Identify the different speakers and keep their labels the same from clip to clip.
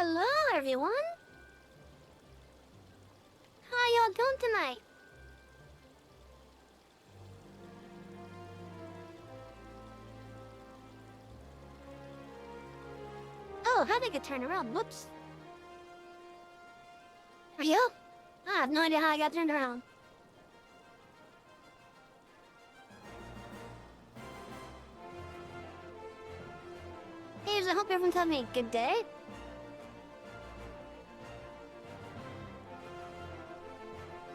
Speaker 1: Hello, everyone. How y'all doing tonight? Oh, how they could turn around? Whoops. Are you? I have no idea how I got turned around. Hey, I hope everyone's having a good day.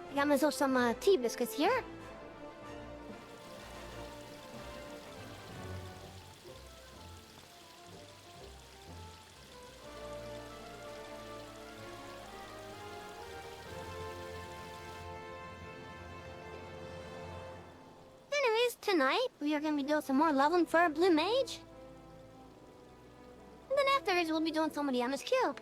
Speaker 1: I got myself some tea biscuits here. Anyways, tonight we are going to be doing some more leveling for our Blue Mage. And then afterwards we'll be doing somebody on his cube.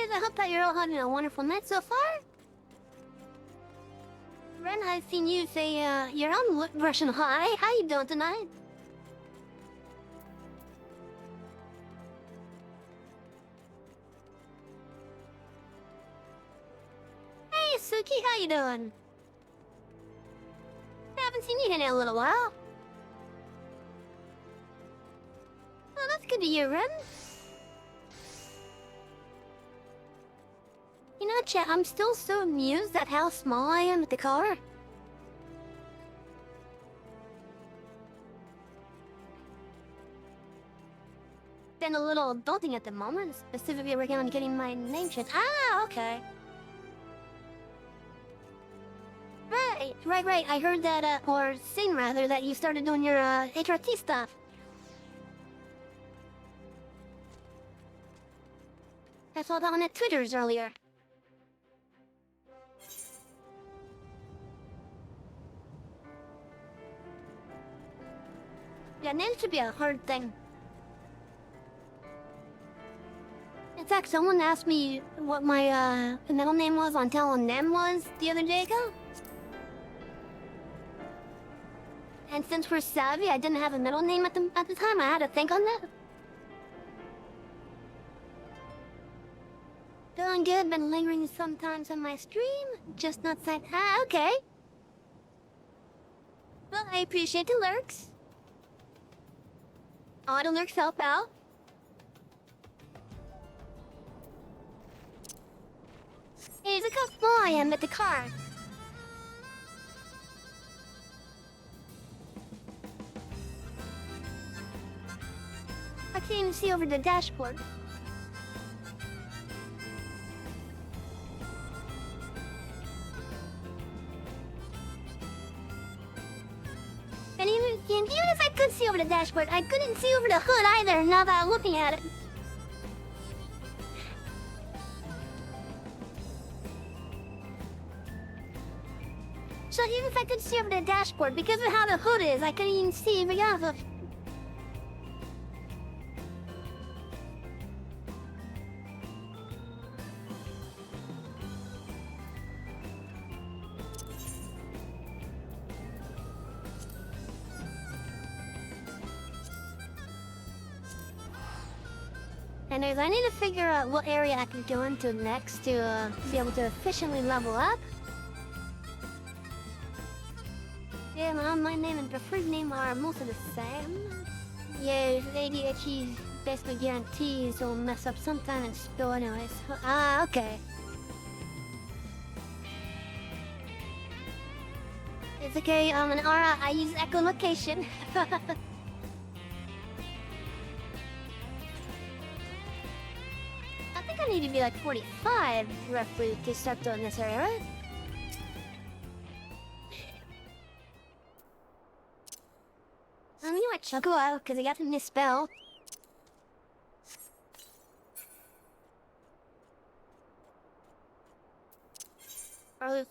Speaker 1: I hope that you're all having a wonderful night so far. Ren, I've seen you say, you're on version high. How you doing tonight? Hey, Suki, how you doing? I haven't seen you in a little while. Oh, that's good to hear, Ren. You know, chat, I'm still so amused at how small I am with the car. Been a little adulting at the moment, specifically working on getting my name changed. Ah, okay. Right. I heard that, or seen rather, that you started doing your, HRT stuff. I saw that on the Twitters earlier. Yeah, names should be a hard thing. In fact, someone asked me what my, middle name was on telling them was the other day ago. And since we're savvy, I didn't have a middle name at the time. I had to think on that. Feeling good, been lingering sometimes on my stream. Just not saying, ah, okay. Well, I appreciate the lurks. All the lurks help out. Hey, look how small I am with the car. I can't even see over the dashboard. And even if I could see over the dashboard, I couldn't see over the hood either, now that I'm looking at it. So even if I could see over the dashboard, because of how the hood is, I couldn't even see beyond it. Anyways, I need to figure out what area I can go into next to be able to efficiently level up. Yeah, my name and preferred name are most of the same. Yeah, ADHD basically guarantees it'll mess up sometime and spill anyways. Ah, okay. It's okay, I'm an aura, I use echolocation. I think I need to be like 45 roughly to start doing this area, right? You know what, Choco out because I got to misspell.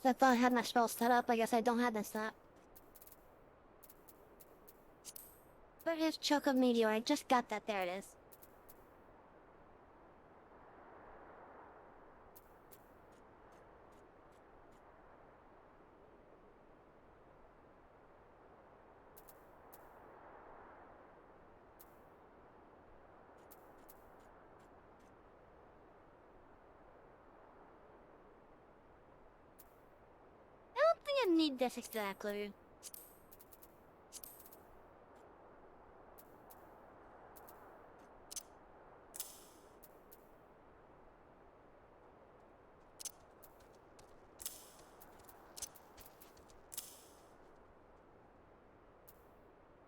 Speaker 1: I thought I had my spell set up. I guess I don't have this set. But here's Choke of Meteor. I just got that. There it is. I don't think I need this exactly.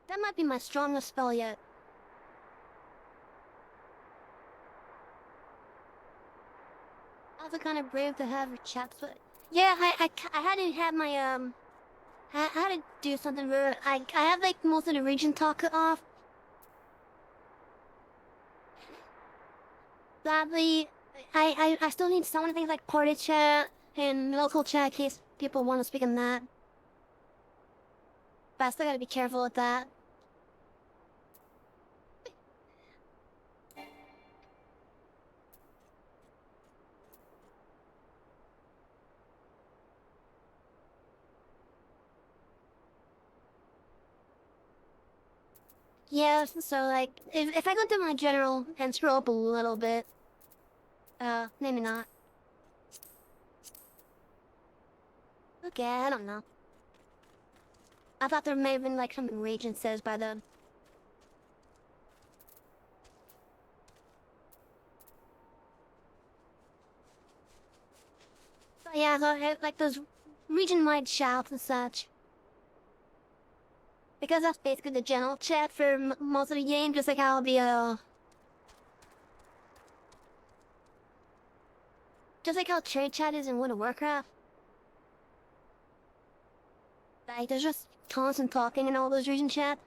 Speaker 1: That might be my strongest spell yet. I was kind of brave to have your chaps, but yeah, I had to have my I had to do something where I have like most of the region talk off. Sadly, I still need some of the things like party chat and local chat in case people want to speak in that. But I still gotta be careful with that. Yeah, so like, if I go to my general and scroll up a little bit, maybe not. Okay, I don't know. I thought there may have been like some regencies by then. But yeah, so, like those region-wide shouts and such. Because that's basically the general chat for most of the game, just like how the, just like how trade chat is in World of Warcraft. Like, there's just constant talking in all those region chat.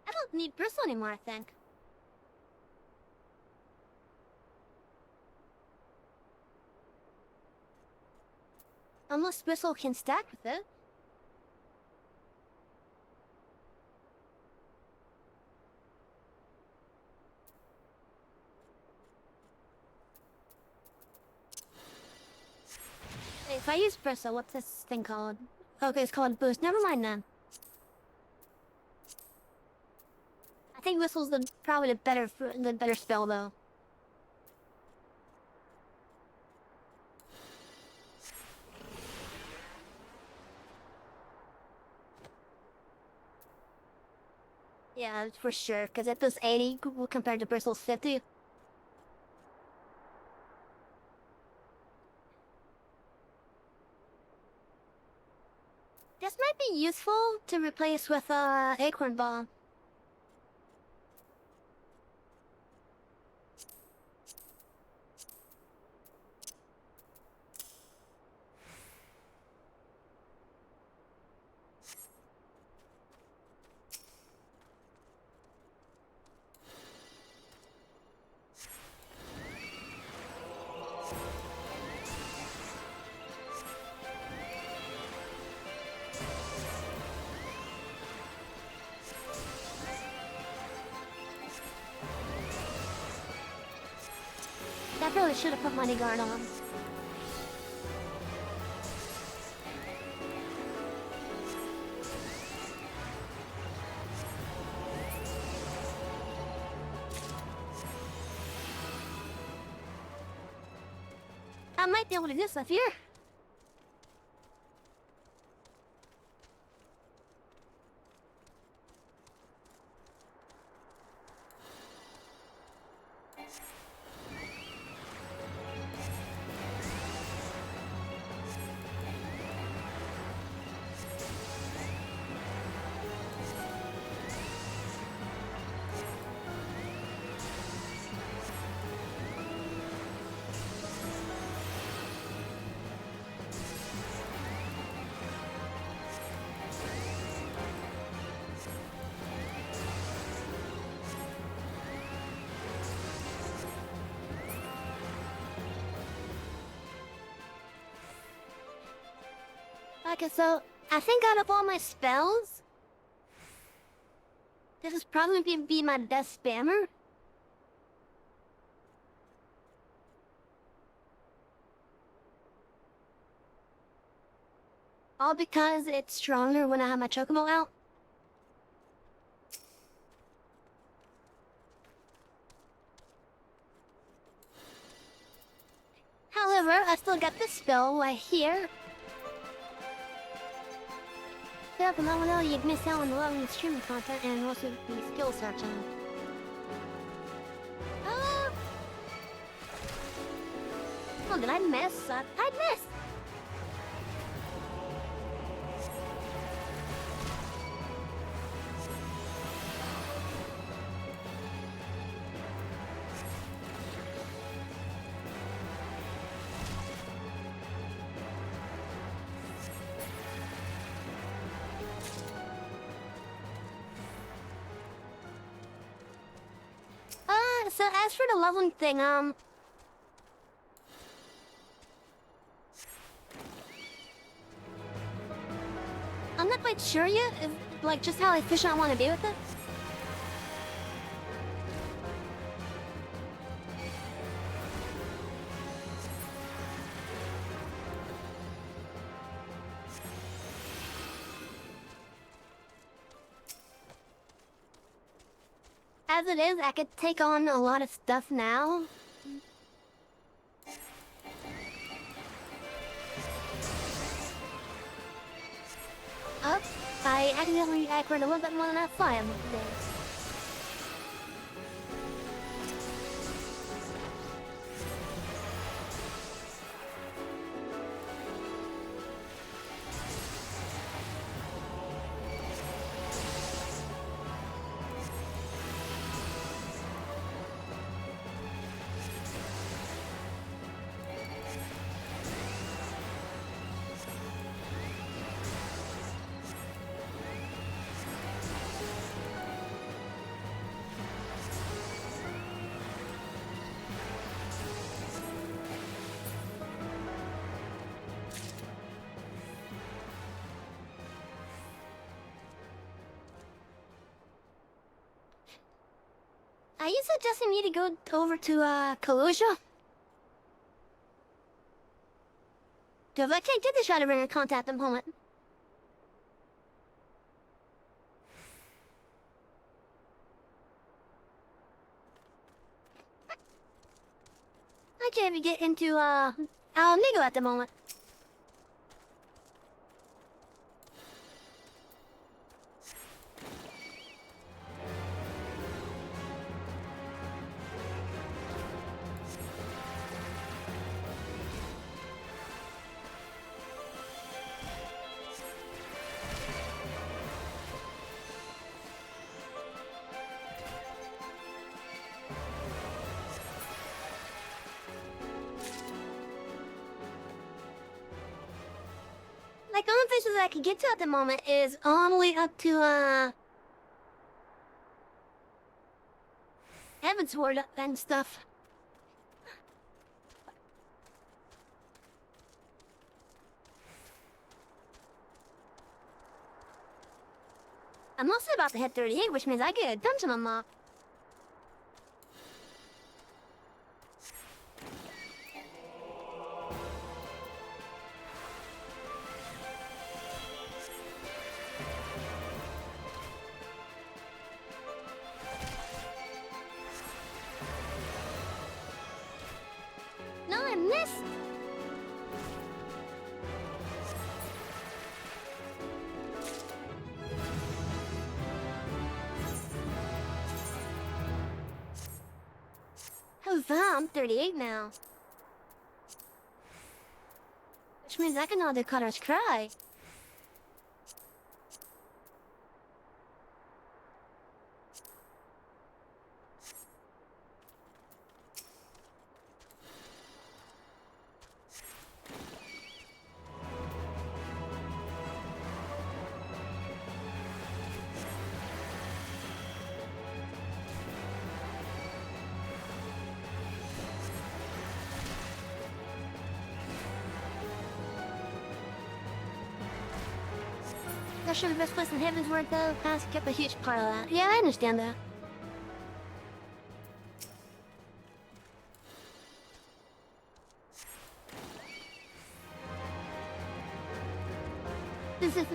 Speaker 1: I don't need Bristle anymore, I think. Unless Bristle can stack with it. If I use Bristle, what's this thing called? Okay, it's called Boost. Never mind then. I think Whistle's probably the better spell though. Yeah, for sure, because it does 80 compared to Bristle's 50. This might be useful to replace with Acorn Bomb. I really should have put Money Guard on. I might be able to do stuff here. Okay, so I think out of all my spells, this is probably be my best spammer. All because it's stronger when I have my Chocobo out. However, I still got this spell right here. So if let me know you'd miss out on a lot of the streaming content and also the skill searching. Oh, did I miss? I missed! So as for the leveling thing, I'm not quite sure yet, if, like, just how efficient I want to be with it. As it is, I could take on a lot of stuff now. Oh, I accidentally acquired a little bit more than I thought I would today. Are you suggesting me to go over to, Kalusha? Because I can't get the Shadowbringer contact at the moment. I can't even get into, Alnigo at the moment. Like, the only places I can get to at the moment is all the way up to, Evansward and stuff. I'm also about to hit 38, which means I get a dungeon unlock. No, I missed! I'm 38 now. Which means I can now do Cutter's Cry. not sure the best place in heaven's word though. Has kept a huge pile of that. Yeah, I understand that. This is...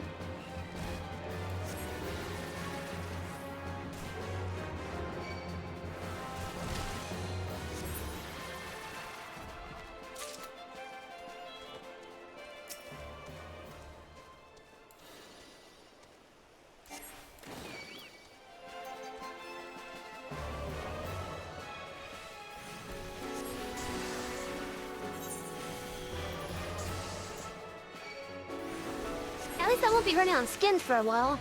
Speaker 1: At least I won't be hurting on skins for a while.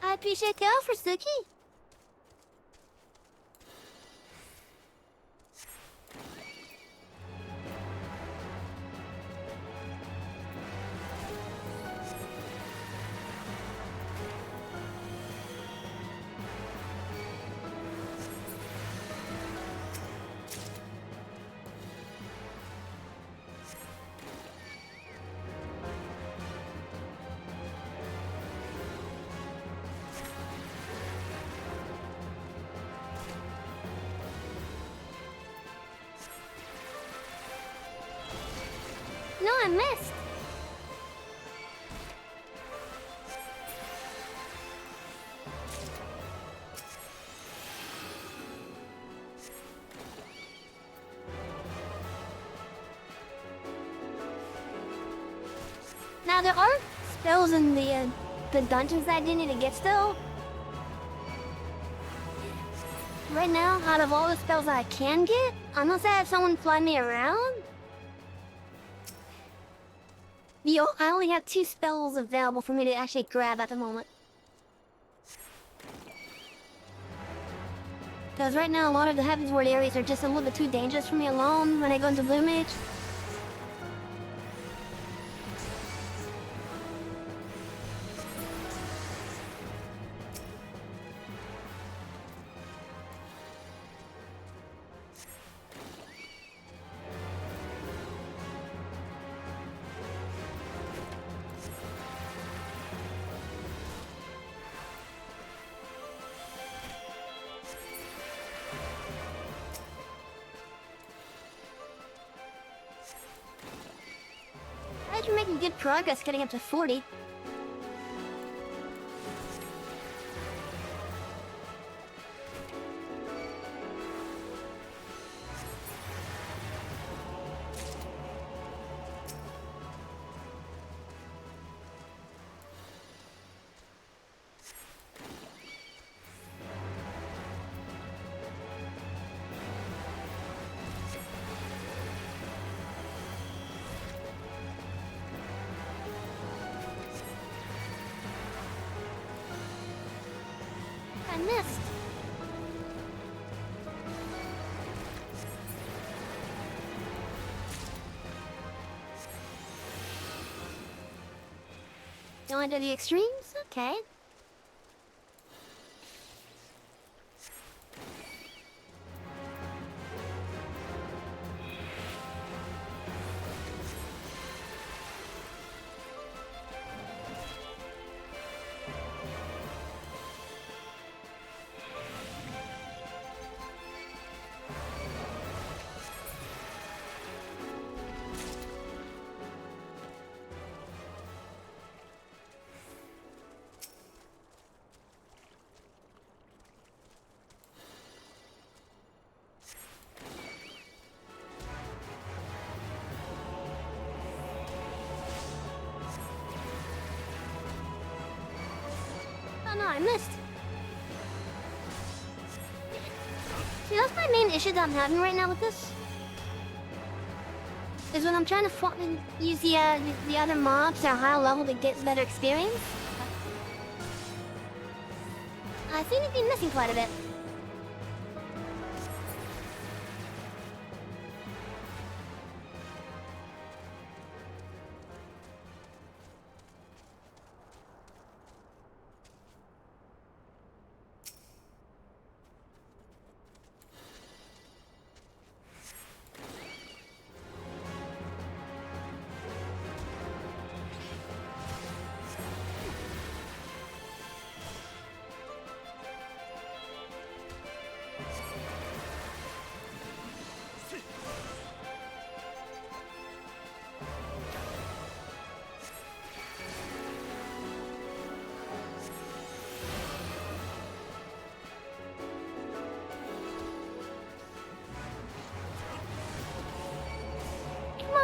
Speaker 1: I appreciate the offer, Suki. No, I missed. Now there are spells in the dungeons that I didn't need to get still. Right now, out of all the spells I can get, unless I have someone fly me around, I only have 2 spells available for me to actually grab at the moment. Because right now, a lot of the Heaven's Ward areas are just a little bit too dangerous for me alone when I go into Blue Mage. You're making good progress getting up to 40. I missed. You want to do the extremes? Okay. Oh no, I missed. See, that's my main issue that I'm having right now with this. Is when I'm trying to use the other mobs at a higher level to get better experience. I seem to be missing quite a bit.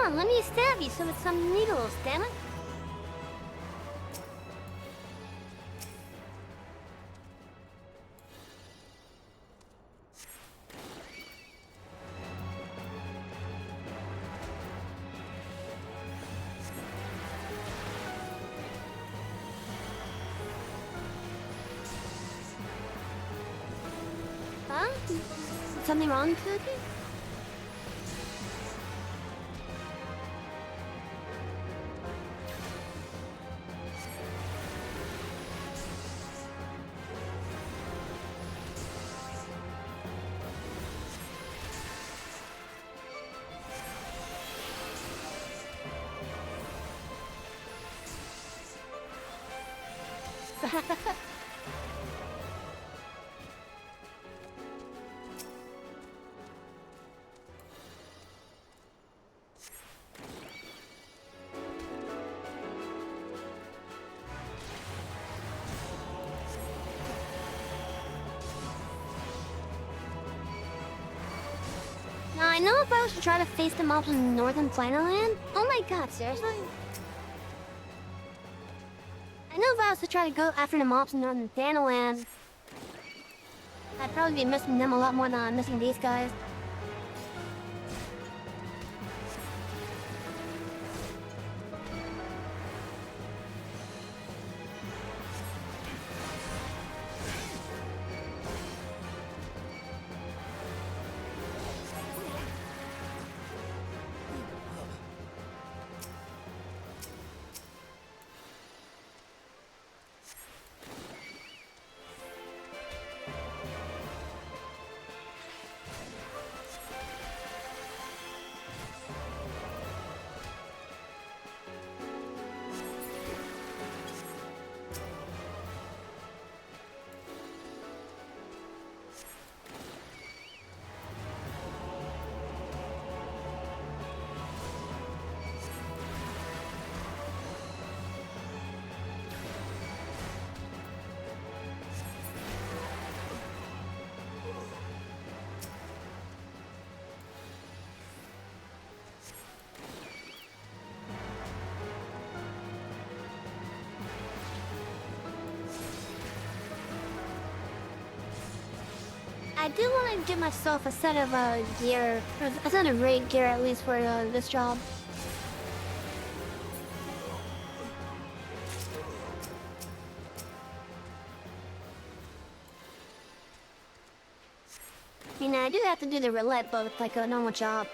Speaker 1: on, let me stab you with some needles, damn it. Huh? Something wrong, Cookie? Now, I know if I was to try to face them off in Northern Planet. Oh my god, seriously? I know if I was to try to go after the mobs in Northern Planet, I'd probably be missing them a lot more than I'm missing these guys. I do want to give myself a set of gear, or a set of raid gear at least for this job. I mean, I do have to do the roulette, but with like a normal job.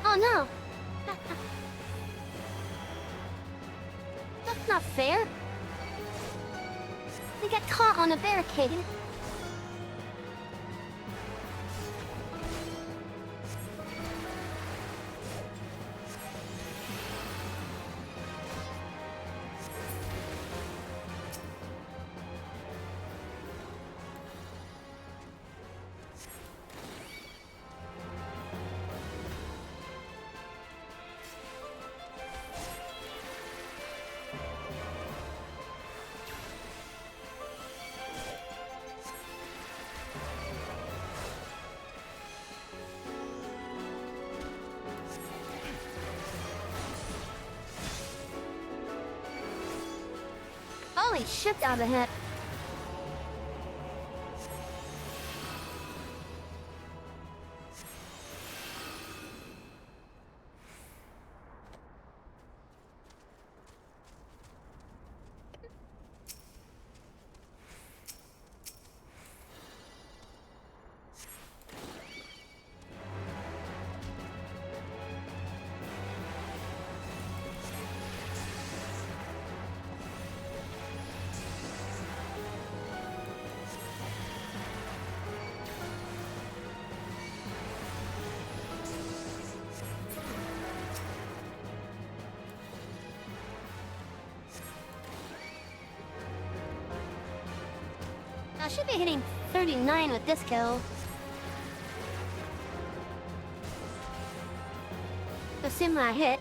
Speaker 1: Oh no! That's not fair. They got caught on a barricade. Holy shit, out of hit. I should be hitting 39 with this kill. Assume I hit.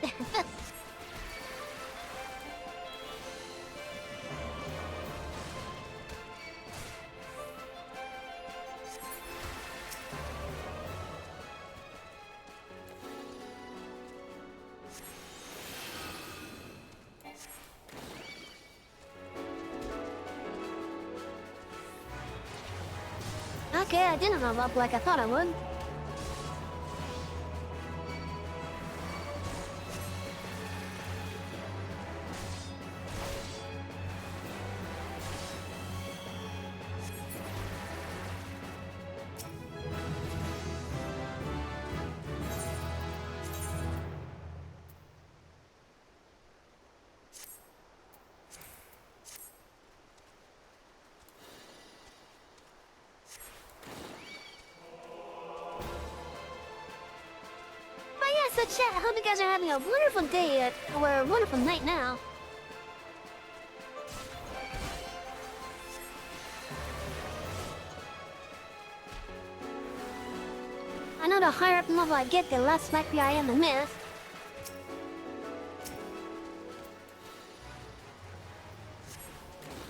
Speaker 1: Okay, I didn't move up like I thought I would. So chat, I hope you guys are having a wonderful day, or a wonderful night now. I know the higher up level I get, the less likely I am to miss.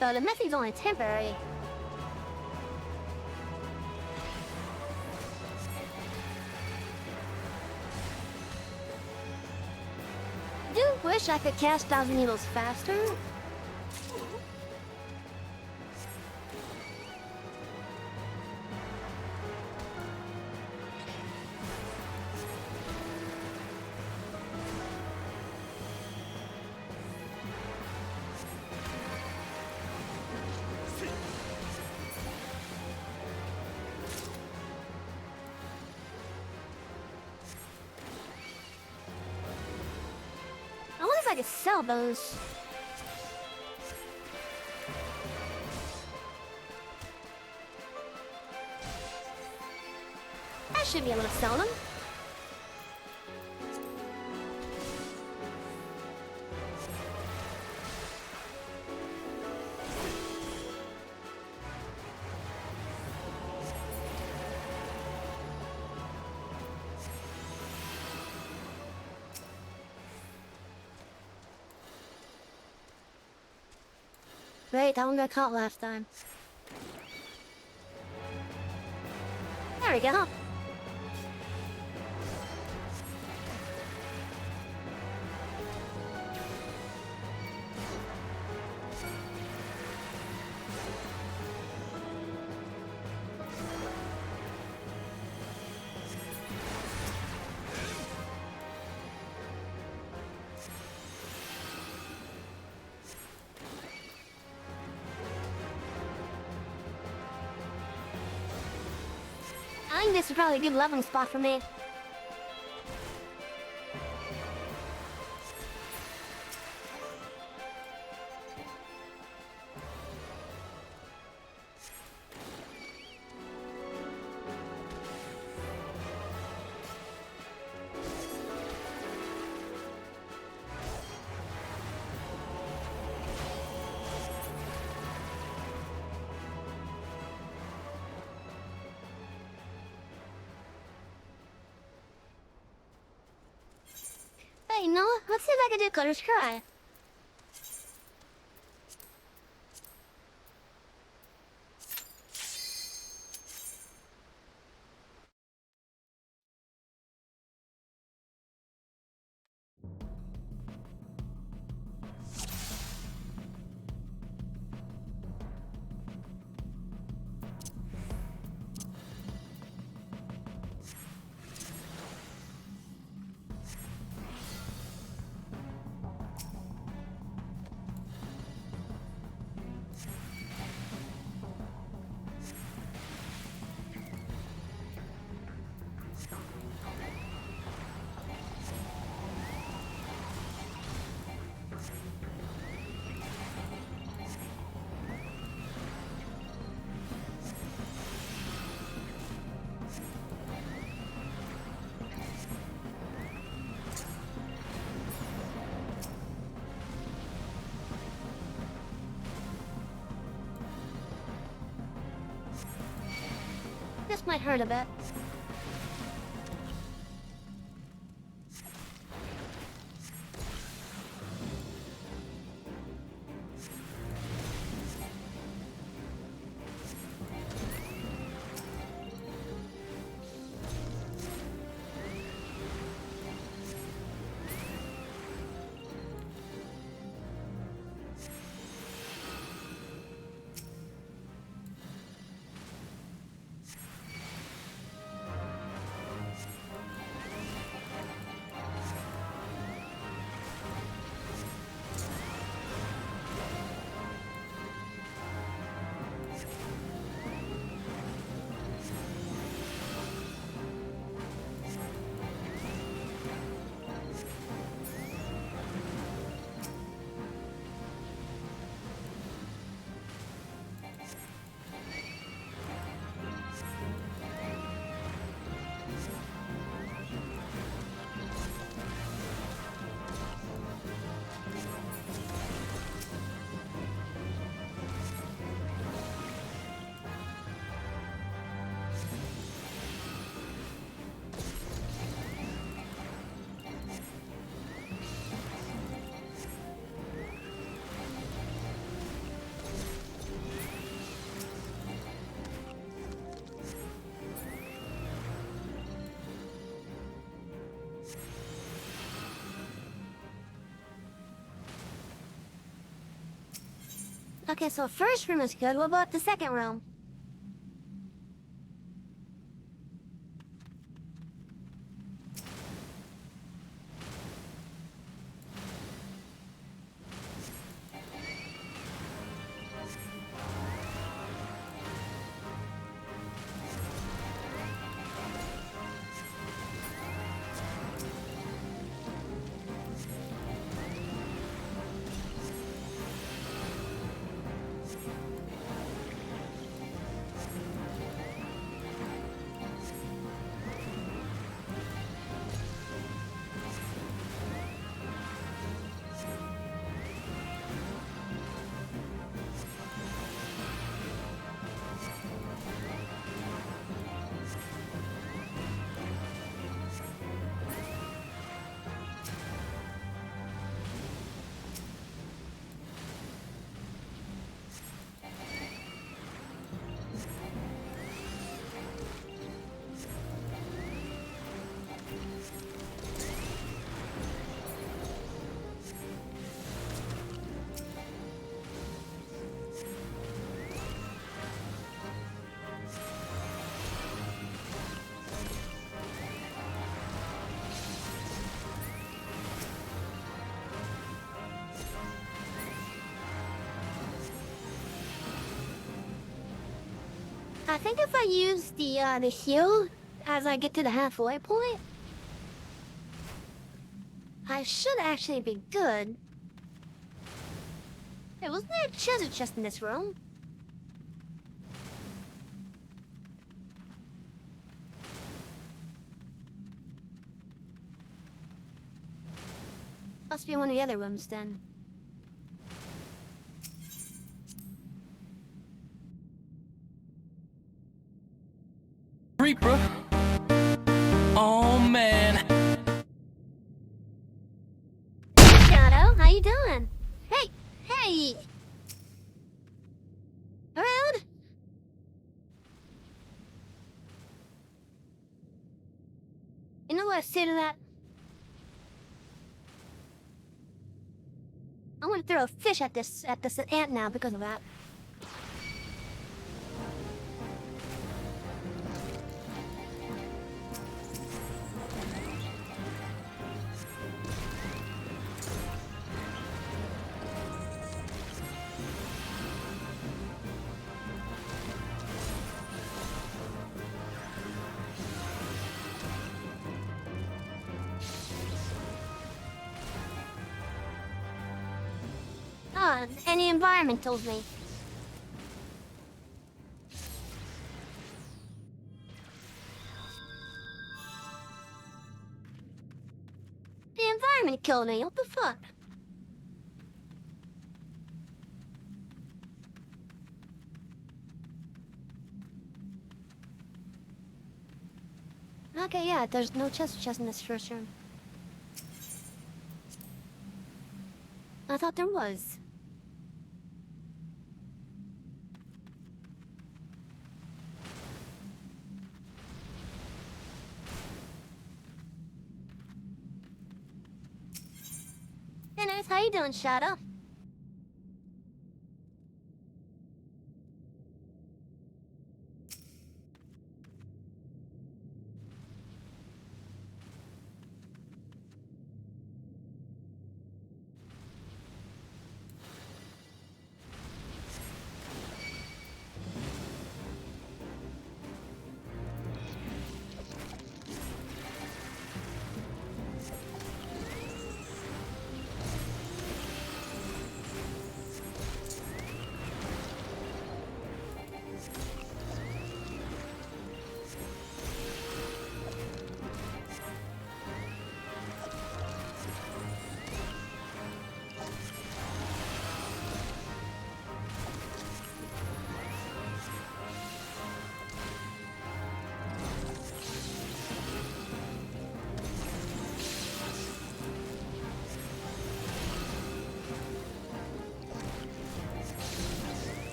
Speaker 1: Though the message is only temporary. Wish I could cast Thousand Evils faster. I wonder if I could sell those. I should be able to sell them. Great, that one got caught last time. There we go. I think this is probably a good leveling spot for me. Hey, Noah, let's see if I can do Cutter's Cry. Might hurt a bit. Okay, so first room is good. What about the second room? I think if I use the heal as I get to the halfway point, I should actually be good. Hey, wasn't there a treasure chest in this room? Must be one of the other rooms then.
Speaker 2: Reaper. Oh man.
Speaker 1: Shadow, how you doing? Hey! Around? You know what I say to that? I want to throw a fish at this ant now because of that. And the environment told me. The environment killed me, what the fuck? Okay, yeah, there's no chest in this first room. I thought there was. Hey, nice. How you doing, Shadow?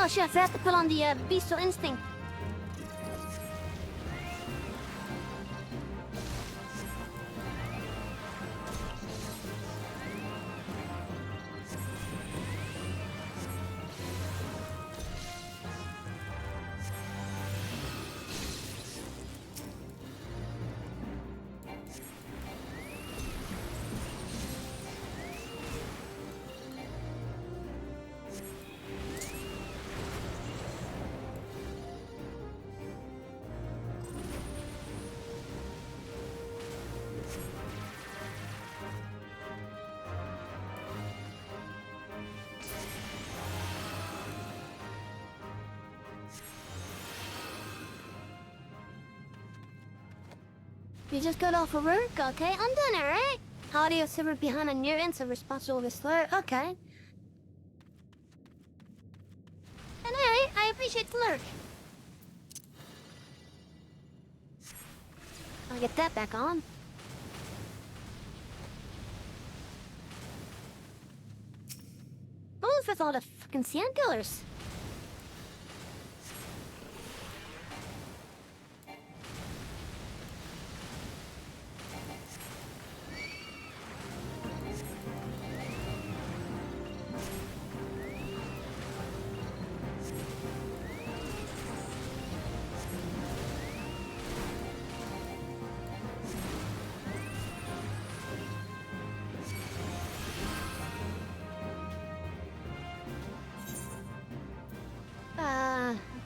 Speaker 1: Oh shit, I forgot to put on the Beastal Instinct. You just got off of work? Okay, I'm done, alright? Audio server behind on your end, so responsible restore. Okay. And alright, I appreciate the lurk. I'll get that back on. What was with all the fucking sand killers?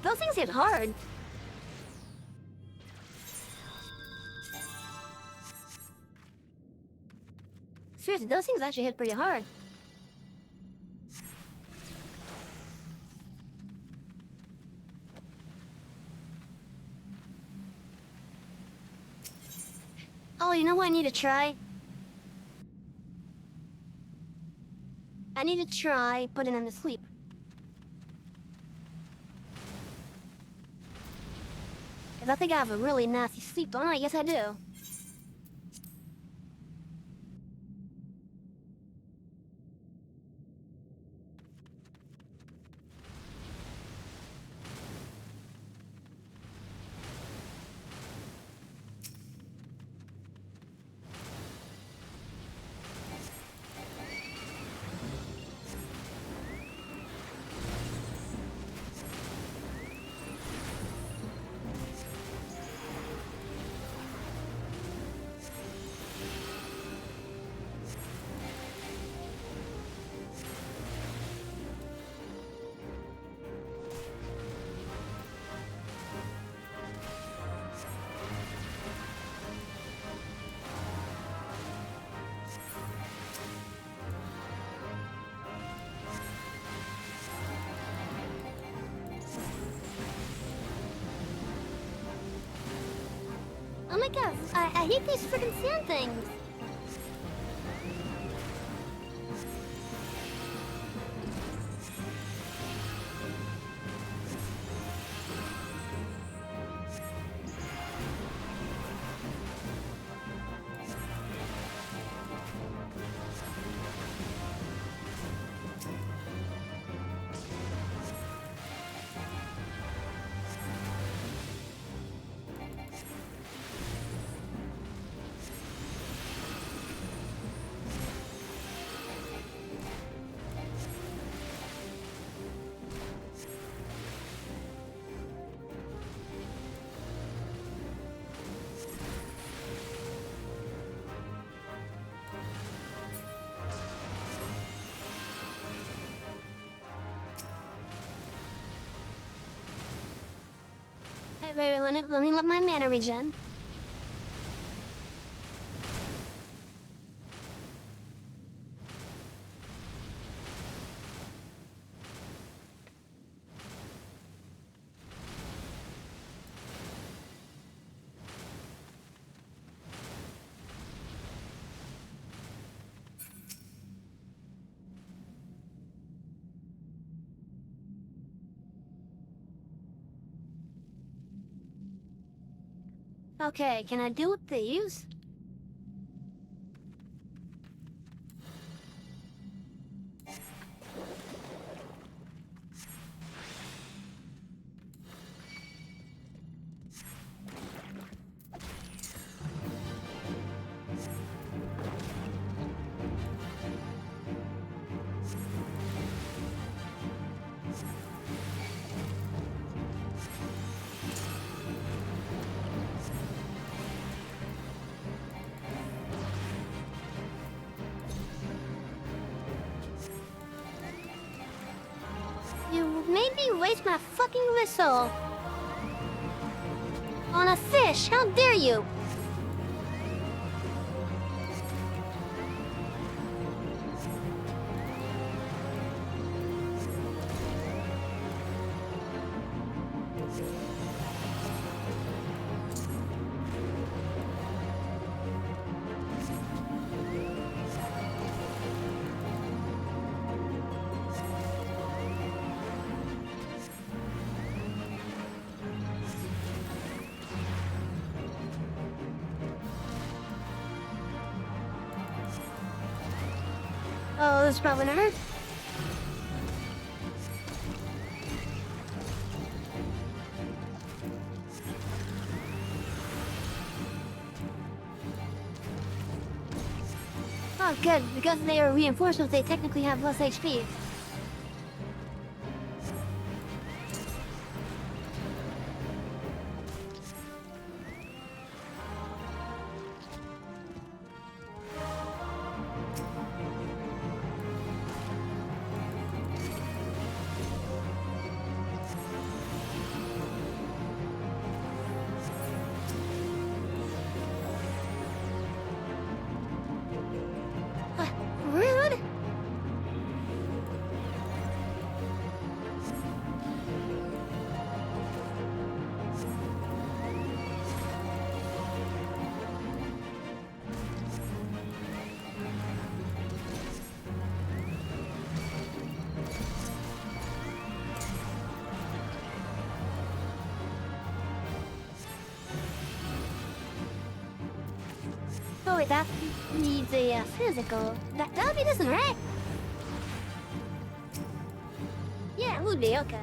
Speaker 1: Those things hit hard. Seriously, those things actually hit pretty hard. Oh, you know what I need to try? I need to try putting them to sleep. Cause I think I have a really nasty sleep, don't I? Yes, I do. Oh my god, I hate these freaking sand things. Wait, let me let my mana regen. Okay, can I deal with these? You made me waste my fucking whistle on a fish. How dare you? Oh, this is probably not hurt. Oh, good. Because they are reinforcements, they technically have less HP. Rude? Oh wait, that needs a physical. That would be this one, right? Yeah, it would be, okay.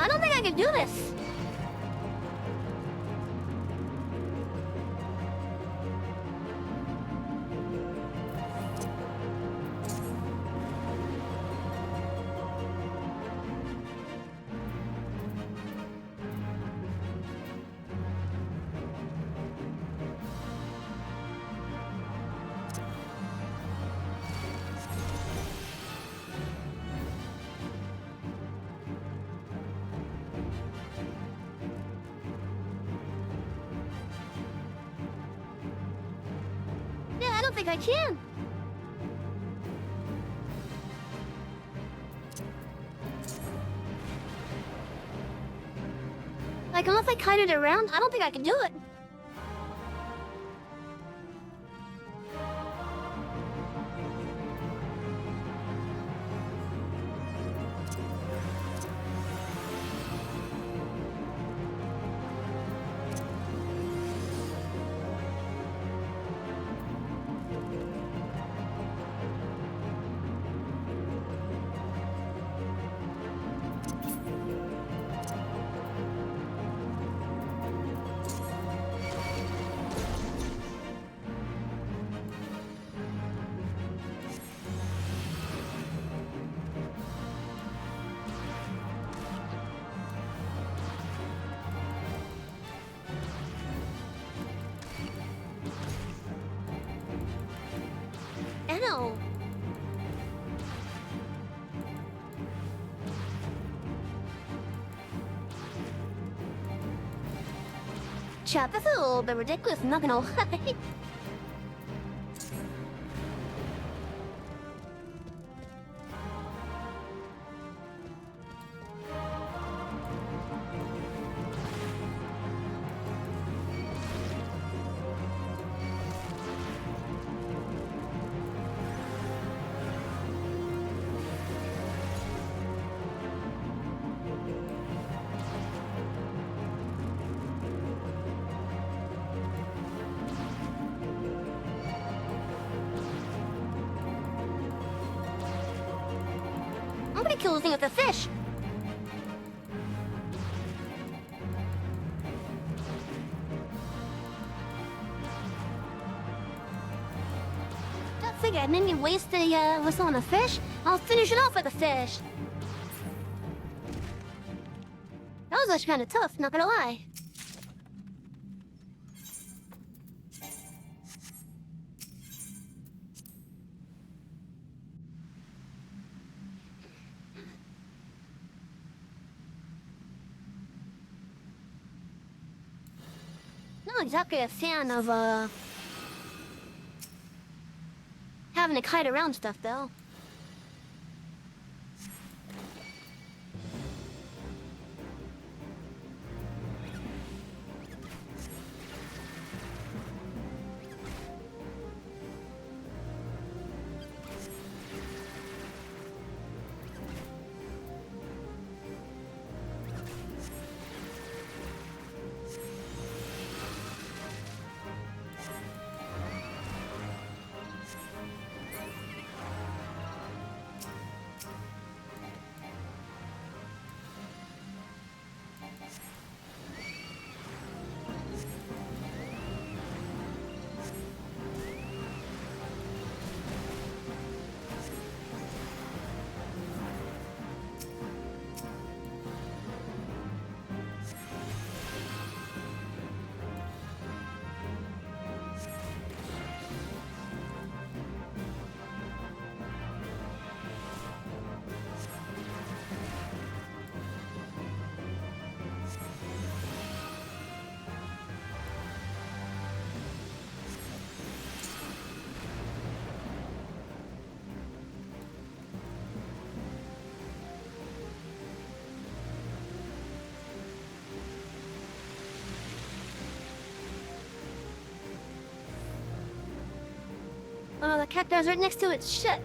Speaker 1: I don't think I can do this. think I can. Like, unless I kite it around, I don't think I can do it. Ow. Chap, that's a little bit ridiculous, I'm not gonna lie. I'm gonna kill the thing with the fish. Don't figure, I didn't waste the whistle on a fish. I'll finish it off with a fish. That was actually kind of tough, not gonna lie. Not exactly a fan of having to kite around stuff though. Oh, the cactus right next to it. Shit.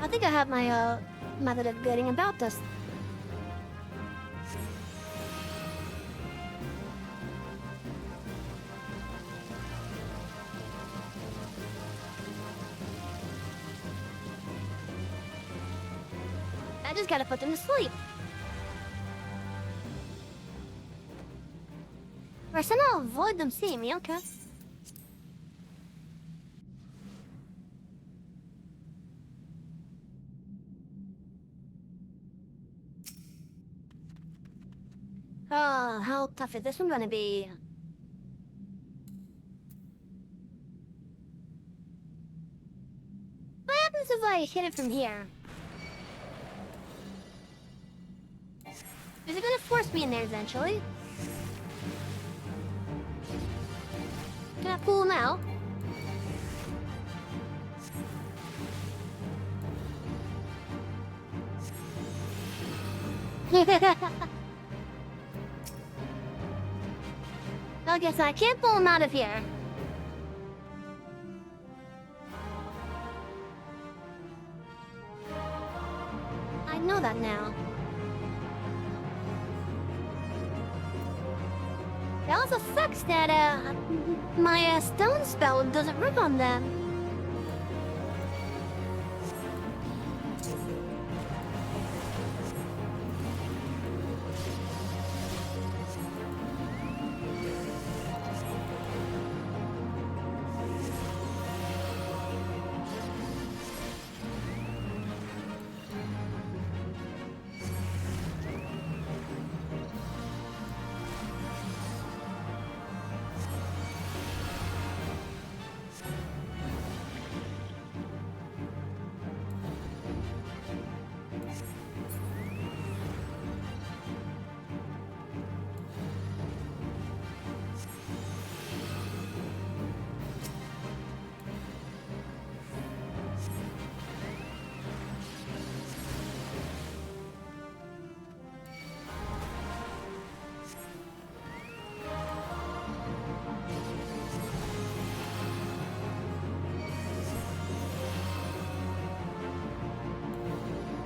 Speaker 1: I think I have my method of getting about this. I just gotta put them to sleep. Or somehow avoid them seeing me, okay? how tough is this one gonna be? What happens if I hit it from here? Is it gonna force me in there eventually? Can I pull him out? I guess I can't pull him out of here. I know that now. It also sucks that, my, stone spell doesn't work on them.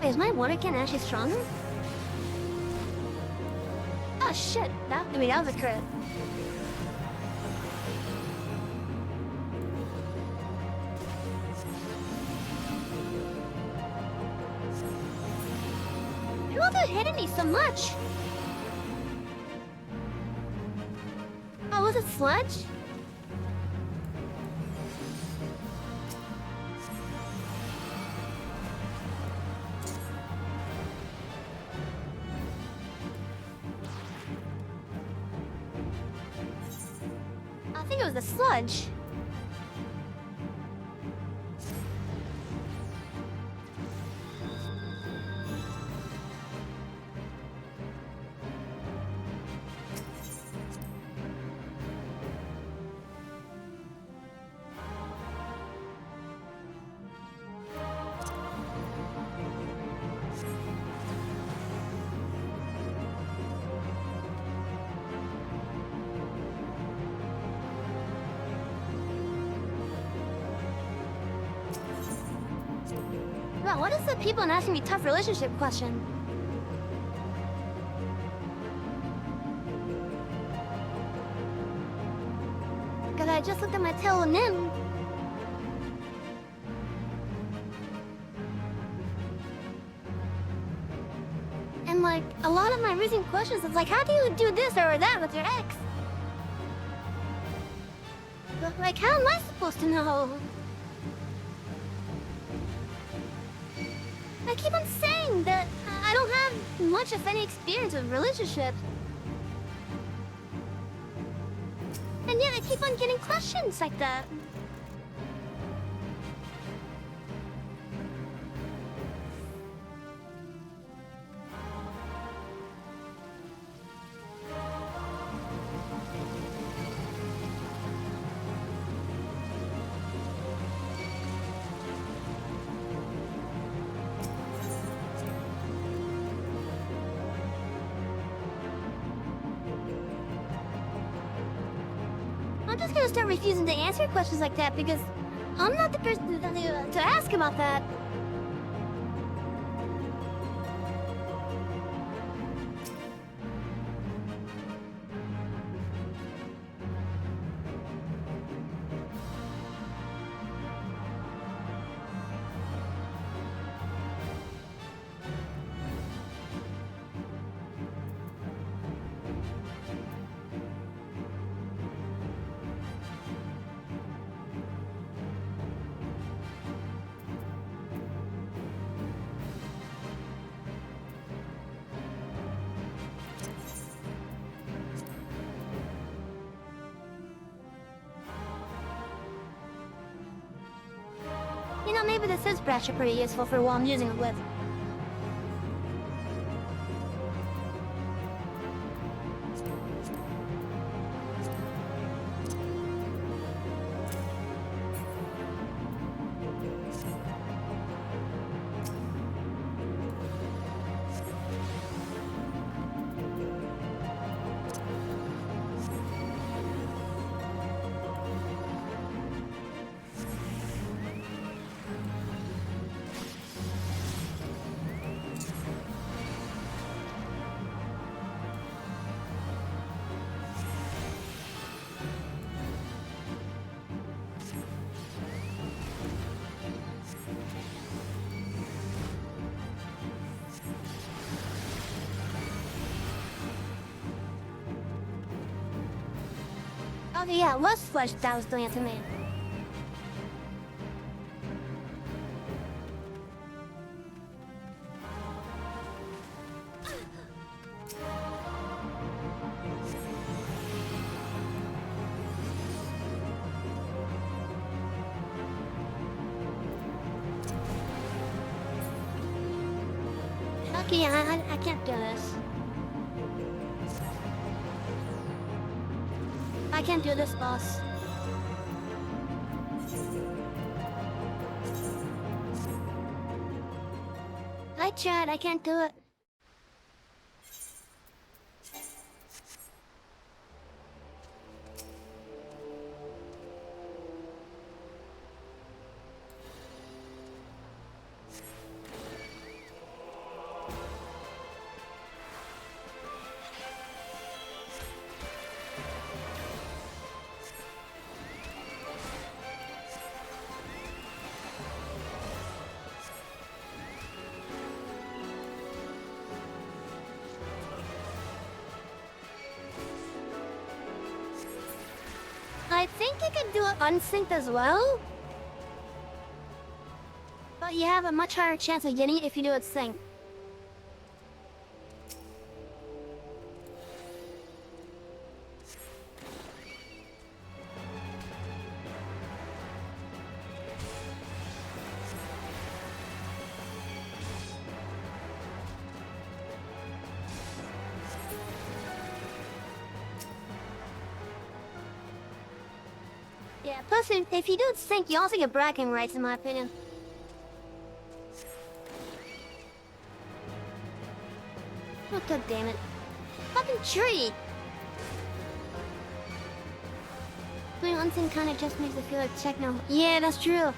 Speaker 1: Wait, is my water cannon actually stronger? Oh shit, that was a crit. Why are they hitting me so much? Oh, was it sludge? I think it was the sludge. Wow, what is the people asking me tough relationship question? Cause I just looked at my tail and Nim. And like, a lot of my recent questions is like, how do you do this or that with your ex? But like, how am I supposed to know? I keep on saying that I don't have much of any experience with relationships. And yet I keep on getting questions like that. I'm just gonna start refusing to answer questions like that because I'm not the person to ask about that. You know, maybe this is actually pretty useful for what I'm using it with. Okay, yeah, let's flush that was doing it to me. Okay, I can't do this. I can't do this, boss. I tried, I can't do it. I think you can do it unsynced as well. But you have a much higher chance of getting it if you do it synced. Yeah, plus if you do it sync, you also get bragging rights in my opinion. Oh, god damn it. Fucking tree! Doing unsync kinda just makes it feel like techno. Yeah, that's true.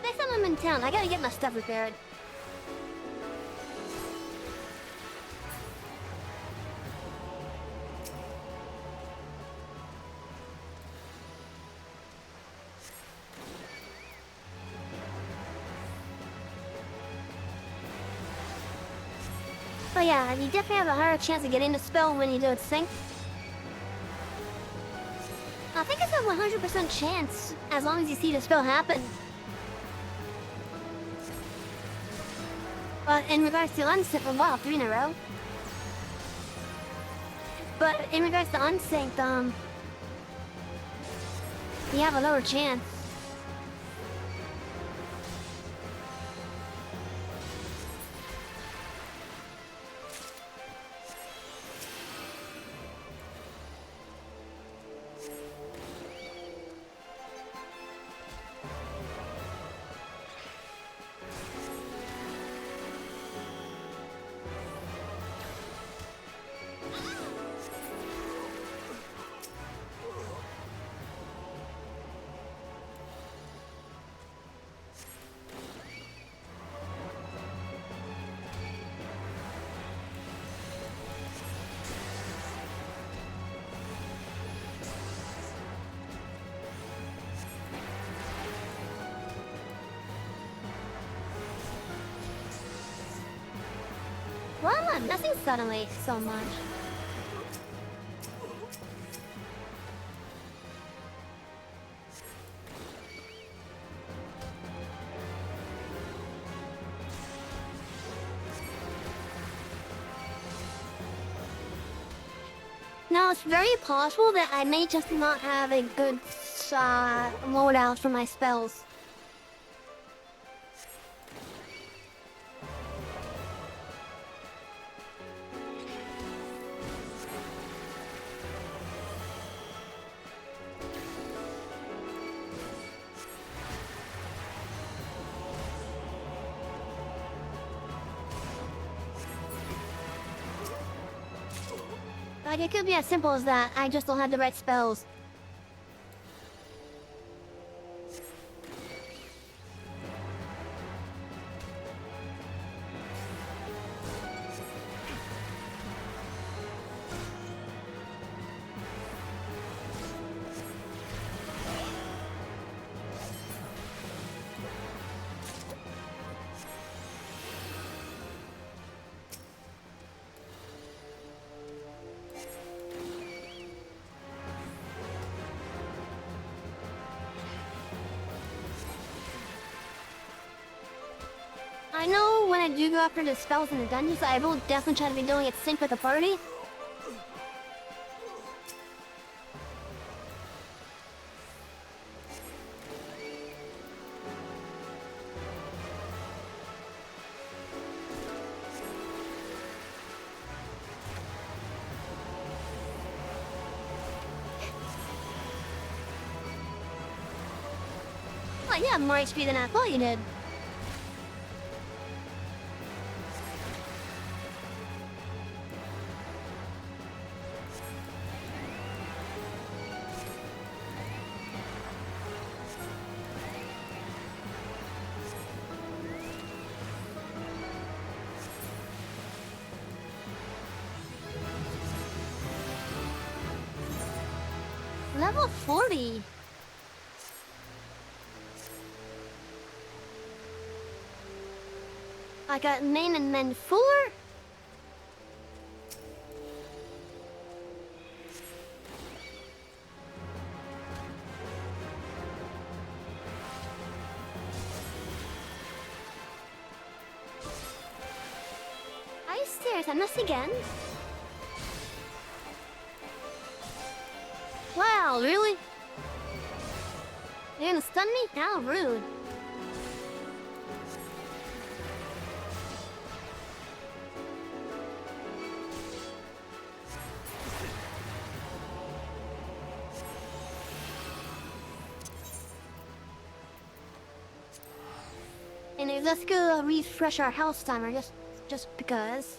Speaker 1: Next time I'm in town, I gotta get my stuff repaired. But yeah, you definitely have a higher chance of getting the spell when you do it sync. I think it's a 100% chance, as long as you see the spell happen. But in regards to unsynced, wow, 3 in a row. But in regards to unsynced, you have a lower chance. Why am I missing suddenly so much? Now, it's very possible that I may just not have a good loadout for my spells. Like, it could be as simple as that. I just don't have the right spells. I know when I do go after the spells in the dungeons, I will definitely try to be doing it sync with the party. Oh, you have more HP than I thought you did. Level 40. I got main and then 4? Ice stairs, I missed again. Wow, really? You're gonna stun me? How rude. Anyways, let's go refresh our health timer just because.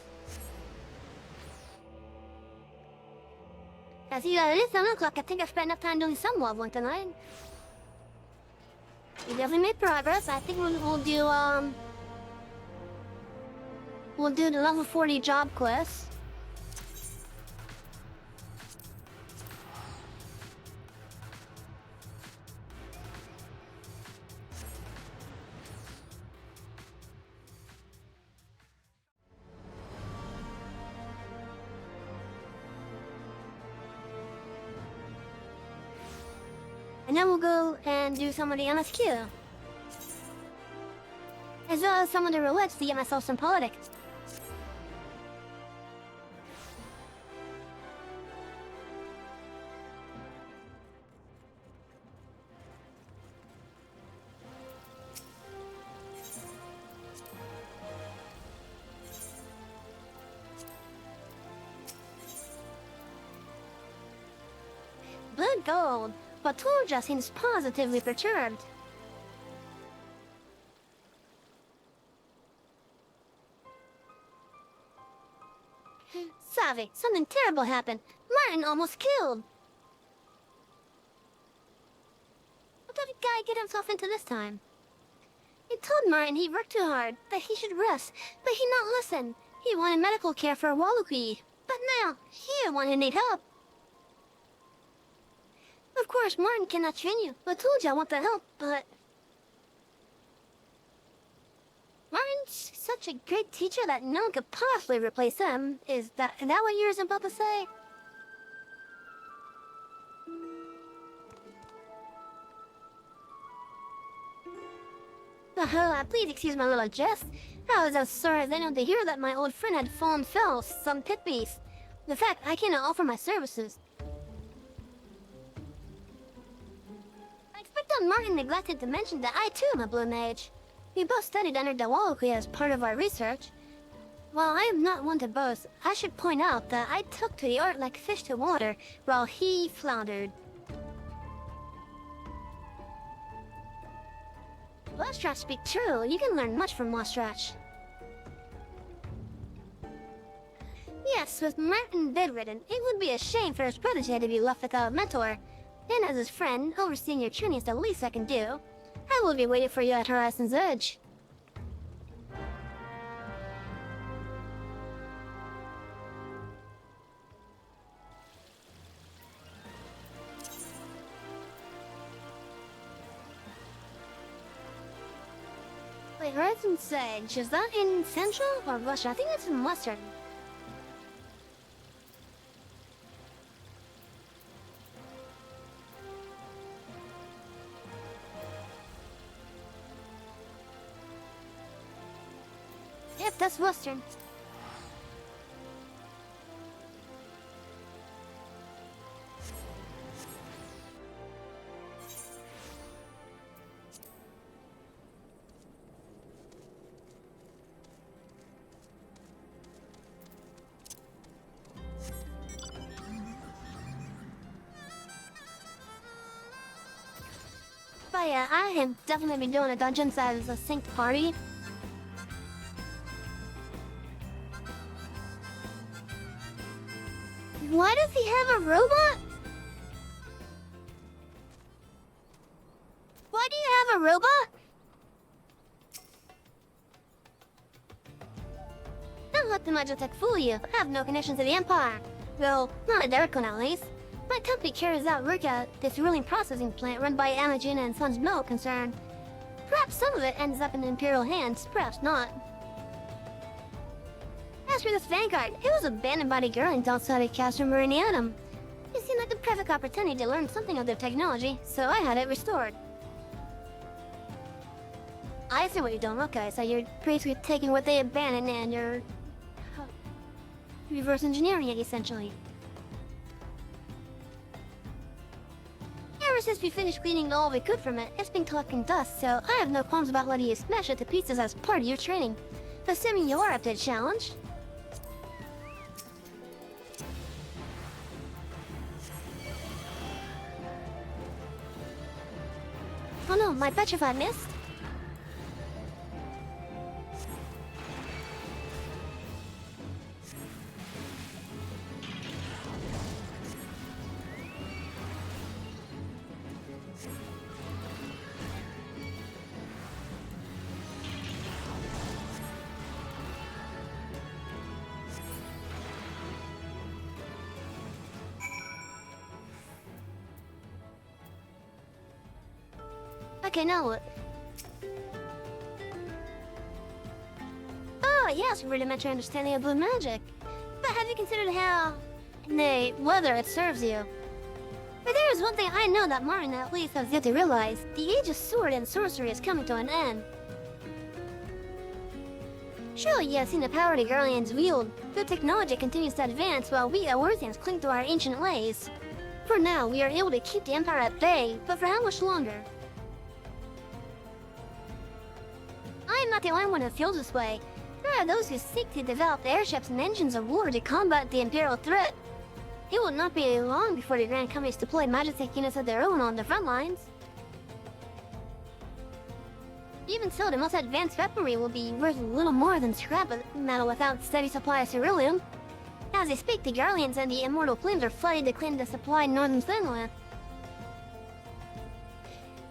Speaker 1: As you it is 7 o'clock, I think I've spent enough time doing some leveling tonight. We definitely made progress. I think we'll do the level 40 job quest. And then we'll go and do some of the MSQ. As well as some of the roulettes to get myself some politics. Blood gold. But Tulja seems positively perturbed. Savi, something terrible happened. Martin almost killed. What did the guy get himself into this time? He told Martin he worked too hard, that he should rest, but he not listen. He wanted medical care for Waluki, but now he one who need help. Of course, Martin cannot train you. I told you I want the help, but... Martin's such a great teacher that no one could possibly replace him. Is that what you're about to say? Please excuse my little jest. I was as sorry as anyone to hear that my old friend had fallen fell some pit beast. The fact I cannot offer my services. I expect that Martin neglected to mention that I too am a blue mage. We both studied under Dawalki as part of our research. While I am not one to boast, I should point out that I took to the art like fish to water, while he floundered. Lestratch speak true, you can learn much from Lestratch. Yes, with Martin bedridden, it would be a shame for his protege to be left without a mentor. And as his friend, overseeing your training is the least I can do. I will be waiting for you at Horizon's Edge. Wait, Horizon's Edge, is that in Central or Western? I think it's in Western. Yep, that's Western. But yeah, I have definitely been doing a dungeons as a synced party. Why does he have a robot? Why do you have a robot? Don't let the Magitech fool you. I have no connection to the Empire. Well, not a direct one at least. My company carries out work at this ruling processing plant run by Amagina and Sons No concern. Perhaps some of it ends up in Imperial hands, perhaps not. As for this Vanguard, it was abandoned by the Girlings outside of Castle Marinianum. It seemed like the perfect opportunity to learn something of their technology, so I had it restored. I see what you're doing, okay, so you're basically taking what they abandoned and you're reverse engineering it, essentially. Ever since we finished cleaning all we could from it, it's been collecting dust, so I have no qualms about letting you smash it to pieces as part of your training. Assuming you are up to the challenge. Oh no, my petrified mist. Okay, now what? Oh, yes, rudimentary understanding of blue magic. But have you considered how... nay, whether it serves you? For there is one thing I know that Martin at least has yet to realize. The age of sword and sorcery is coming to an end. Surely you have seen the power the Guardians wield. The technology continues to advance while we Earthians cling to our ancient ways. For now, we are able to keep the Empire at bay, but for how much longer? I am not the only one who feels this way. There are those who seek to develop airships and engines of war to combat the Imperial threat. It will not be long before the Grand Companies deploy Magitech units of their own on the front lines. Even so, the most advanced weaponry will be worth little more than scrap metal without steady supply of ceruleum. As they speak, the Guardians and the Immortal Flames are flooding to claim the supply in northern Finland.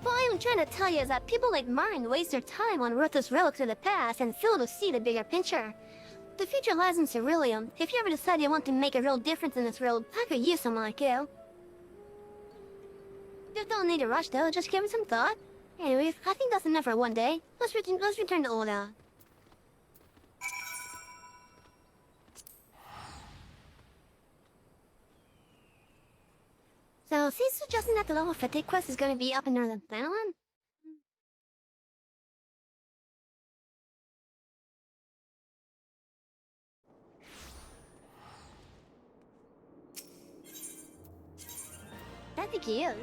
Speaker 1: What I am trying to tell you is that people like Martin waste their time on worthless relics of the past and fail to see the bigger picture. The future lies in ceruleum. If you ever decide you want to make a real difference in this world, I could use someone like you. You don't need to rush though, just give it some thought. Anyways, I think that's enough for one day. Let's return to Oda. So, she's suggesting that the level 50 quest is going to be up in Northern Finland? I think he is.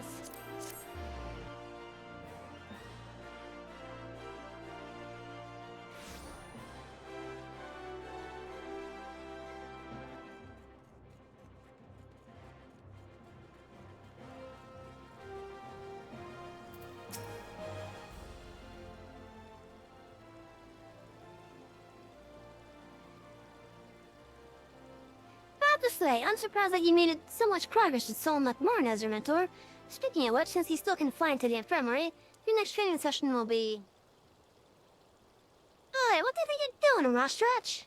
Speaker 1: To say, I'm surprised that you made so much progress with Solon Martin as your mentor. Speaking of which, since he's still confined to the infirmary, your next training session will be... Hey, what do you think you're doing, Rostratch?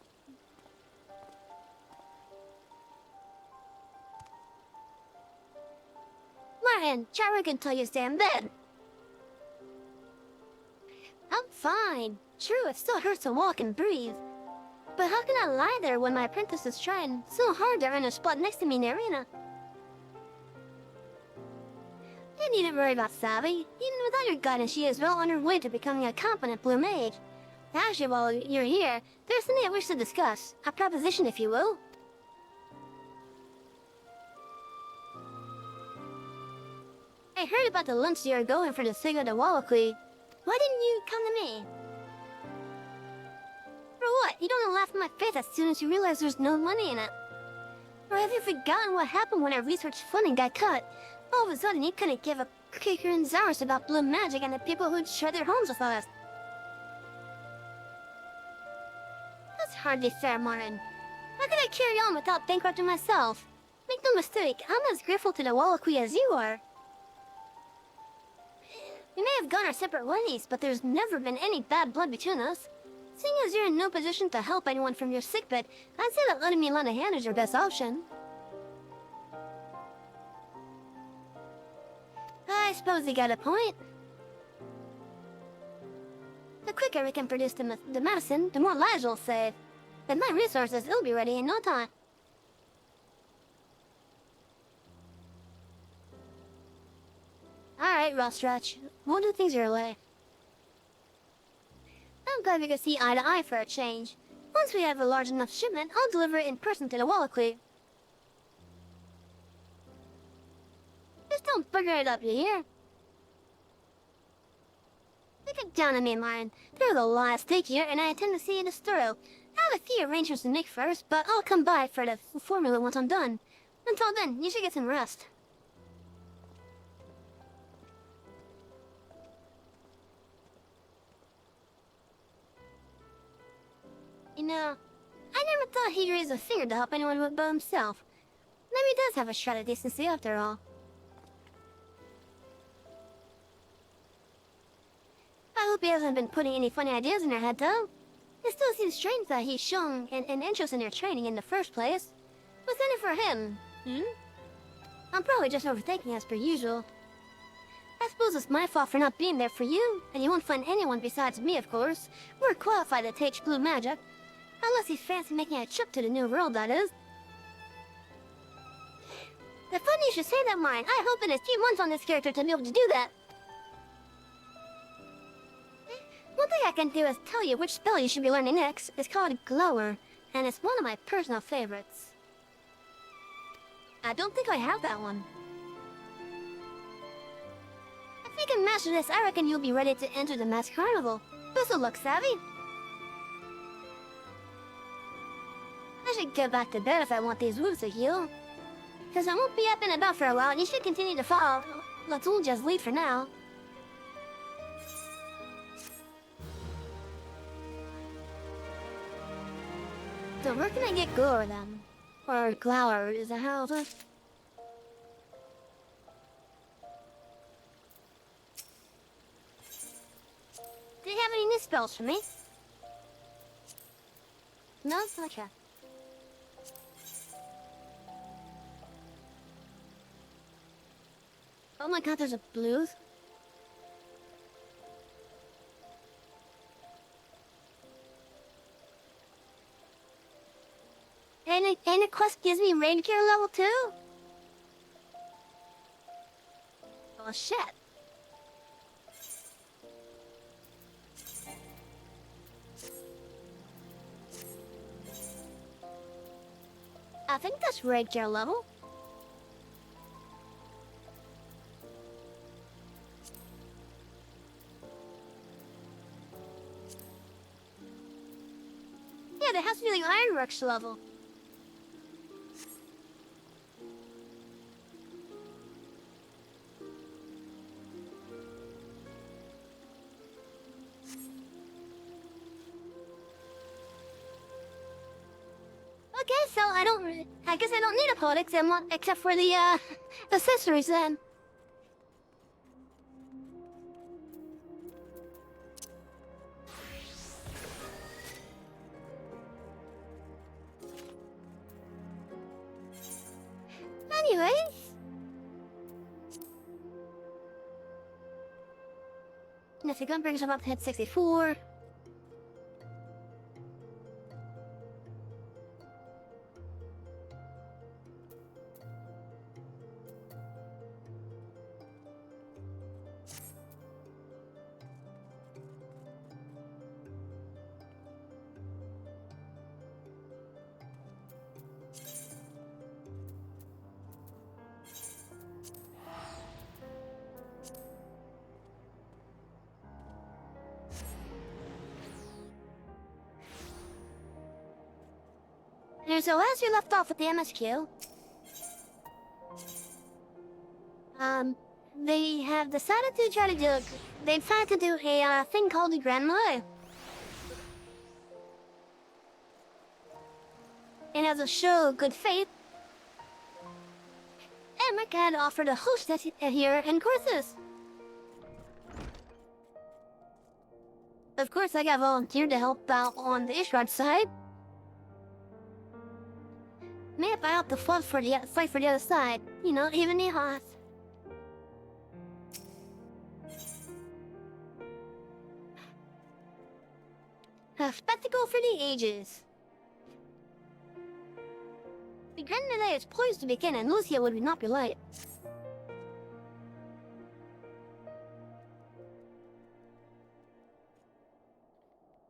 Speaker 1: Martin, Chara can tell you to stay in bed. I'm fine. True, it still hurts to walk and breathe. But how can I lie there when my apprentice is trying so hard to earn a spot next to me in the arena? You needn't worry about Savvy. Even without your guidance, she is well on her way to becoming a competent blue mage. Actually, while you're here, there's something I wish to discuss. A proposition, if you will. I heard about the lunch you're going for the sake of the Wallaquee. Why didn't you come to me? For what? You don't laugh in my face as soon as you realize there's no money in it. Or have you forgotten what happened when our research funding got cut? All of a sudden, you couldn't give a kicker and Zaurus about blue magic and the people who'd share their homes with us. That's hardly fair, Martin. How could I carry on without bankrupting myself? Make no mistake, I'm as grateful to the Wallaquee as you are. We may have gone our separate ways, but there's never been any bad blood between us. Seeing as you're in no position to help anyone from your sickbed, I'd say that letting me lend a hand is your best option. I suppose you got a point. The quicker we can produce the medicine, the more lives we'll save. With my resources, it'll be ready in no time. Alright, Rostratch. We'll do things your way. I'm glad we could see eye to eye for a change. Once we have a large enough shipment, I'll deliver it in person to the Wallaquee. Just don't bugger it up, you hear? Take it down on me, Martin. There's a lot at stake here, and I intend to see this through. I have a few arrangements to make first, but I'll come by for the formula once I'm done. Until then, you should get some rest. You know, I never thought he'd raise a finger to help anyone but himself. Maybe he does have a shred of decency after all. I hope he hasn't been putting any funny ideas in your head, though. It still seems strange that he's shown an interest in your training in the first place. What's in it for him? I'm probably just overthinking as per usual. I suppose it's my fault for not being there for you, and you won't find anyone besides me, of course. We're qualified to teach blue magic. Unless he's fancy making a trip to the new world, that is. The funny you should say that, Martin. I hope in a few months on this character to be able to do that. One thing I can do is tell you which spell you should be learning next. It's called Glower, and it's one of my personal favorites. I don't think I have that one. If you can master this, I reckon you'll be ready to enter the mass carnival. Best of luck, Savvy. I should get back to bed if I want these wounds to heal. Because I won't be up and about for a while, and you should continue to follow Latulja's lead for now. So where can I get Glower then? Or Glower, is that how it is? Do you have any new spells for me? No? Okay. Oh my god, there's a blues? And the quest gives me raid gear level 2? Oh shit. I think that's raid gear level. fireworks level. Okay, so I guess I don't need a pod except for the, accessories then. Anyways. If gun brings him up to hit 64. And so as you left off with the MSQ, they have decided to try to do, they plan to do a thing called the Grand Melee. And as a show of good faith, Emmerich had offered to host it here in courses. Of course, I got volunteered to help out on the Ishrod side. Maybe I have to fight for the other side. You know, even the odds. A spectacle for the ages. The Grand Melee is poised to begin, and Lucia would not be late.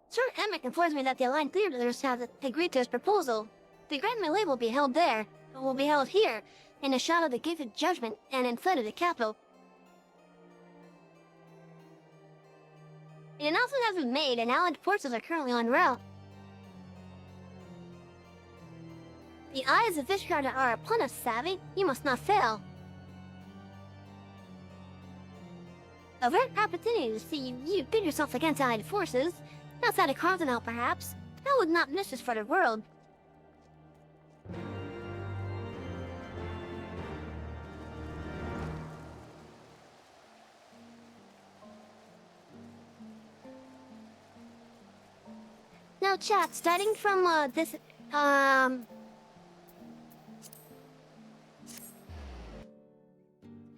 Speaker 1: Sir Emmerich informs me that the Alliance leaders have agreed to his proposal. The Grand Melee will be held here, in the shadow of the Gate of Judgment and inside of the capital. An announcement has been made, and Allied forces are currently en route. The eyes of Vishkarda are upon us, Savvy. You must not fail. A rare opportunity to see you pit yourself against Allied forces, outside of Continental perhaps. I would not miss this for the world. Now chat, starting from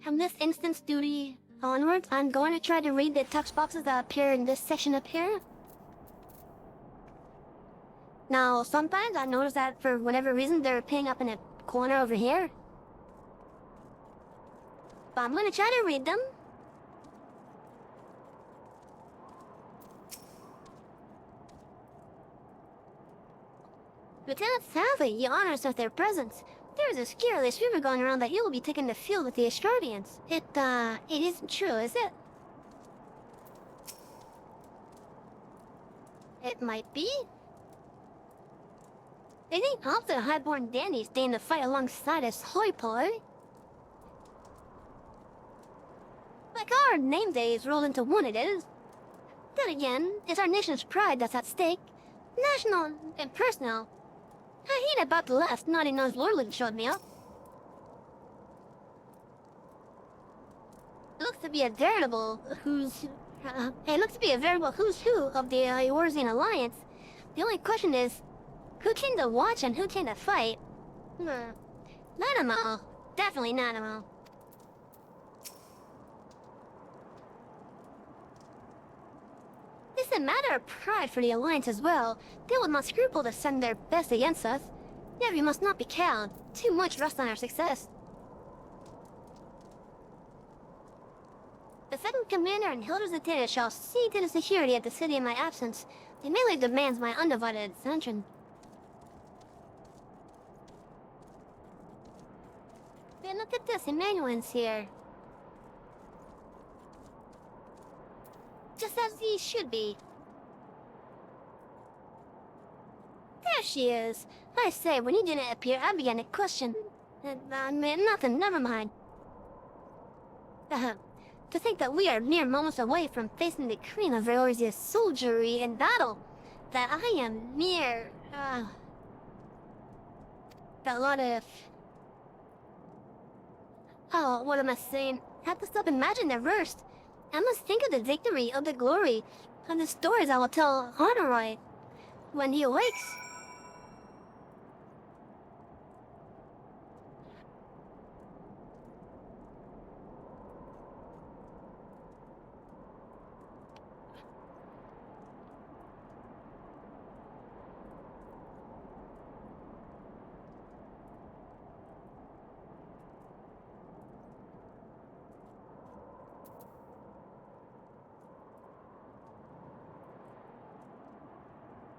Speaker 1: from this instance duty onwards, I'm going to try to read the text boxes that appear in this section up here. Now, sometimes I notice that for whatever reason they're appearing up in a corner over here. But I'm going to try to read them. Lieutenant Savvy, you honor us with their presence. There is a scurrilous rumor going around that you will be taking the field with the Astardians. It isn't true, is it? It might be. They think half the highborn dandies deign to fight alongside us hoi polloi. Like our name days rolled into one it is. Then again, it's our nation's pride that's at stake. National and personal. I ain't about the last naughty-nosed lordling showed me up. It looks to be a veritable who's who of the Eorzean Alliance. The only question is, who came to watch and who came to fight? Nanimo. Definitely Nanimo. It's a matter of pride for the Alliance as well. They will not scruple to send their best against us. Yet we must not be cowed. Too much rests on our success. The second commander and Hilda's lieutenant shall see to the security of the city in my absence. The melee demands my undivided attention. Then look at this, Emmanuel's here. Just as he should be. There she is. I say, when you didn't appear, I began to question. Nothing, never mind. To think that we are mere moments away from facing the cream of Eorzea's soldiery in battle. That I am mere, a lot of... Oh, what am I saying? I have to stop imagining the worst. I must think of the victory, of the glory, and the stories I will tell Honoroi when he awakes.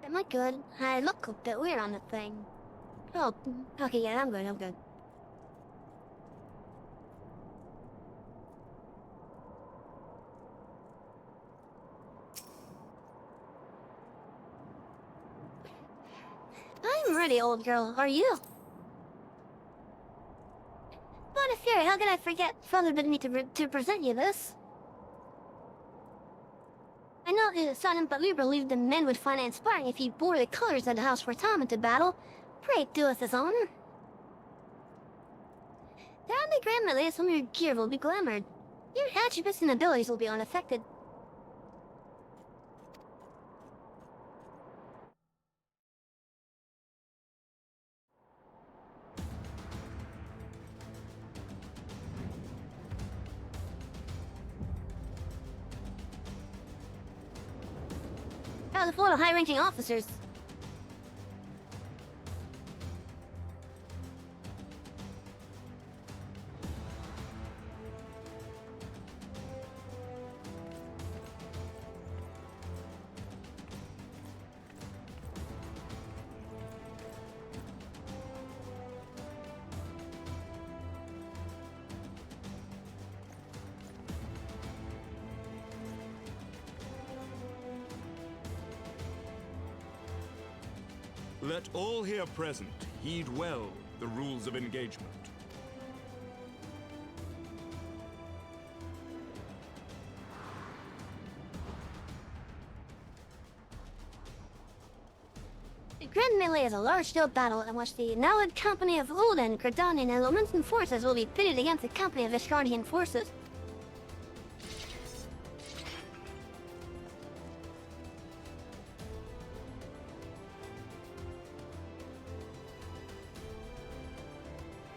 Speaker 1: Am I good? I look a bit weird on the thing. Oh, okay, yeah, I'm good. I'm ready, old girl. Are you? But if you're, how could I forget? Father didn't need to present you this. I know it is sudden, but we believed the men would find it inspiring if he bore the colors of the house for Tom into battle. Pray do us this honor. Down the Grand Malaise from your gear will be glamored. Your attributes and abilities will be unaffected. How full of high-ranking officers.
Speaker 3: Let all here present heed well the rules of engagement.
Speaker 1: The Grand Melee is a large-scale battle in which the Nalad company of Ulden, Credanian, and Lamentan forces will be pitted against the company of Ishgardian forces.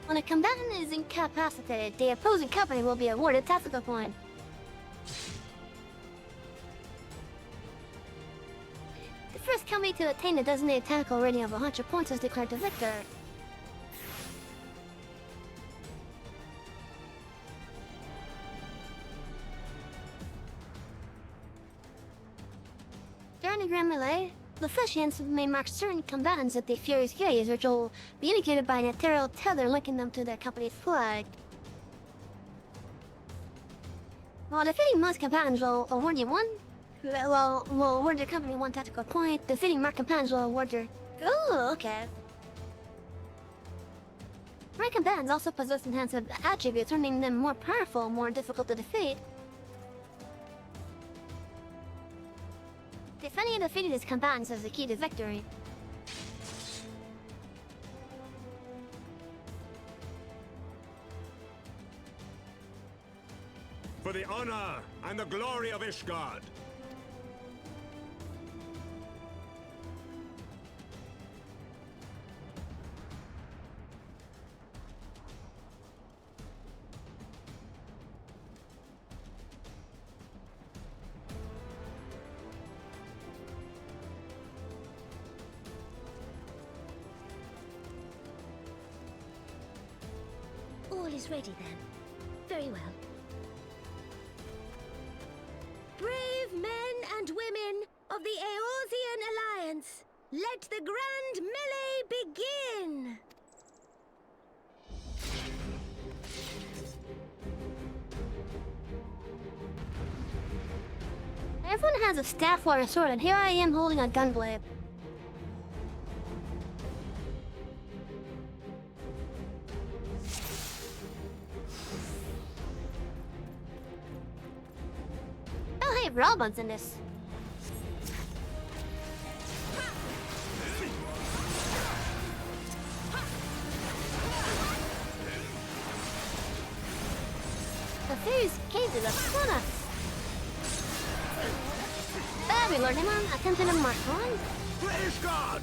Speaker 1: When a combatant is incapacitated, the opposing company will be awarded tactical point. The first company to attain the designated tactical rating of 100 points is declared the victor. During the Grand Melee, the officiants may mark certain combatants at the Furious Gaze, which will be indicated by an ethereal tether linking them to their company's flag. While defeating most combatants will award you one, will award your company one tactical point. Defeating marked combatants will award your... Oh, okay. Marked combatants also possess enhanced attributes, turning them more powerful, more difficult to defeat. Defending and defeating his combatants is the key to victory.
Speaker 3: For the honor and the glory of Ishgard.
Speaker 4: All is ready then. Very well. Brave men and women of the Eorzean Alliance, let the Grand Melee begin!
Speaker 1: Everyone has a staff or a sword, and here I am holding a gunblade. 5 Robins in this. The fairies came to the front. We lured him on, attempted a mark one.
Speaker 3: Please, God!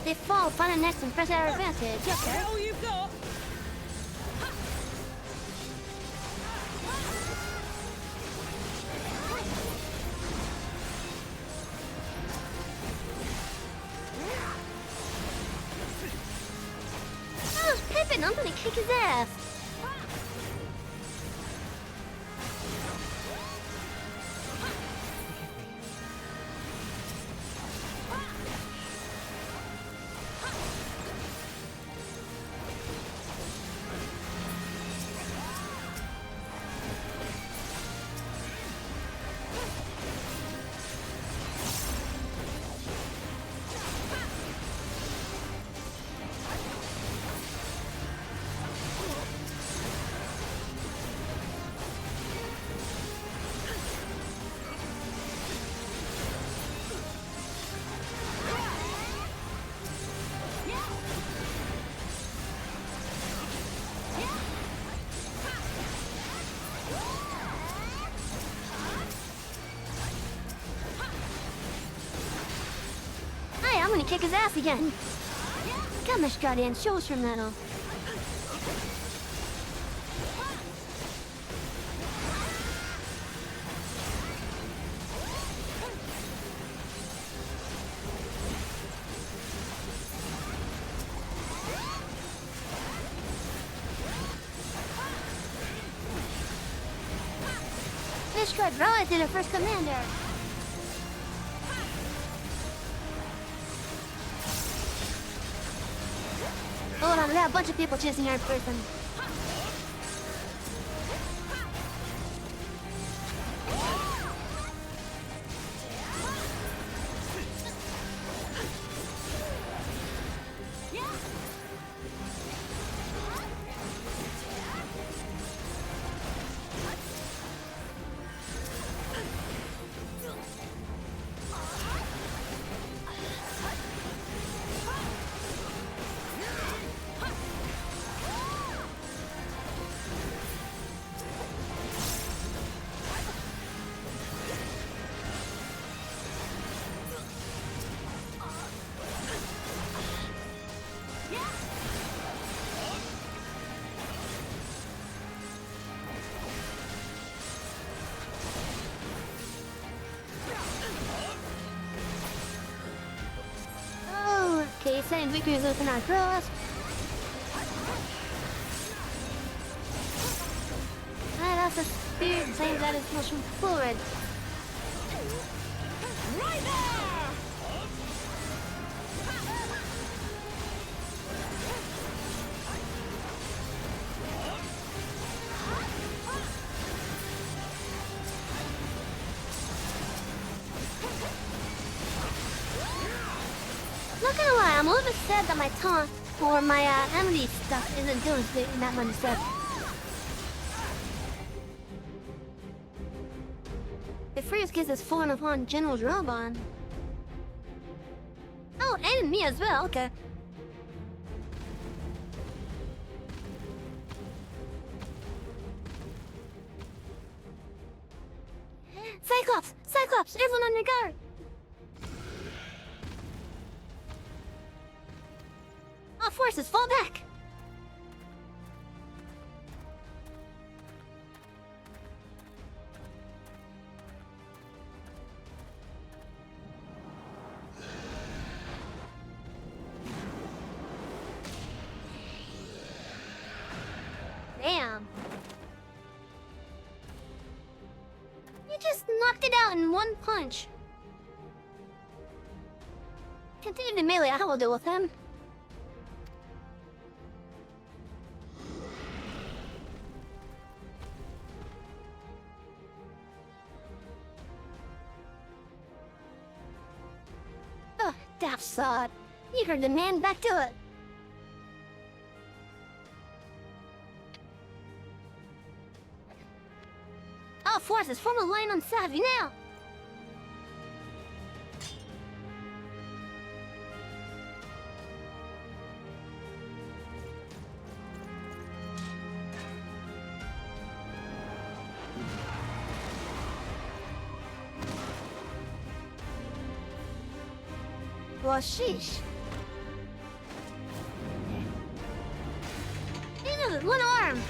Speaker 1: They fall, find a next and press our advantage. Yes, sir.
Speaker 2: All you've got.
Speaker 1: Oh, Pippin, I'm gonna kick his ass. Hey, I'm gonna kick his ass again. Gamish Guardian, show us your medal. Fish tried rallied to the first commander. Hold on, we got a bunch of people chasing our person. Okay, saying weakness open our cross. That's a spirit saying that is motion forward.
Speaker 4: Right there!
Speaker 1: Not gonna lie, I'm a little bit sad that my taunt or my enemy stuff isn't doing that much stuff. The freeze case is falling upon General Drogon. Oh, and me as well, okay. Cyclops! Cyclops! Everyone on your guard! All forces, fall back! Damn. You just knocked it out in one punch. Continue to melee, I will deal with him. daft sod. You heard the man, back to it. All forces form a line on Savvy now. Well, sheesh. Even with one arm.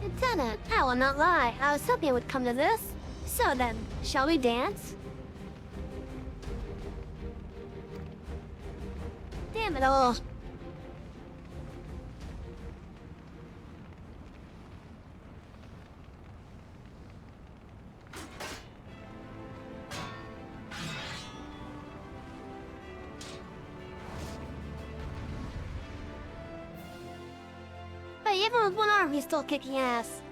Speaker 1: Lieutenant, I will not lie. I was hoping it would come to this. So then, shall we dance? Damn it all. But even with one arm, he's still kicking ass.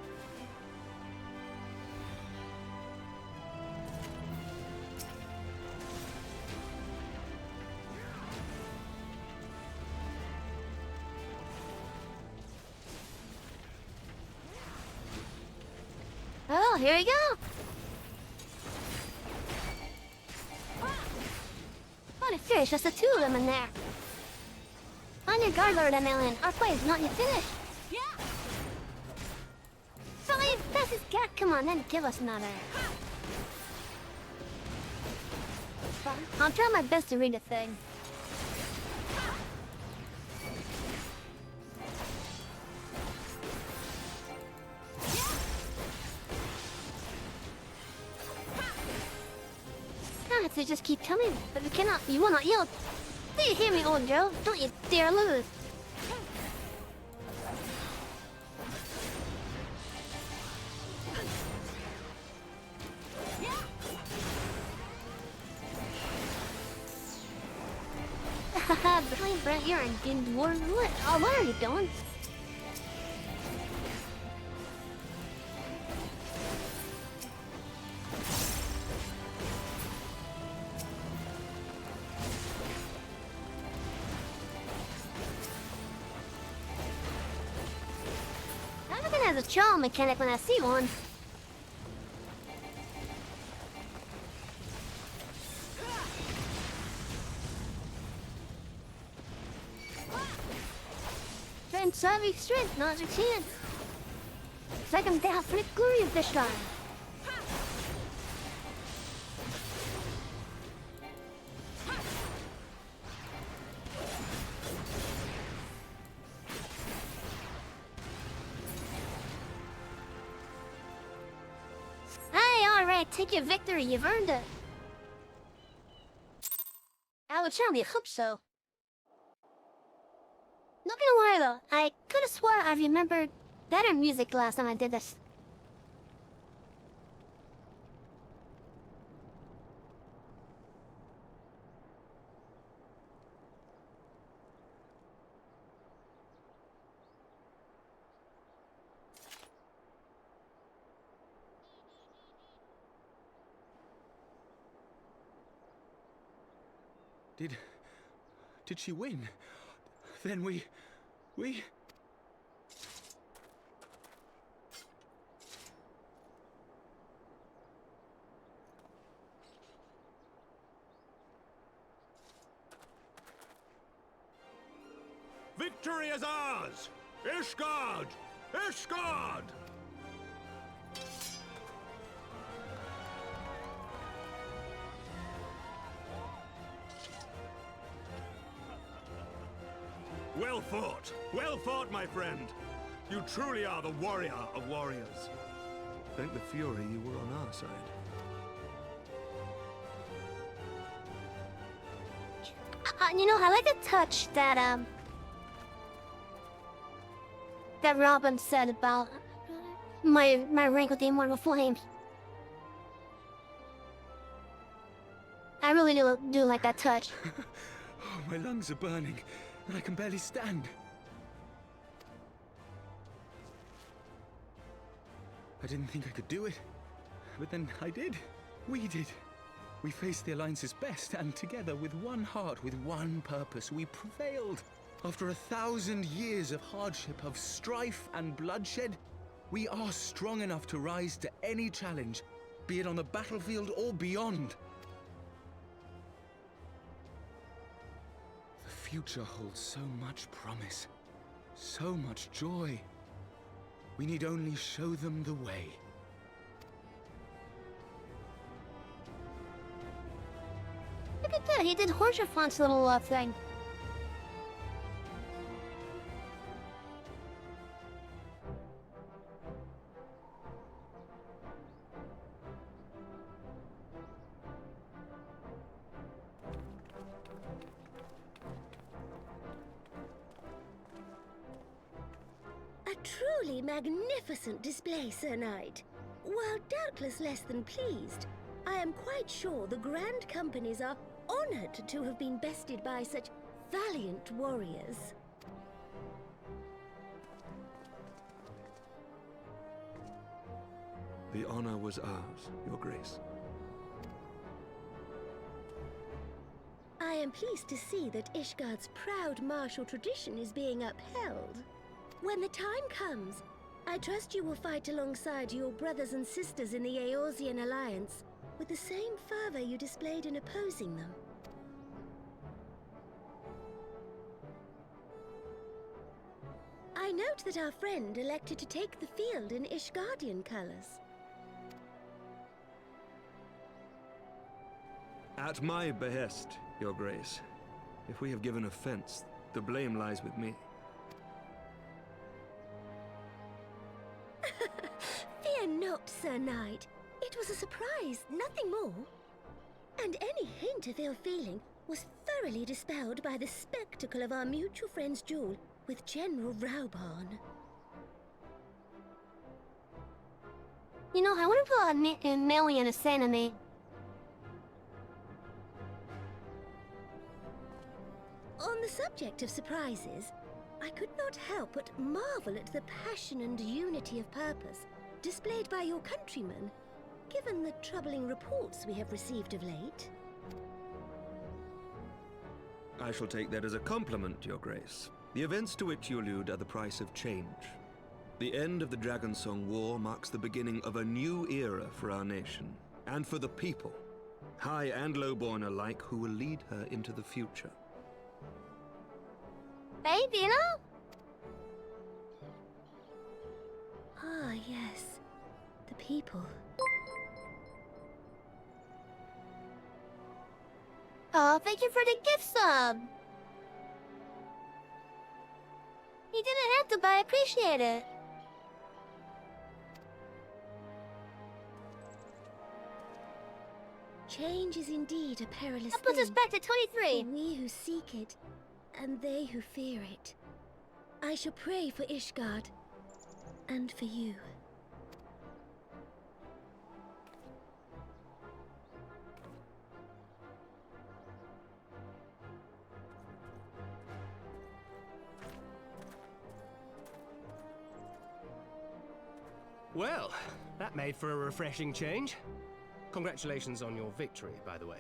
Speaker 1: Oh, here we go! What a fish, just the two of them in there. On your guard, Lord Emilian. Our play is not yet finished. Yeah! So he pass his cat, come on, then give us another. I'll try my best to read the thing. They just keep coming, but we cannot. You will not yield. Do you hear me, old Joe? Don't you dare lose. Haha, Brian Brent, you're in good war. What are you doing? Has a charm mechanic when I see one. Trent Savvy strength, not a chance. Second death for the glory of this time. Take your victory, you've earned it. I would certainly hope so. Not gonna lie though, I could have swore I remembered better music last time I did this.
Speaker 3: Did she win? Then we... Victory is ours! Ishgard! Ishgard! Well fought, my friend. You truly are the warrior of warriors. Thank the Fury you were on our side.
Speaker 1: You know, I like the touch that, that Robin said about my rank with the Immortal Flame. I really do like that touch.
Speaker 5: Oh, my lungs are burning, and I can barely stand. I didn't think I could do it, but then I did. We did. We faced the Alliance's best, and together, with one heart, with one purpose, we prevailed. After 1,000 years of hardship, of strife and bloodshed, we are strong enough to rise to any challenge, be it on the battlefield or beyond. The future holds so much promise, so much joy. We need only show them the way.
Speaker 1: Look at that, he did Horshafont's little thing.
Speaker 4: A truly magnificent display, Sir Knight. While doubtless less than pleased, I am quite sure the Grand Companies are honored to have been bested by such valiant warriors.
Speaker 3: The honor was ours, Your Grace.
Speaker 4: I am pleased to see that Ishgard's proud martial tradition is being upheld. When the time comes, I trust you will fight alongside your brothers and sisters in the Eorzean Alliance with the same fervor you displayed in opposing them. I note that our friend elected to take the field in Ishgardian colors.
Speaker 3: At my behest, Your Grace. If we have given offense, the blame lies with me.
Speaker 4: Fear not, Sir Knight. It was a surprise, nothing more. And any hint of ill feeling was thoroughly dispelled by the spectacle of our mutual friend's duel with General Raubarn.
Speaker 1: You know, I wonder if Melian is saying to me.
Speaker 4: On the subject of surprises, I could not help but marvel at the passion and unity of purpose displayed by your countrymen, given the troubling reports we have received of late.
Speaker 3: I shall take that as a compliment, Your Grace. The events to which you allude are the price of change. The end of the Dragonsong War marks the beginning of a new era for our nation, and for the people, high and lowborn alike, who will lead her into the future.
Speaker 1: Babe, you know?
Speaker 4: Ah, yes. The people.
Speaker 1: Oh, thank you for the gift sub! You didn't have to, but I appreciate it.
Speaker 4: Change is indeed a perilous
Speaker 1: That puts us
Speaker 4: thing.
Speaker 1: back to 23.
Speaker 4: For we who seek it, and they who fear it. I shall pray for Ishgard, and for you.
Speaker 6: Well, that made for a refreshing change. Congratulations on your victory, by the way.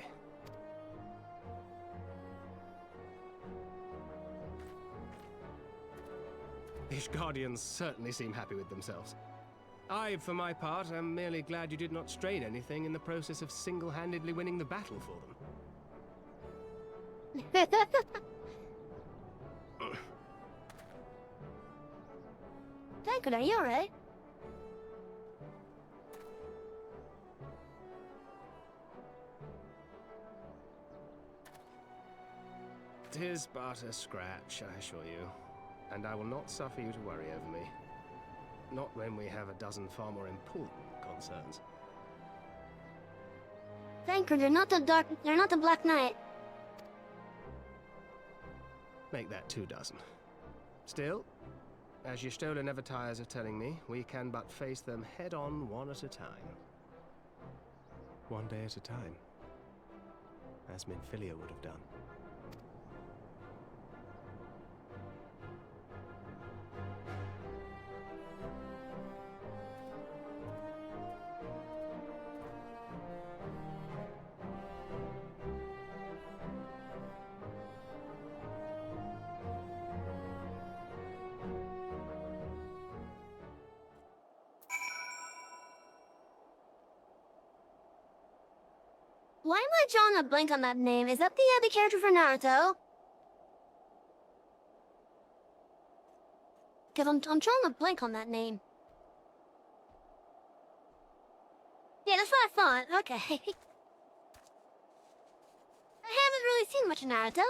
Speaker 6: Ishgardians certainly seem happy with themselves. I, for my part, am merely glad you did not strain anything in the process of single-handedly winning the battle for them.
Speaker 1: Thank you, are you alright?
Speaker 6: Tis but a scratch, I assure you, and I will not suffer you to worry over me. Not when we have a dozen far more important concerns.
Speaker 1: Thank you, they're not the Black Knight.
Speaker 6: Make that 2 dozen. Still, as Y'shtola never tires of telling me, we can but face them head-on, one at a time. One day at a time. as Minfilia would have done.
Speaker 1: Why am I drawing a blank on that name? Is that the other character for Naruto? Because I'm drawing a blank on that name. Yeah, that's what I thought. Okay. I haven't really seen much of Naruto.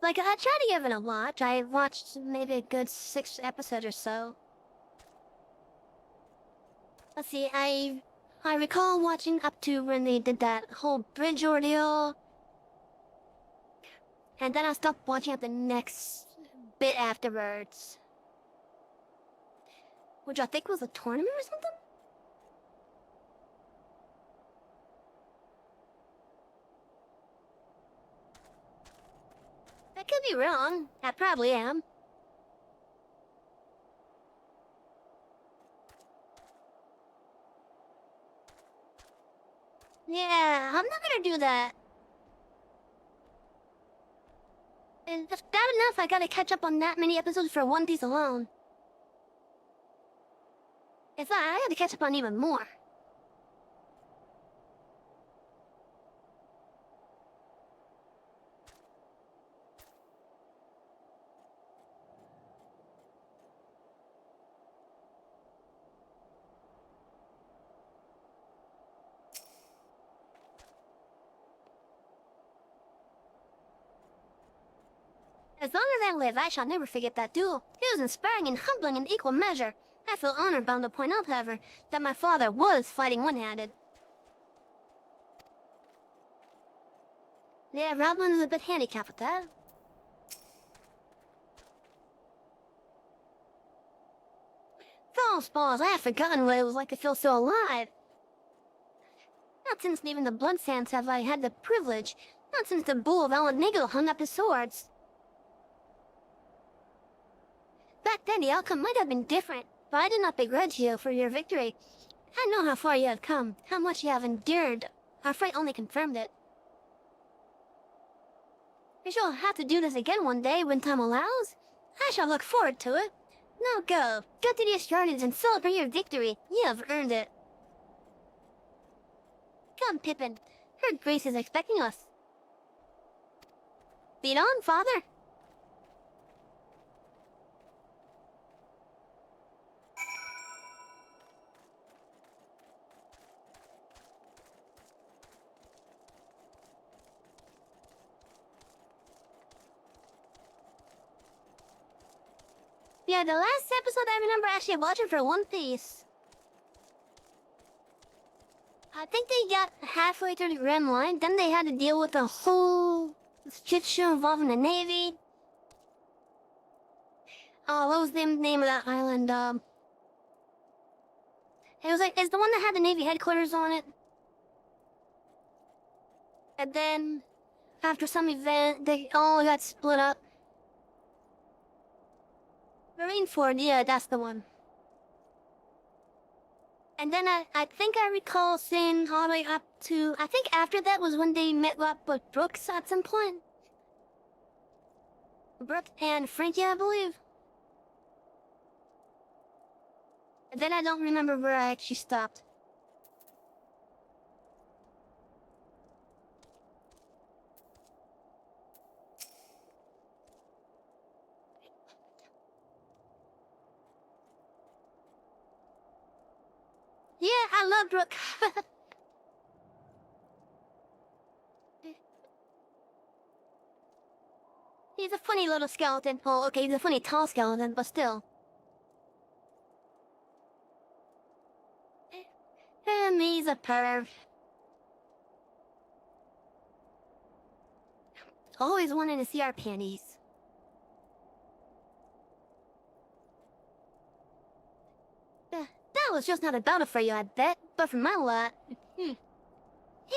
Speaker 1: Like, I tried to give it a watch. I watched maybe a good 6 episodes or so. Let's see, I recall watching up to when they did that whole bridge ordeal. And then I stopped watching at the next bit afterwards. Which I think was a tournament or something? I could be wrong. I probably am. Yeah, I'm not gonna do that. And if bad enough, I gotta catch up on that many episodes for One Piece alone. In fact, I gotta catch up on even more. As long as I live, I shall never forget that duel. It was inspiring and humbling in equal measure. I feel honored bound to point out, however, that my father was fighting one-handed. Yeah, Robin is a bit handicapped with that. False balls, I have forgotten what it was like to feel so alive. Not since even the Blood Sands have I had the privilege. Not since the bull of Alanago hung up his swords. Back then, the outcome might have been different, but I do not begrudge you for your victory. I know how far you have come, how much you have endured. Our fight only confirmed it. We shall have to do this again one day when time allows. I shall look forward to it. Now go. Go to the Astartes and celebrate your victory. You have earned it. Come, Pippin. Her Grace is expecting us. Lead on, father. Yeah, the last episode I remember actually watching for One Piece. I think they got halfway through the Grand Line, then they had to deal with a whole shit show involving the Navy. Oh, what was the name of that island? It was like, it's the one that had the Navy headquarters on it. And then, after some event, they all got split up. Marineford, yeah, that's the one. And then I think I recall seeing all the way up to, I think after that was when they met up with Brooks at some point. Brooks and Frankie, I believe. And then I don't remember where I actually stopped. Yeah, I love Brooke. He's a funny little skeleton. Oh, okay, he's a funny tall skeleton, but still. He's a perv. Always wanting to see our panties. That was just not a battle for you, I bet. But for my lot, he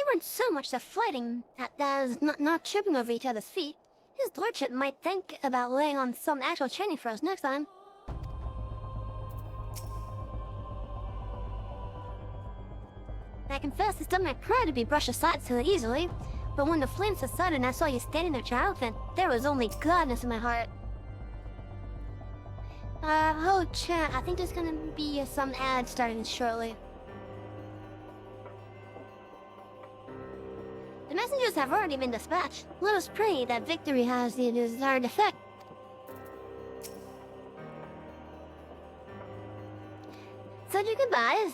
Speaker 1: learned so much the fighting that is not tripping over each other's feet. His lordship might think about laying on some actual training for us next time. I confess it's done my pride to be brushed aside so easily, but when the flames subsided and I saw you standing there triumphant, there was only gladness in my heart. Oh chat, I think there's gonna be some ads starting shortly. The messengers have already been dispatched. Let us pray that victory has the desired effect. Said your goodbyes.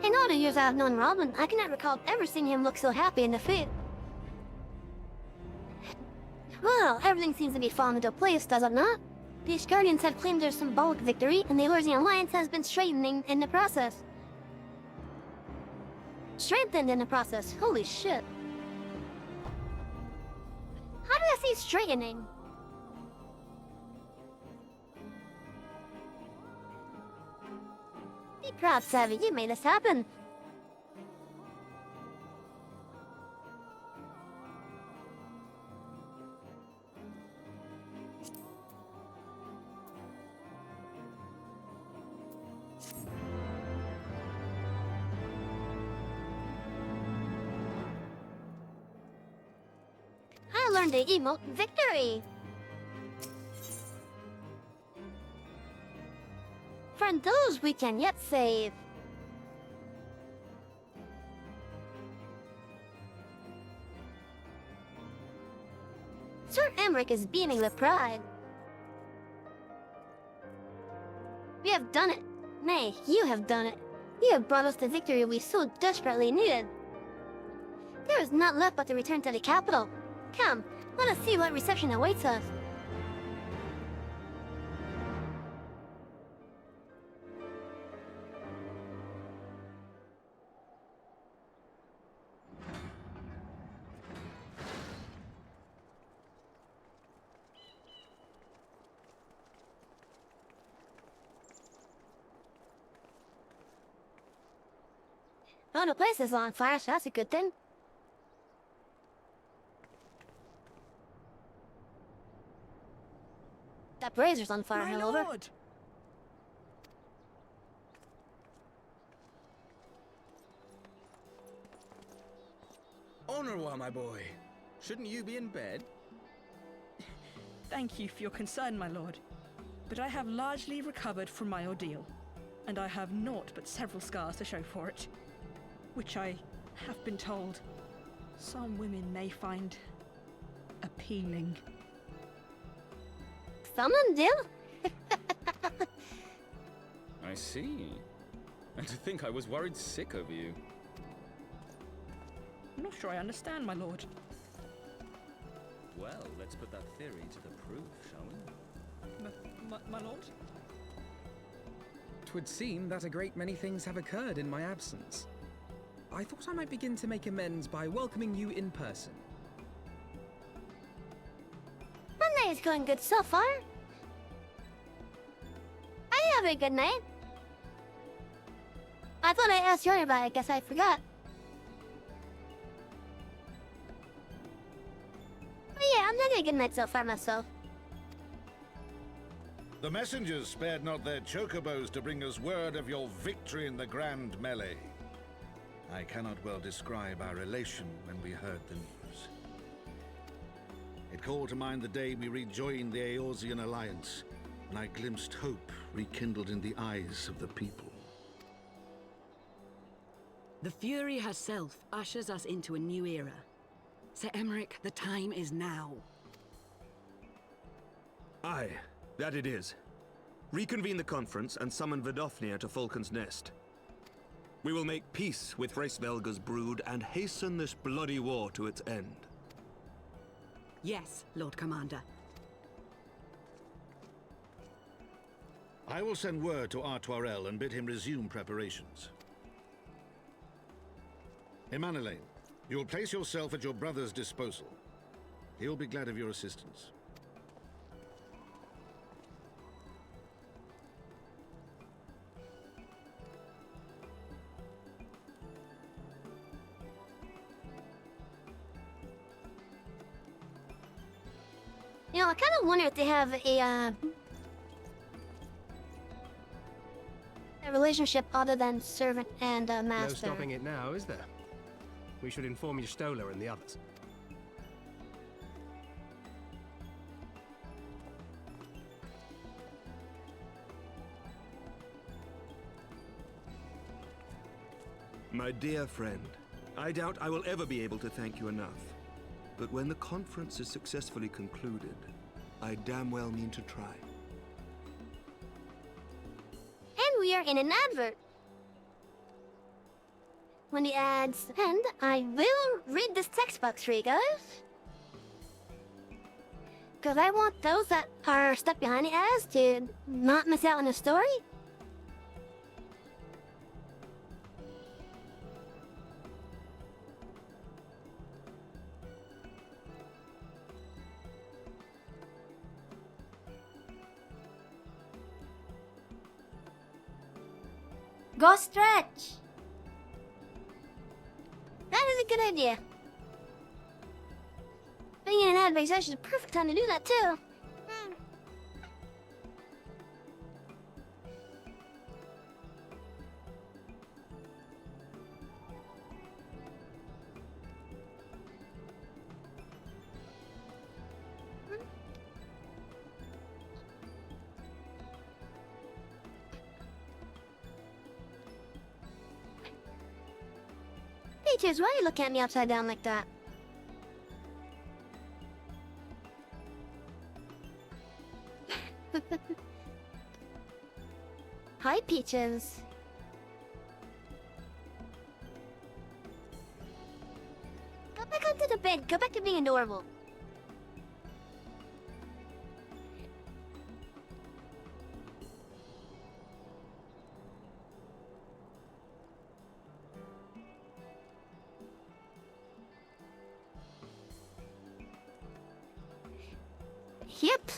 Speaker 1: In all the years I have known Robin, I cannot recall ever seeing him look so happy in defeat. Well, everything seems to be falling into place, does it not? These Guardians have claimed their symbolic victory, and the Elorzian Alliance has been strengthening in the process. Strengthened in the process, holy shit. How did I see straightening? Be proud, Savvy, you made this happen. I learned the emote victory. For those we can yet save. Sir Emmerich is beaming with pride. We have done it. Nay, you have done it. You have brought us the victory we so desperately needed. There is not left but to return to the capital. Come, let us see what reception awaits us. Oh, the place is on fire, so that's a good thing. That brazier's on fire,
Speaker 7: My
Speaker 1: however.
Speaker 7: lord!
Speaker 5: Au revoir, my boy. Shouldn't you be in bed?
Speaker 7: Thank you for your concern, my lord. But I have largely recovered from my ordeal, and I have naught but several scars to show for it, which I have been told some women may find appealing.
Speaker 1: Someone do?
Speaker 5: I see. And to think I was worried sick over you.
Speaker 7: I'm not sure I understand, my lord.
Speaker 5: Well, let's put that theory to the proof, shall we?
Speaker 7: My lord?
Speaker 8: 'Twould seem that a great many things have occurred in my absence. I thought I might begin to make amends by welcoming you in person.
Speaker 1: My night is going good so far. I have a good night. I thought I asked you earlier, but I guess I forgot. But yeah, I'm having a good night so far myself.
Speaker 9: The messengers spared not their chocobos to bring us word of your victory in the grand melee. I cannot well describe our elation when we heard the news. It called to mind the day we rejoined the Eorzean Alliance, and I glimpsed hope rekindled in the eyes of the people.
Speaker 10: The Fury herself ushers us into a new era. Sir Emmerich, the time is now.
Speaker 3: Aye, that it is. Reconvene the conference and summon Vidofnir to Falcon's Nest. We will make peace with Hraesvelga's brood and hasten this bloody war to its end.
Speaker 10: Yes, Lord Commander.
Speaker 9: I will send word to Artoirel and bid him resume preparations. Emmanuel, you will place yourself at your brother's disposal. He will be glad of your assistance.
Speaker 1: You know, I kind of wonder if they have a relationship other than servant and master.
Speaker 6: No stopping it now, is there? We should inform Stola and the others.
Speaker 3: My dear friend, I doubt I will ever be able to thank you enough. But when the conference is successfully concluded, I damn well mean to try.
Speaker 1: And we are in an advert. When the ads end, I will read this text box for you guys. Because I want those that are stuck behind the ads to not miss out on the story. Go stretch! That is a good idea. Being in an ad base is the perfect time to do that too. Peaches, why are you looking at me upside down like that? Hi, Peaches. Go back onto the bed. Go back to being adorable. Yep.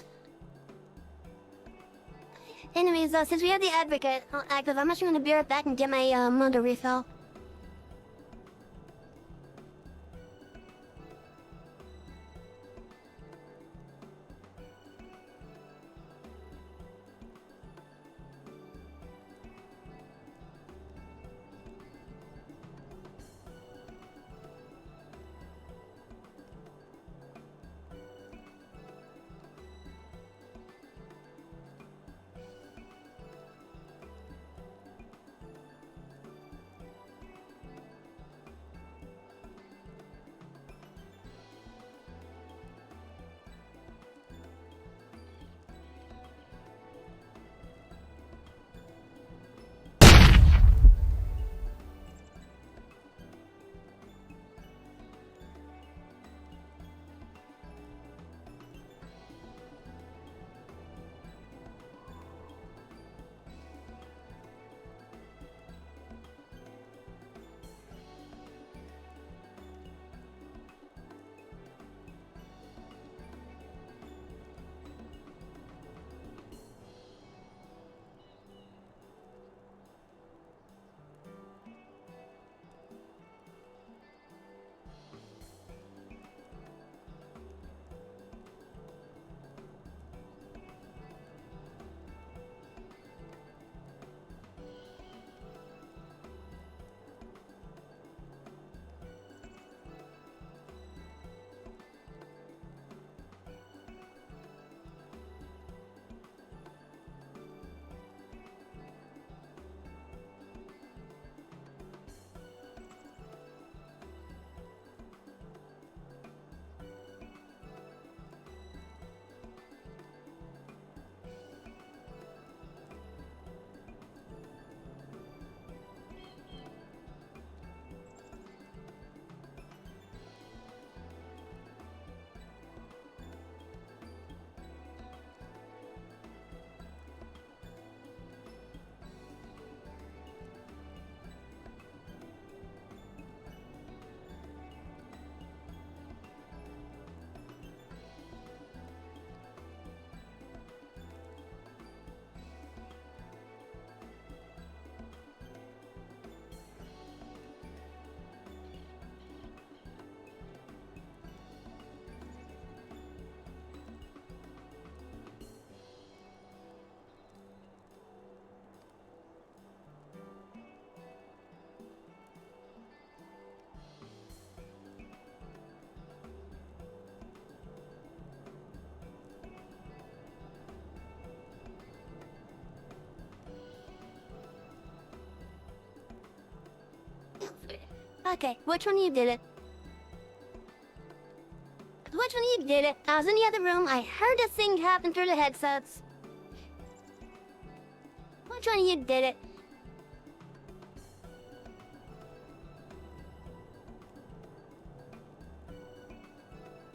Speaker 1: Anyways, since we have the advocate active, I'm actually gonna be right back and get my Mundo refill. Okay, which one of you did it? Which one of you did it? I was in the other room. I heard a thing happen through the headsets. Which one of you did it?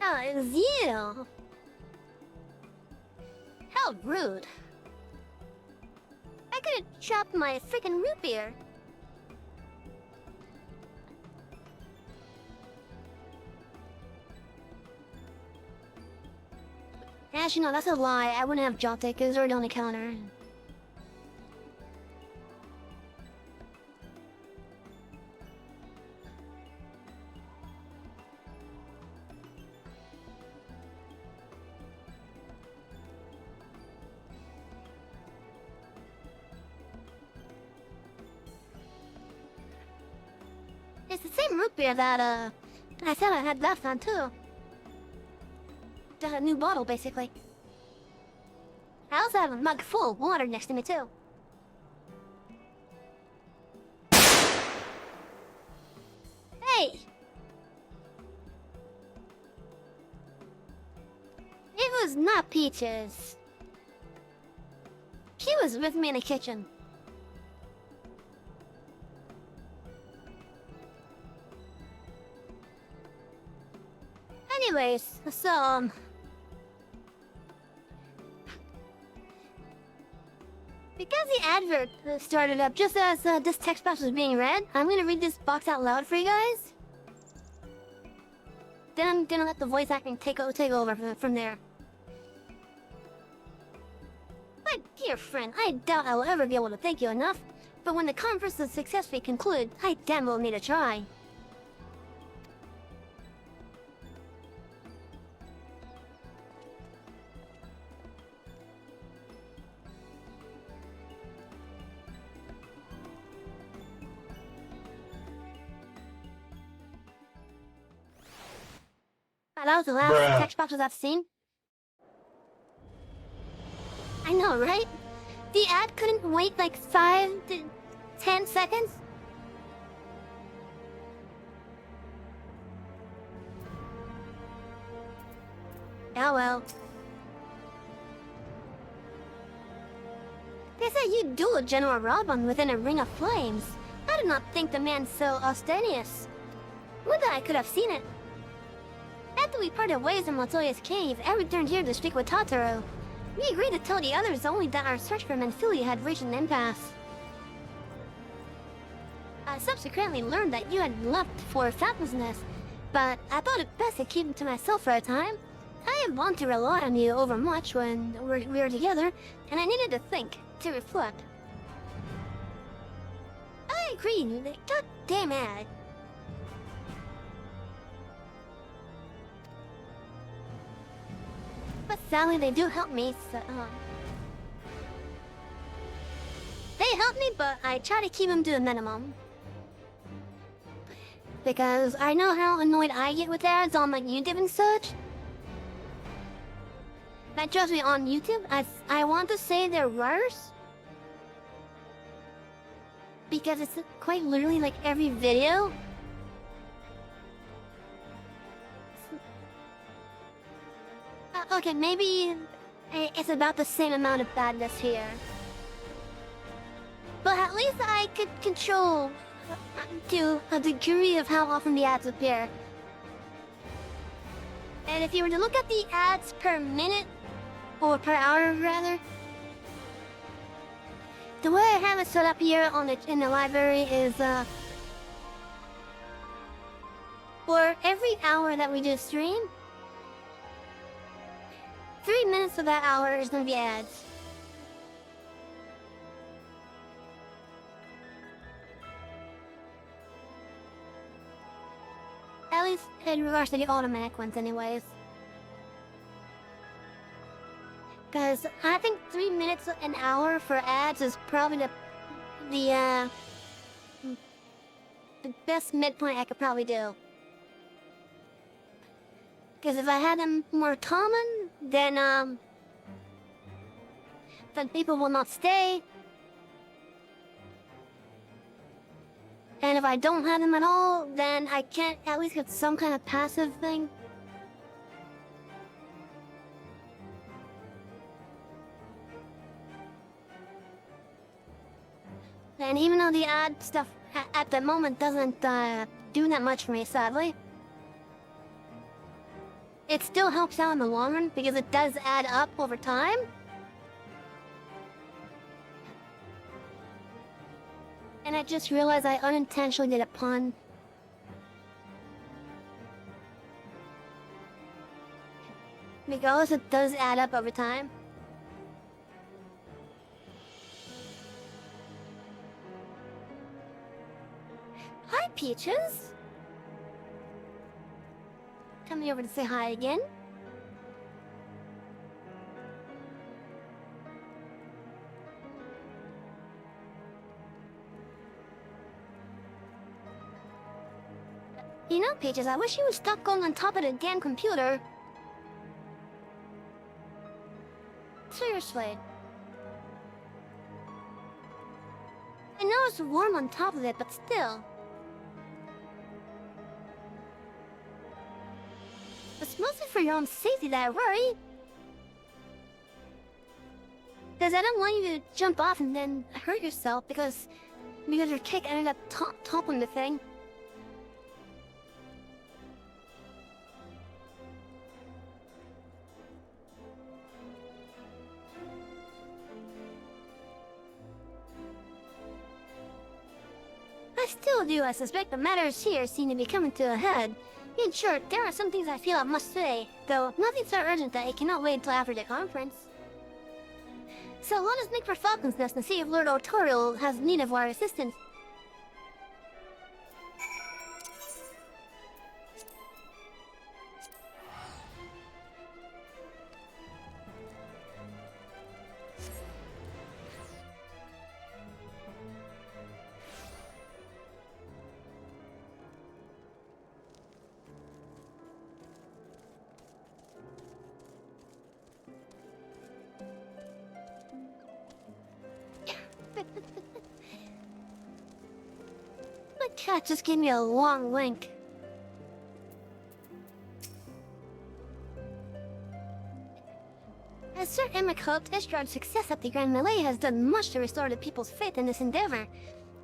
Speaker 1: Oh, it was you. How rude. I could have chopped my freaking root beer. Actually, no, that's a lie. I wouldn't have dropped it because it's already on the counter. It's the same root beer that, I said I had left on, too. The new bottle, basically. I also have a mug full of water next to me, too. Hey! It was not Peaches. She was with me in the kitchen. Anyways, so, because the advert started up just as this text box was being read, I'm gonna read this box out loud for you guys. Then I'm gonna let the voice acting take over from there. My dear friend, I doubt I will ever be able to thank you enough, but when the conference is successfully concluded, I damn well need a try. That was the last text boxes I've seen. I know, right? The ad couldn't wait like 5 to 10 seconds? Oh well. They said you dueled General Robin within a ring of flames. I did not think the man so austerious. Would that I could have seen it. After we parted ways in Montoya's cave, I returned here to speak with Totoro. We agreed to tell the others only that our search for Menphilia had reached an impasse. I subsequently learned that you had left for Falcon's Nest, but I thought it best to keep it to myself for a time. I didn't want to rely on you overmuch when we were together, and I needed to think, to reflect. I agree, god damn it. But sadly, they do help me, so, they help me, but I try to keep them to a minimum. Because I know how annoyed I get with ads on like YouTube and such. But trust me, on YouTube, I want to say they're worse. Because it's quite literally like every video. Okay, maybe it's about the same amount of badness here. But at least I could control to a degree of how often the ads appear. And if you were to look at the ads per minute, or per hour rather, the way I have it set up here in the library is for every hour that we do stream, 3 minutes of that hour is going to be ads. At least in regards to the automatic ones anyways. Because I think 3 minutes an hour for ads is probably the best midpoint I could probably do. Because if I had them more common, then people will not stay. And if I don't have them at all, then I can't at least get some kind of passive thing. And even though the ad stuff at the moment doesn't do that much for me, sadly, it still helps out in the long run because it does add up over time. And I just realized I unintentionally did a pun. Because it does add up over time. Hi, Peaches! Coming over to say hi again. You know, Peaches, I wish you would stop going on top of the damn computer. Seriously. I know it's warm on top of it, but still. It's mostly for your own safety that I worry. Because I don't want you to jump off and then hurt yourself because your kick ended up toppling the thing. I still do. I suspect the matters here seem to be coming to a head. In short, there are some things I feel I must say, though nothing so urgent that it cannot wait until after the conference. So let us make for Falcon's Nest and see if Lord Otorial has need of our assistance. My cat just gave me a long wink. As Sir Emmerich hoped, Ishgard's success at the Grand Melee has done much to restore the people's faith in this endeavor.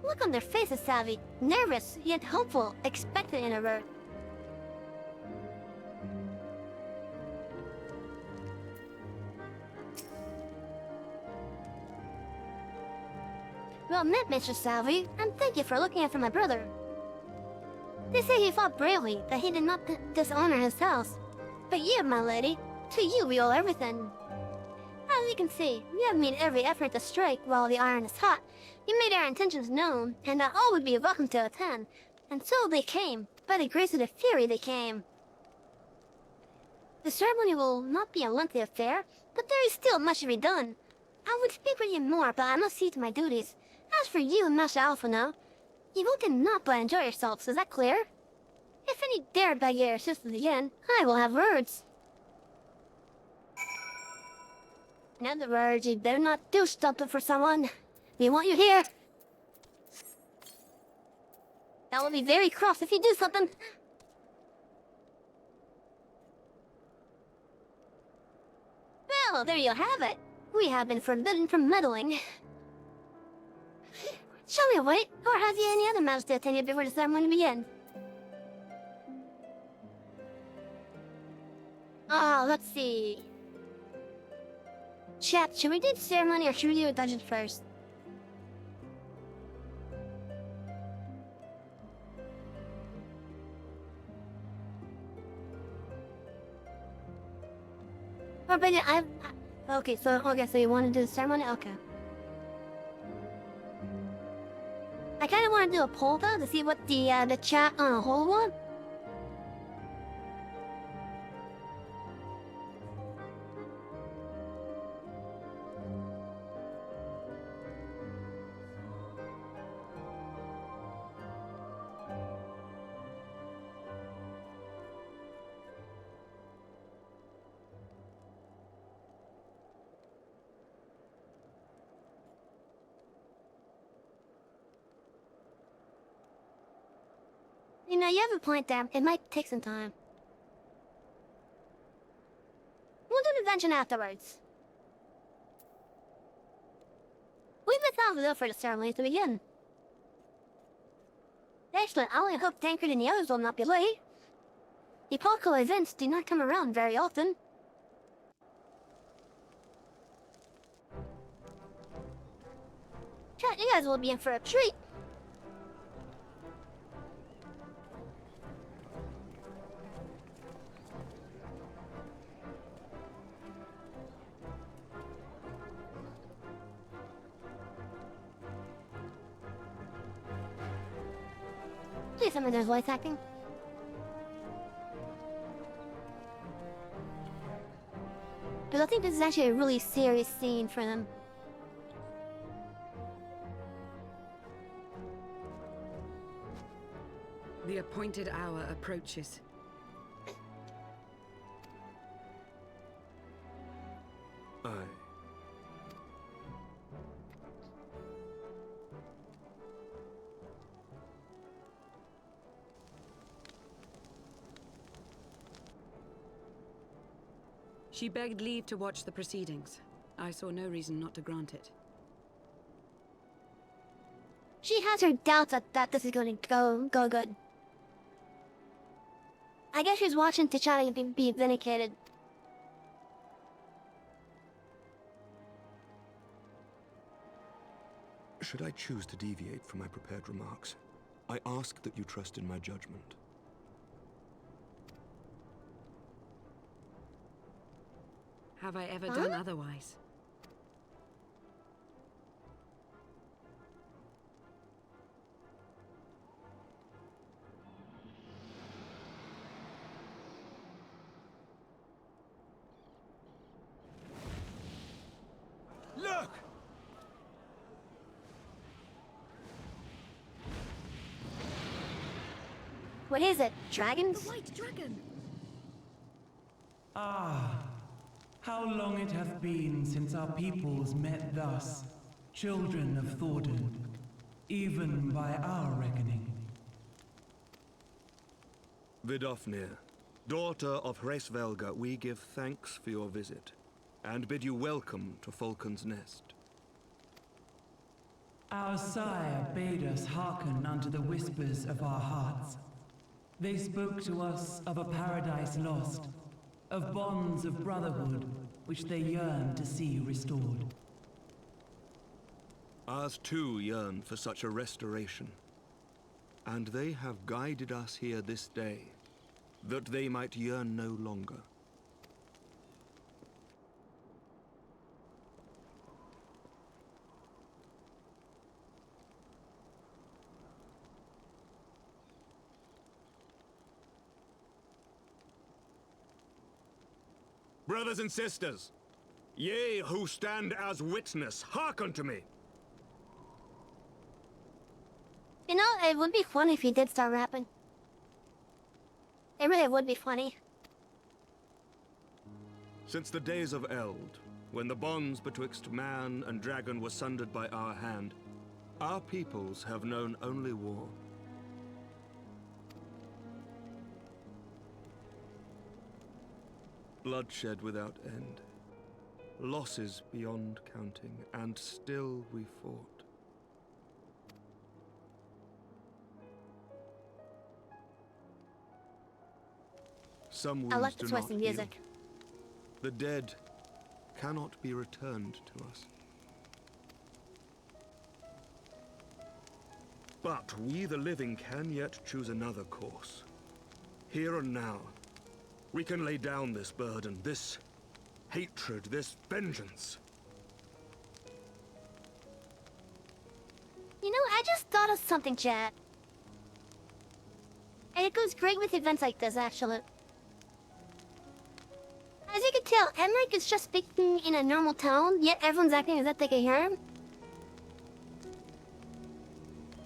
Speaker 1: Look on their faces, Savvy. Nervous, yet hopeful, expectant in a word. Well met, Mr. Salvi, and thank you for looking after my brother. They say he fought bravely, that he did not dishonor his house. But you, my lady, to you we owe everything. As you can see, we have made every effort to strike while the iron is hot. You made our intentions known, and that all would be welcome to attend. And so they came. By the grace of the Fury they came. The ceremony will not be a lengthy affair, but there is still much to be done. I would speak with you more, but I must see to my duties. As for you and Master Alphino, you both did not but enjoy yourselves, is that clear? If any dare beg your assistance again, I will have words. In other words, you better not do something for someone. We want you here. That will be very cross if you do something. Well, there you have it. We have been forbidden from meddling. Shall we wait, or have you any other matters to attend to before the ceremony begins? Let's see. Chat, should we do the ceremony or should we do a dungeon first? Or but okay, so you want to do the ceremony? Okay. I kind of want to do a poll though to see what the chat on a whole want. You know, you have a point there. It might take some time. We'll do the convention afterwards. We've been found enough for the ceremony to begin. Actually, I only hope Tancred and the others will not be late. Epochal events do not come around very often. Chat, you guys will be in for a treat. Please tell me there's voice acting. But I think this is actually a really serious scene for them.
Speaker 10: The appointed hour approaches.
Speaker 3: Aye.
Speaker 10: She begged leave to watch the proceedings. I saw no reason not to grant it.
Speaker 1: She has her doubts that this is going to go good. I guess she's watching to try to be vindicated.
Speaker 3: Should I choose to deviate from my prepared remarks, I ask that you trust in my judgment.
Speaker 10: Have I ever done otherwise?
Speaker 5: Look!
Speaker 1: What is it? Dragons?
Speaker 4: The White Dragon!
Speaker 2: Ah, how long it hath been since our peoples met thus, children of Thordan, even by our reckoning.
Speaker 3: Vidofnir, daughter of Hraesvelga, we give thanks for your visit, and bid you welcome to Falcon's Nest.
Speaker 2: Our sire bade us hearken unto the whispers of our hearts. They spoke to us of a paradise lost, of bonds of brotherhood which they yearned to see restored.
Speaker 3: Ours too yearn for such a restoration, and they have guided us here this day, that they might yearn no longer. Brothers and sisters, ye who stand as witness, hearken to me.
Speaker 1: You know, it would be funny if he did start rapping. It really would be funny.
Speaker 3: Since the days of Eld, when the bonds betwixt man and dragon were sundered by our hand, our peoples have known only war. Bloodshed without end, losses beyond counting, and still we fought. Some wounds
Speaker 1: I like the
Speaker 3: do
Speaker 1: twisting
Speaker 3: not heal.
Speaker 1: music.
Speaker 3: The dead cannot be returned to us. But we the living can yet choose another course. Here and now, we can lay down this burden, this hatred, this vengeance.
Speaker 1: You know, I just thought of something, Chad. And it goes great with events like this, actually. As you can tell, Emmerich is just speaking in a normal tone, yet everyone's acting as if they can hear him.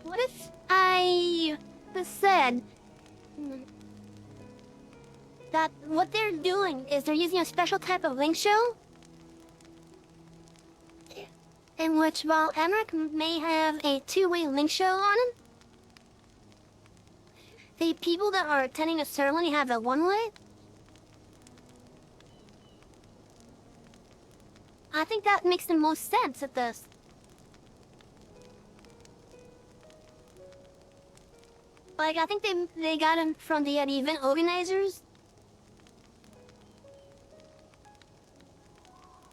Speaker 1: What if I said that what they're doing is they're using a special type of link show in which, while Emmerich may have a two-way link show on him, the people that are attending the ceremony have it one way. I think that makes the most sense at this. Like, I think they got him from the event organizers.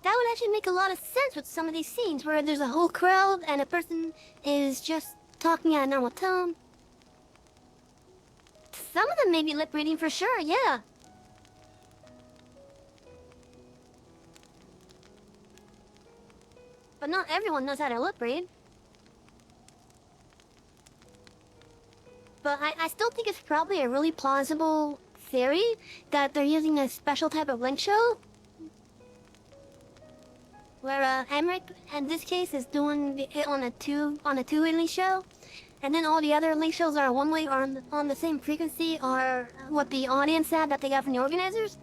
Speaker 1: That would actually make a lot of sense with some of these scenes where there's a whole crowd and a person is just talking at a normal tone. Some of them may be lip reading for sure, yeah. But not everyone knows how to lip read. But I still think it's probably a really plausible theory that they're using a special type of link show. Where Emmerich, in this case, is doing it on a two-way link show. And then all the other link shows are one-way or on the same frequency or what the audience said that they got from the organizers.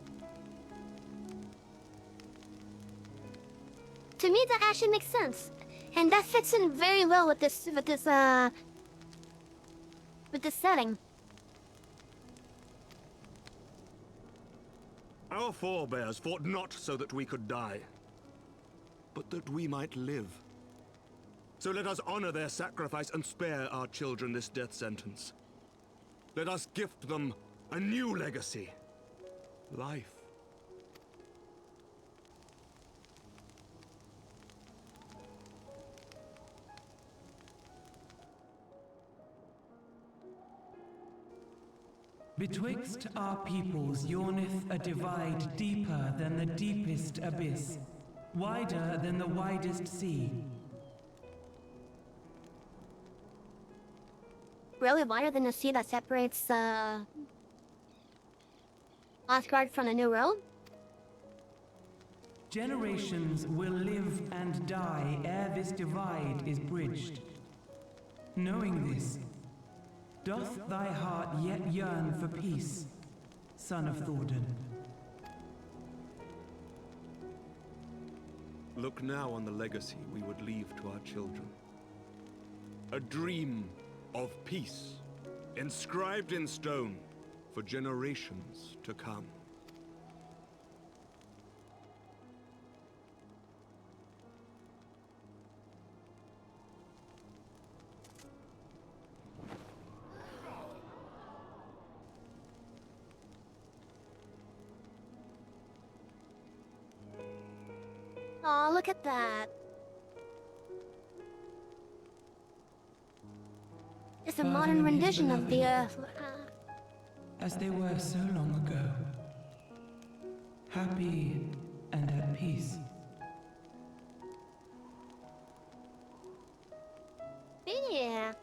Speaker 1: To me, that actually makes sense. And that fits in very well with this setting.
Speaker 3: Our forebears fought not so that we could die, but that we might live. So let us honor their sacrifice and spare our children this death sentence. Let us gift them a new legacy. Life.
Speaker 2: Betwixt our peoples yawneth a divide deeper than the deepest abyss, wider than the widest sea.
Speaker 1: Really wider than the sea that separates Asgard from the New World?
Speaker 2: Generations will live and die ere this divide is bridged. Knowing this, doth thy heart yet yearn for peace, son of Thordan?
Speaker 3: Look now on the legacy we would leave to our children. A dream of peace, inscribed in stone for generations to come.
Speaker 1: Aw, look at that. It's a modern rendition of the
Speaker 2: as they were so long ago, happy and at peace.
Speaker 1: Yeah.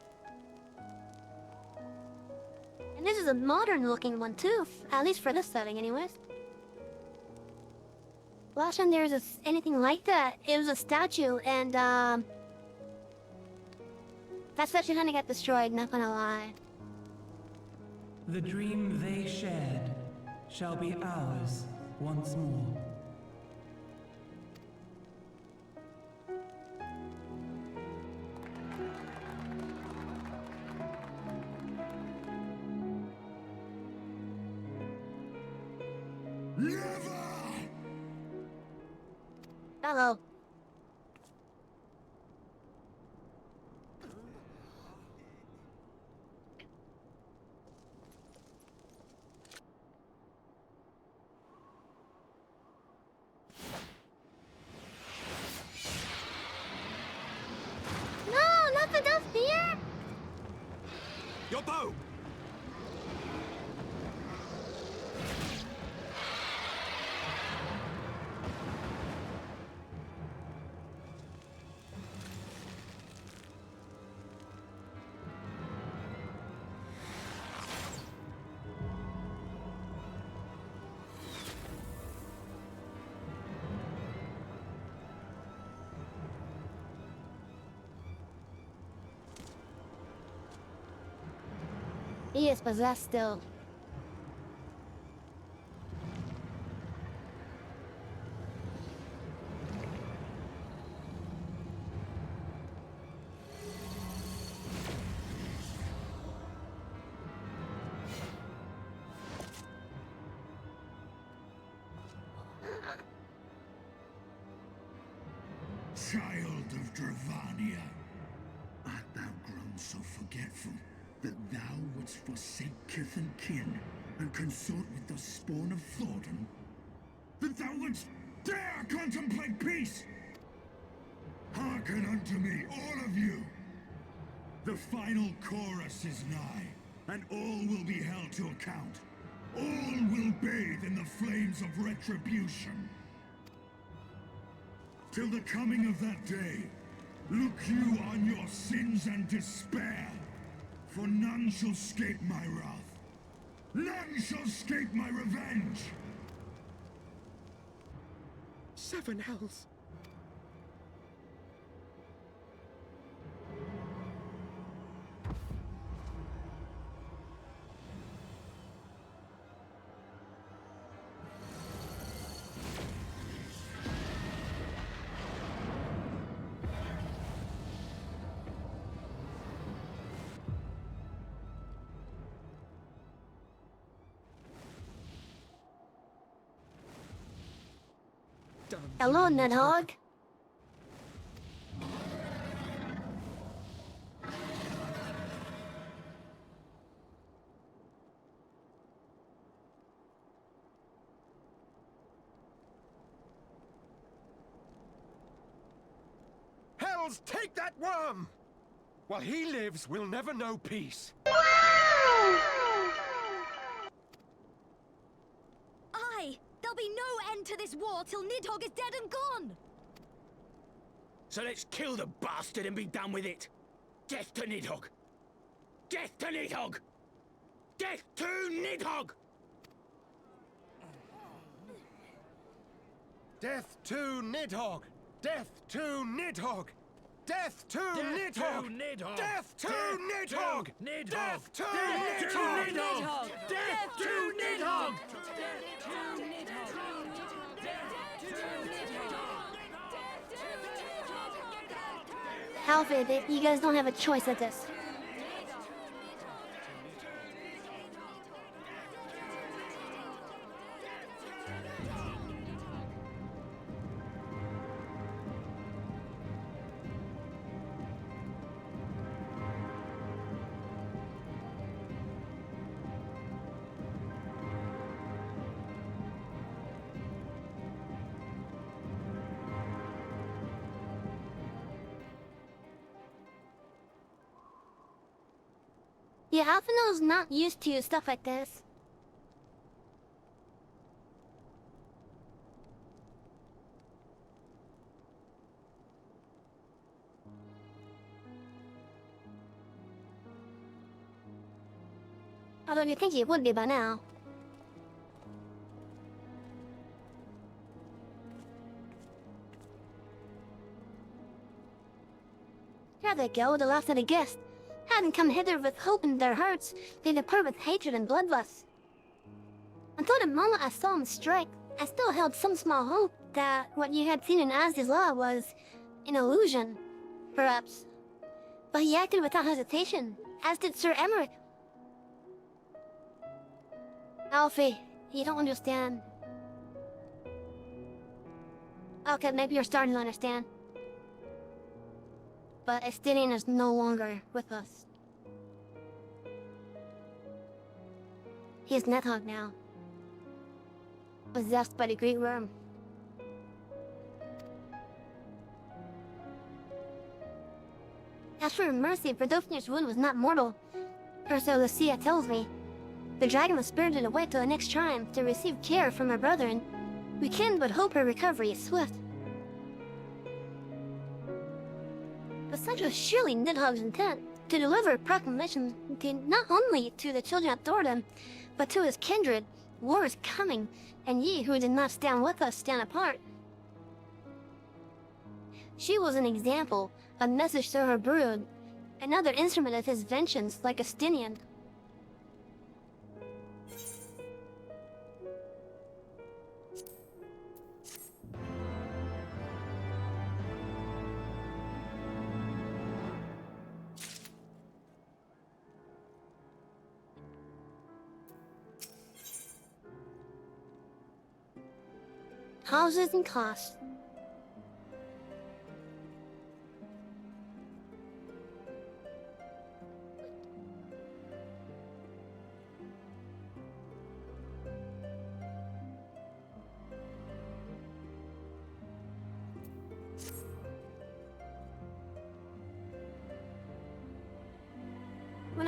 Speaker 1: And this is a modern looking one too, at least for this setting anyways. Last time there was anything like that, it was a statue, and that statue kinda got destroyed, not gonna lie.
Speaker 2: The dream they shared shall be ours once more.
Speaker 1: Hello. No, not the Death Spear!
Speaker 3: Your bow!
Speaker 1: He is possessed still.
Speaker 11: child of Dravania, art thou grown so forgetful that thou wouldst forsake kith and kin and consort with the spawn of Thornton? That thou wouldst dare contemplate peace? Hearken unto me, all of you! The final chorus is nigh, and all will be held to account. All will bathe in the flames of retribution. Till the coming of that day, look you on your sins and despair, for none shall escape my wrath. None shall escape my revenge!
Speaker 6: Seven hells.
Speaker 1: Hello, Nidhogg.
Speaker 6: Hells, take that worm! While he lives, we'll never know peace.
Speaker 4: Aye! There'll be no end to this war till Nidhogg is dead and gone!
Speaker 5: So let's kill the bastard and be done with it. Death to Nidhogg! Death to Nidhogg! Death to Nidhogg!
Speaker 6: Death to Nidhogg! Death to Nidhogg! Death to Nidhogg! Death to Nidhogg! Death to Nidhogg! Death to Nidhogg!
Speaker 1: Alfred, you guys don't have a choice at this. Yeah, Alphino's not used to stuff like this. Although you think he would be by now. Here they go, the last of the guests. Having come hither with hope in their hearts, they depart with hatred and bloodlust. Until the moment I saw him strike, I still held some small hope that what you had seen in Asdi's law was an illusion, perhaps. But he acted without hesitation, as did Sir Emmerich. Alfie, you don't understand. Okay, maybe you're starting to understand. But Estinian is no longer with us. He is Nidhogg now, possessed by the Great Worm. As for mercy, Verdofnir's wound was not mortal, or so Lucia tells me. The dragon was spirited away to the next shrine to receive care from her brother, and we can but hope her recovery is swift. But such was surely Nidhogg's intent, to deliver a proclamation not only to the children of Thordom, but to his kindred. War is coming, and ye who did not stand with us stand apart. She was an example, a message to her brood, another instrument of his vengeance like Estinian. Houses and costs.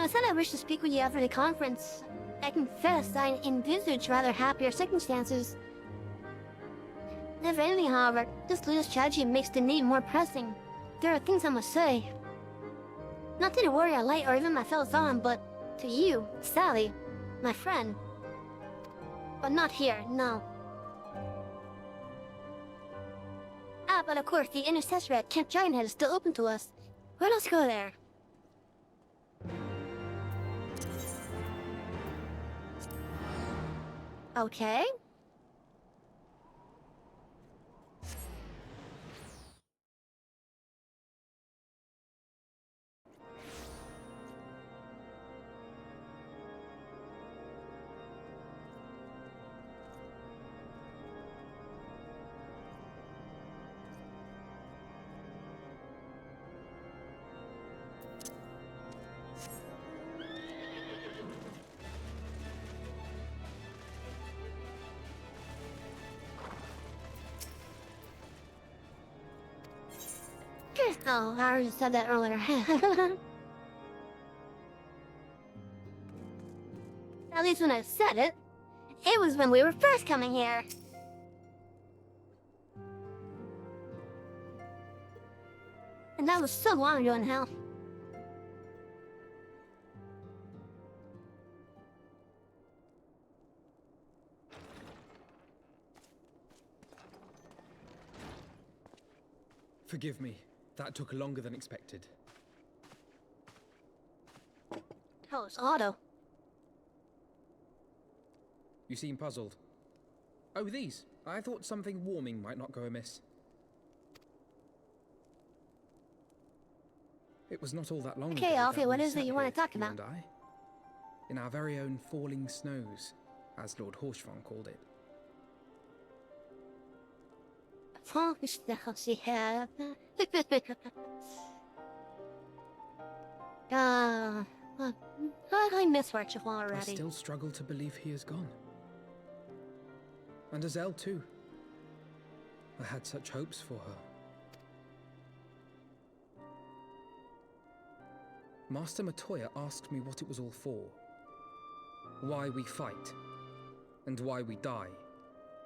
Speaker 1: I said I wish to speak with you after the conference, I confess I envisage rather happier circumstances. If anything, however, this latest tragedy makes the need more pressing. There are things I must say. Not to the warrior light or even my fellow Thon, but to you, Sally, my friend. But not here, no. Ah, but of course, the intercessor at Camp Gianthead is still open to us. Where else go there? Okay. Oh, I already said that earlier. At least when I said it, it was when we were first coming here. And that was so long ago in hell.
Speaker 8: Forgive me. That took longer than expected.
Speaker 1: Oh, it's Otto.
Speaker 8: You seem puzzled. Oh, these. I thought something warming might not go amiss. It was not all that long ago.
Speaker 1: Okay, Alfie,
Speaker 8: that
Speaker 1: what
Speaker 8: we
Speaker 1: is it
Speaker 8: sat
Speaker 1: you want to
Speaker 8: here,
Speaker 1: talk
Speaker 8: you
Speaker 1: about?
Speaker 8: and I, in our very own falling snows, as Lord Horshvon called it.
Speaker 1: I miss Archibald already.
Speaker 8: I still struggle to believe he is gone. And Azelle too. I had such hopes for her. Master Matoya asked me what it was all for. Why we fight. And why we die.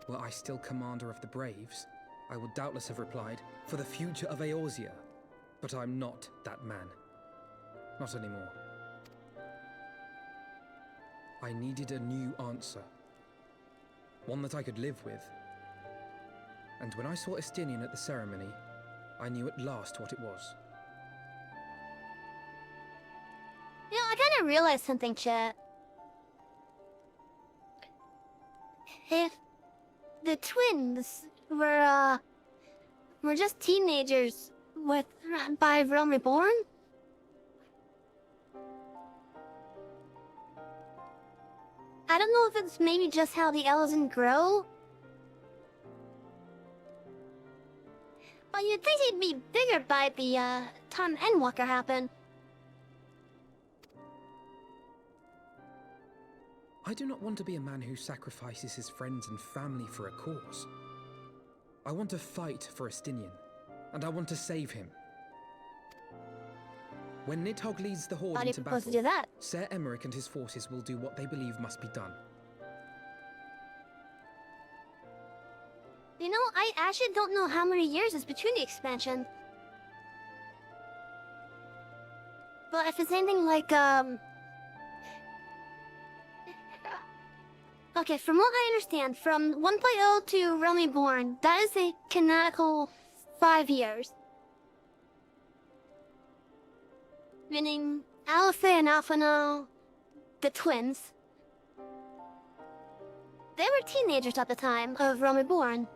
Speaker 8: Were I still commander of the Braves, I would doubtless have replied, for the future of Eorzea. But I'm not that man. Not anymore. I needed a new answer. One that I could live with. And when I saw Estinian at the ceremony, I knew at last what it was.
Speaker 1: You know, I kind of realized something, chat. If the twins were just teenagers by Realm Reborn? I don't know if it's maybe just how the Elezen grow. But you'd think he'd be bigger by the time Endwalker happened.
Speaker 8: I do not want to be a man who sacrifices his friends and family for a cause. I want to fight for Estinian, and I want to save him. When Nidhogg leads the Horde
Speaker 1: How do you
Speaker 8: into
Speaker 1: propose
Speaker 8: battle,
Speaker 1: to do that?
Speaker 8: Ser Emeric and his forces will do what they believe must be done.
Speaker 1: You know, I actually don't know how many years is between the expansion. But if it's anything like, okay, from what I understand, from 1.0 to Realm Reborn, that is a canonical 5 years. Meaning, Alpha and Alphano, the twins, they were teenagers at the time of Realm Reborn.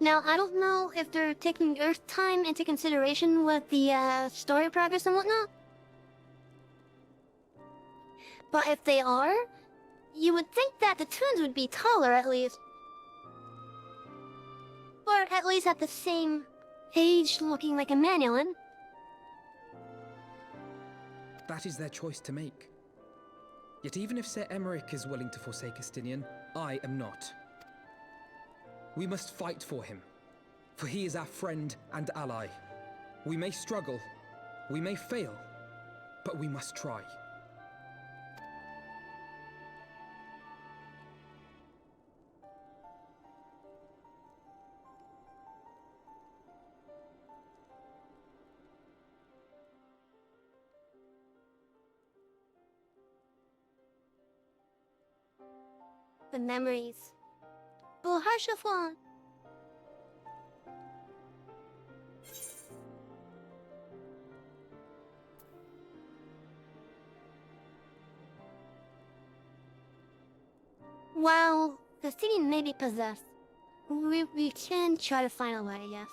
Speaker 1: Now, I don't know if they're taking Earth time into consideration with the story progress and whatnot. But if they are, you would think that the twins would be taller at least. Or at least at the same age looking like a Manulin.
Speaker 8: That is their choice to make. Yet even if Ser Emeric is willing to forsake Estinian, I am not. We must fight for him, for he is our friend and ally. We may struggle, We may fail, but we must try.
Speaker 1: The memories. Buharshafon. While the city may be possessed, we can try to find a way, yes.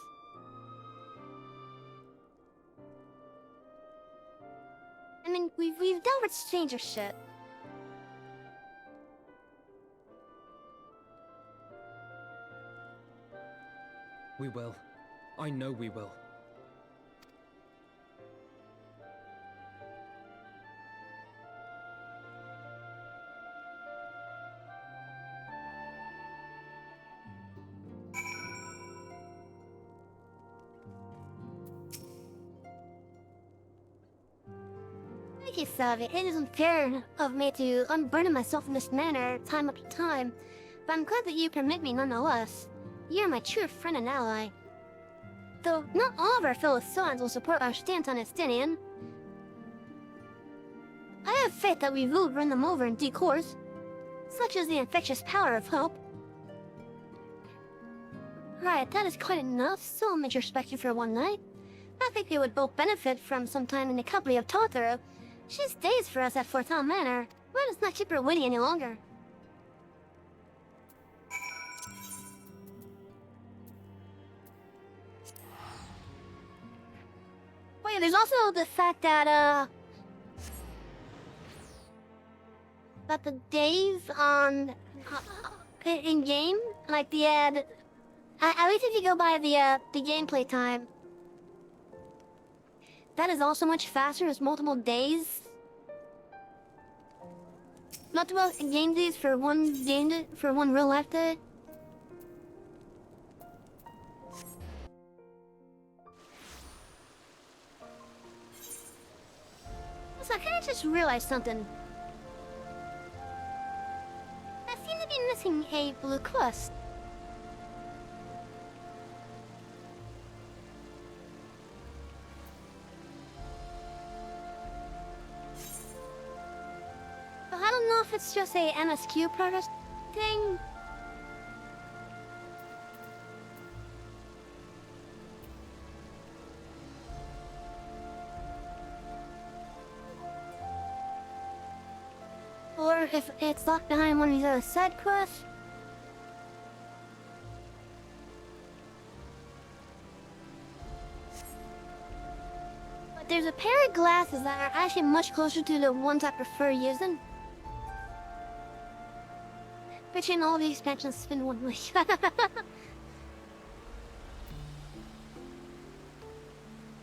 Speaker 1: I mean, we've dealt with stranger shit.
Speaker 8: We will. I know we will.
Speaker 1: Thank you, Savvy. It is unfair of me to unburden myself in this manner, time after time, but I'm glad that you permit me nonetheless. You're my true friend and ally. Though not all of our fellow sons will support our stance on Estinian, I have faith that we will run them over in due course. Such is the infectious power of hope. Right, that is quite enough. So much respect you for one night. I think we would both benefit from some time in the company of Totoro. She stays for us at Fortan Manor. Let us not keep her waiting any longer. Wait, there's also the fact that, the days on, in-game, like at least if you go by the gameplay time, that is also much faster as multiple days. Multiple game days for one real life day. So I kinda just realized something. I seem to be missing a blue quest. But I don't know if it's just a MSQ progress thing. Or if it's locked behind one of these other side quests. But there's a pair of glasses that are actually much closer to the ones I prefer using. Between all the expansions, it's been 1 week.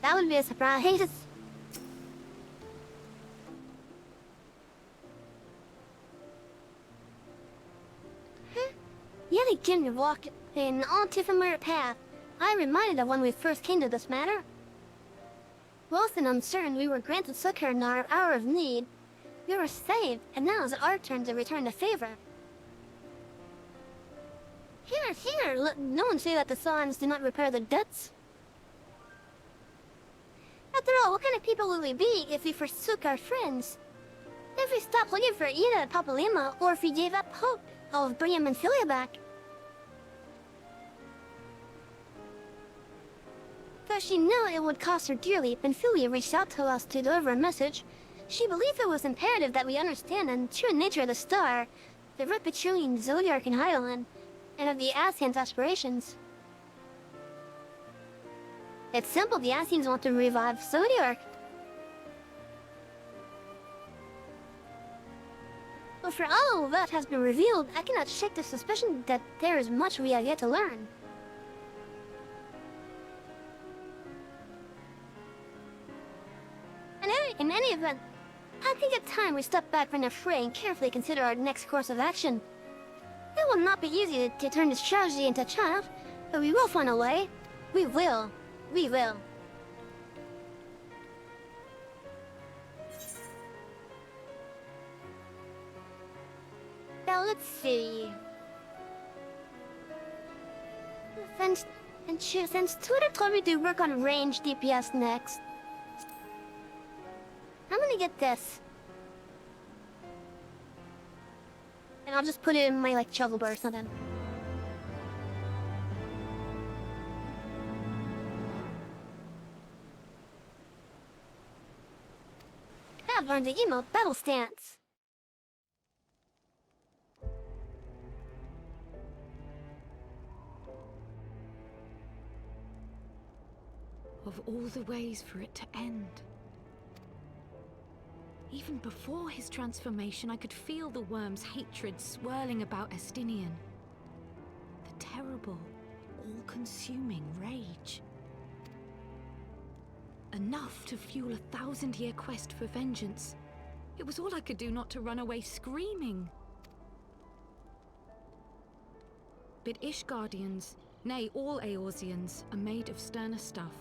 Speaker 1: That would be a surprise. Yet again we walked an unfamiliar path. I am reminded of when we first came to this matter. Lost and uncertain, we were granted succor in our hour of need. We were saved, and now it's our turn to return the favor. Here, let no one say that the signs do not repair the debts. After all, what kind of people would we be if we forsook our friends? If we stopped looking for Ida at Papalima, or if we gave up hope of bringing Menphilia back? Though she knew it would cost her dearly, Menphilia reached out to us to deliver a message. She believed it was imperative that we understand the true nature of the star, the Repetilian Zodiac in Hydaelyn, and of the Ascians' aspirations. It's simple, the Ascians want to revive Zodiac. But for all that has been revealed, I cannot shake the suspicion that there is much we have yet to learn. In any event, I think it's time we step back from the fray and carefully consider our next course of action. It will not be easy to turn this tragedy into triumph, but we will find a way. We will. We will. let's see. Since Twitter told me to work on range DPS next, I'm gonna get this. And I'll just put it in my, like, shovel bar or something. I've learned the emote battle stance.
Speaker 12: Of all the ways for it to end. Even before his transformation, I could feel the worm's hatred swirling about Estinian. The terrible, all-consuming rage. Enough to fuel a 1,000-year quest for vengeance. It was all I could do not to run away screaming. But Ishgardians, nay, all Eorzeans, are made of sterner stuff.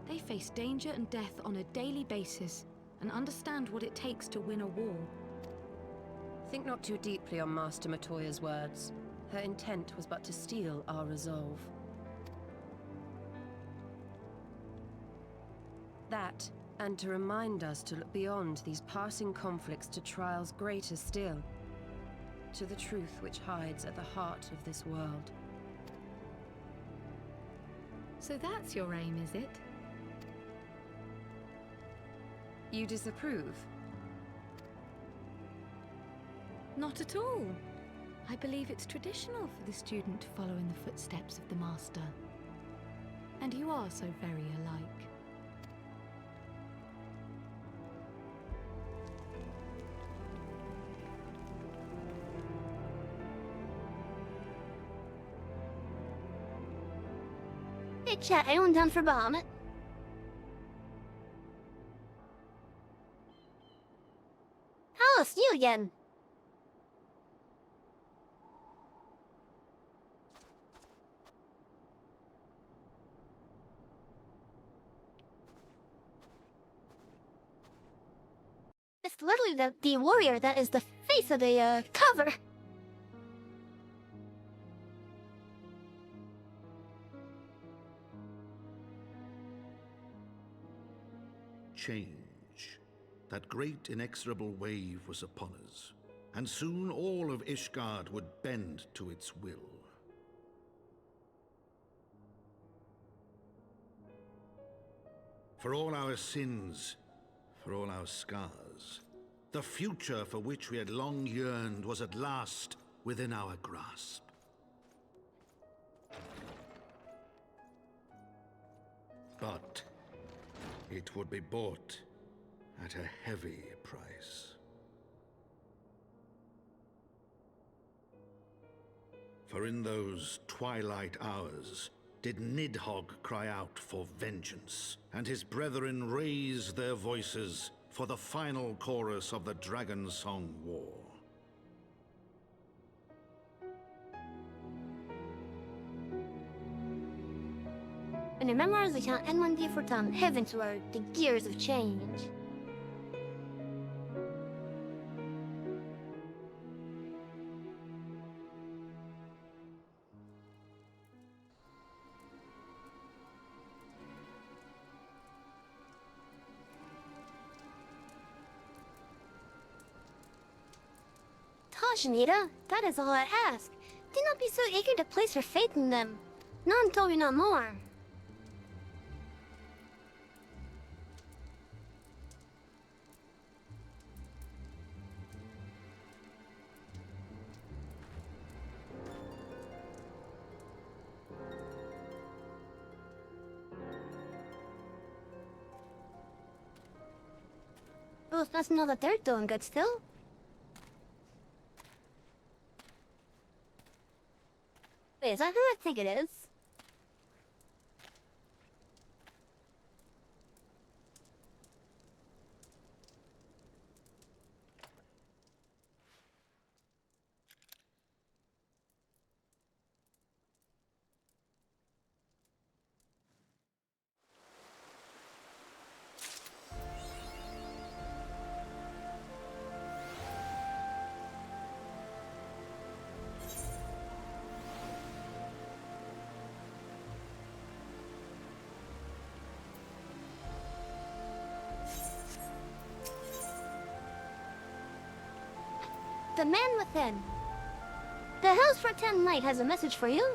Speaker 12: They face danger and death on a daily basis, and understand what it takes to win a war.
Speaker 13: Think not too deeply on Master Matoya's words. Her intent was but to steal our resolve. That, and to remind us to look beyond these passing conflicts to trials greater still, to the truth which hides at the heart of this world.
Speaker 12: So that's your aim, is it?
Speaker 13: You disapprove?
Speaker 12: Not at all. I believe it's traditional for the student to follow in the footsteps of the master. And you are so very alike.
Speaker 1: Hey chat, anyone down for Bahamut? Alice, you again. It's literally the warrior that is the face of the cover.
Speaker 9: Change. That great inexorable wave was upon us, and soon all of Ishgard would bend to its will. For all our sins, for all our scars, the future for which we had long yearned was at last within our grasp. But it would be bought at a heavy price. For in those twilight hours did Nidhogg cry out for vengeance, and his brethren raise their voices for the final chorus of the Dragon Song War.
Speaker 1: In the memoirs of Count N1D for Tom, heavensward, the gears of change. Anita, that is all I ask. Do not be so eager to place your faith in them. Not until we know more. Well, it's nice to know that they're doing good still. Wait, is that who I think it is? The man within. The House for 10 Knight has a message for you.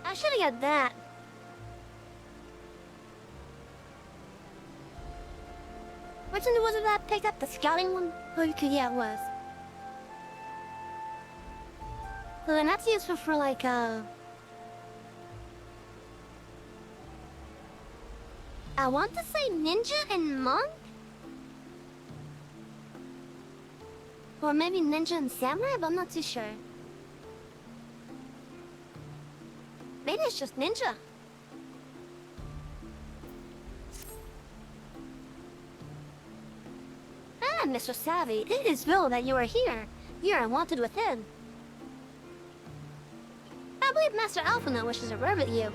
Speaker 1: I should have got that. Which one was it that picked up the scouting one? Oh, yeah, it was. Well, then that's useful for like, I want to say ninja and monk? Or maybe ninja and samurai, but I'm not too sure. Maybe it's just ninja. Ah, Mr. Savvy, it is well that you are here. You are wanted within. I believe Master Alphina wishes a word with you.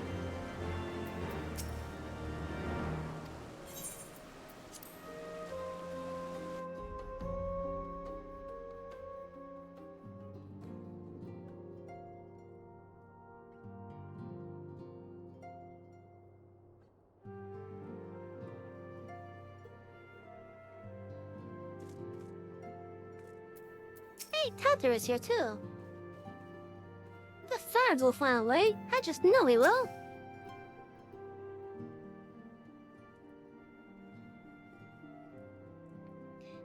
Speaker 1: Hey, Tather is here too. The Sards will find a way. I just know he will.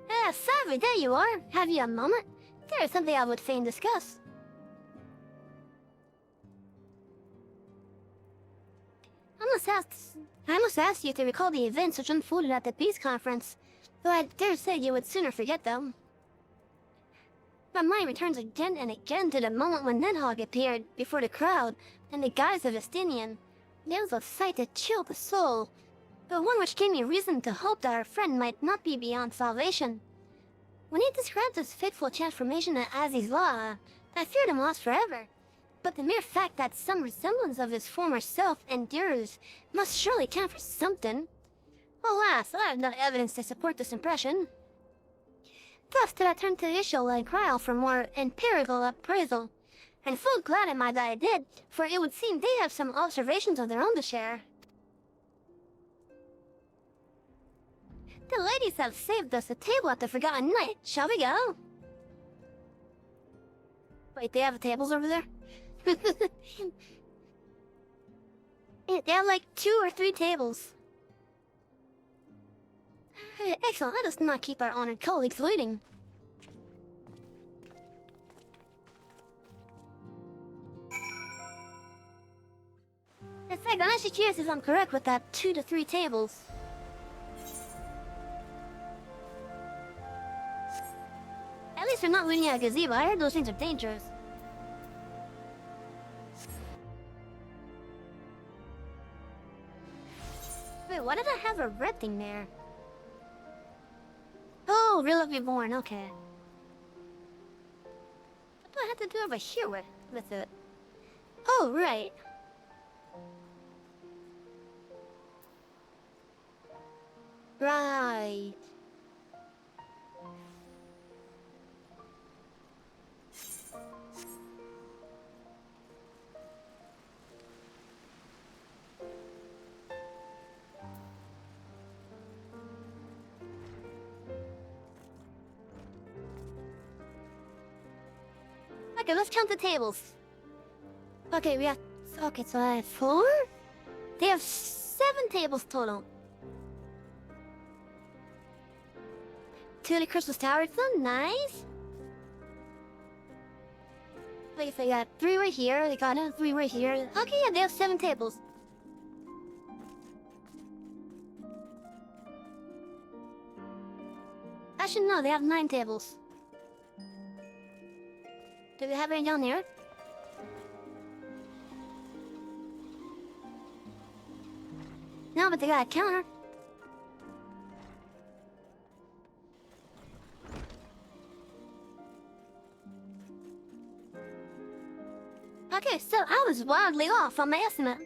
Speaker 1: Ah, Savvy, there you are. Have you a moment? There is something I would fain discuss. I must ask you to recall the events which unfolded at the peace conference, though I dare say you would sooner forget them. My mind returns again and again to the moment when Nidhogg appeared before the crowd in the guise of Estinian. It was a sight that chilled the soul, but one which gave me reason to hope that our friend might not be beyond salvation. When he described his fateful transformation at Aziz's Law, I feared him lost forever. But the mere fact that some resemblance of his former self endures must surely count for something. Alas, I have no evidence to support this impression. Thus did I turn to Ishol and Kryl for more empirical appraisal, and full glad am I that I did, for it would seem they have some observations of their own to share. The ladies have saved us a table at the Forgotten Night. Shall we go? Wait, they have tables over there? They have like 2 or 3 tables. Excellent, let us not keep our honored colleagues waiting. In fact, I'm actually curious if I'm correct with that 2 to 3 tables. At least we're not waiting at a gazebo. I heard those things are dangerous. Wait, why did I have a red thing there? Oh, Real Reborn, okay. What do I have to do over here with it? Oh, right. Right. Okay, let's count the tables. Okay, we have... Okay, so I have 4? They have 7 tables total. 2 of the Crystal Towers, so nice. Wait, so they got 3 right here, they got 3 right here. Okay, yeah, they have 7 tables. Actually, no, they have 9 tables. Do we have any down here? No, but they got a counter. Okay, so I was wildly off on my estimate.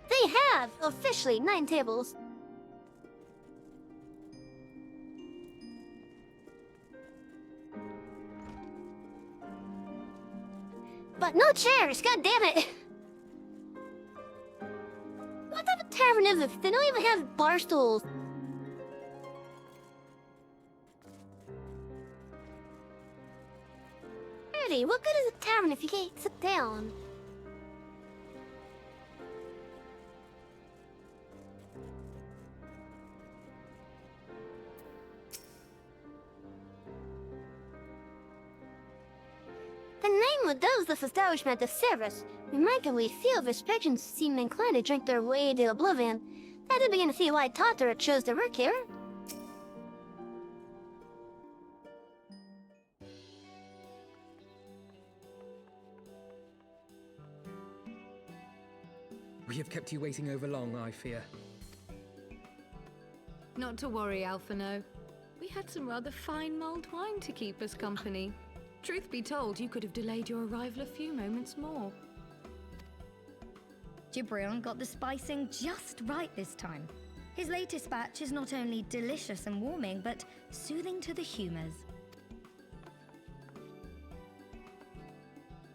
Speaker 1: They have officially 9 tables. But no chairs, god damn it! What type of tavern is this? They don't even have bar stools. Really, what good is a tavern if you can't sit down? The name of those this establishment of service. Remarkably, few of its patrons seem inclined to drink their way to oblivion. I do begin to see why Totara chose to work here.
Speaker 8: We have kept you waiting over long, I fear.
Speaker 12: Not to worry, Alphino. We had some rather fine mulled wine to keep us company. Truth be told, you could have delayed your arrival a few moments more.
Speaker 14: Gibrion got the spicing just right this time. His latest batch is not only delicious and warming, but soothing to the humors.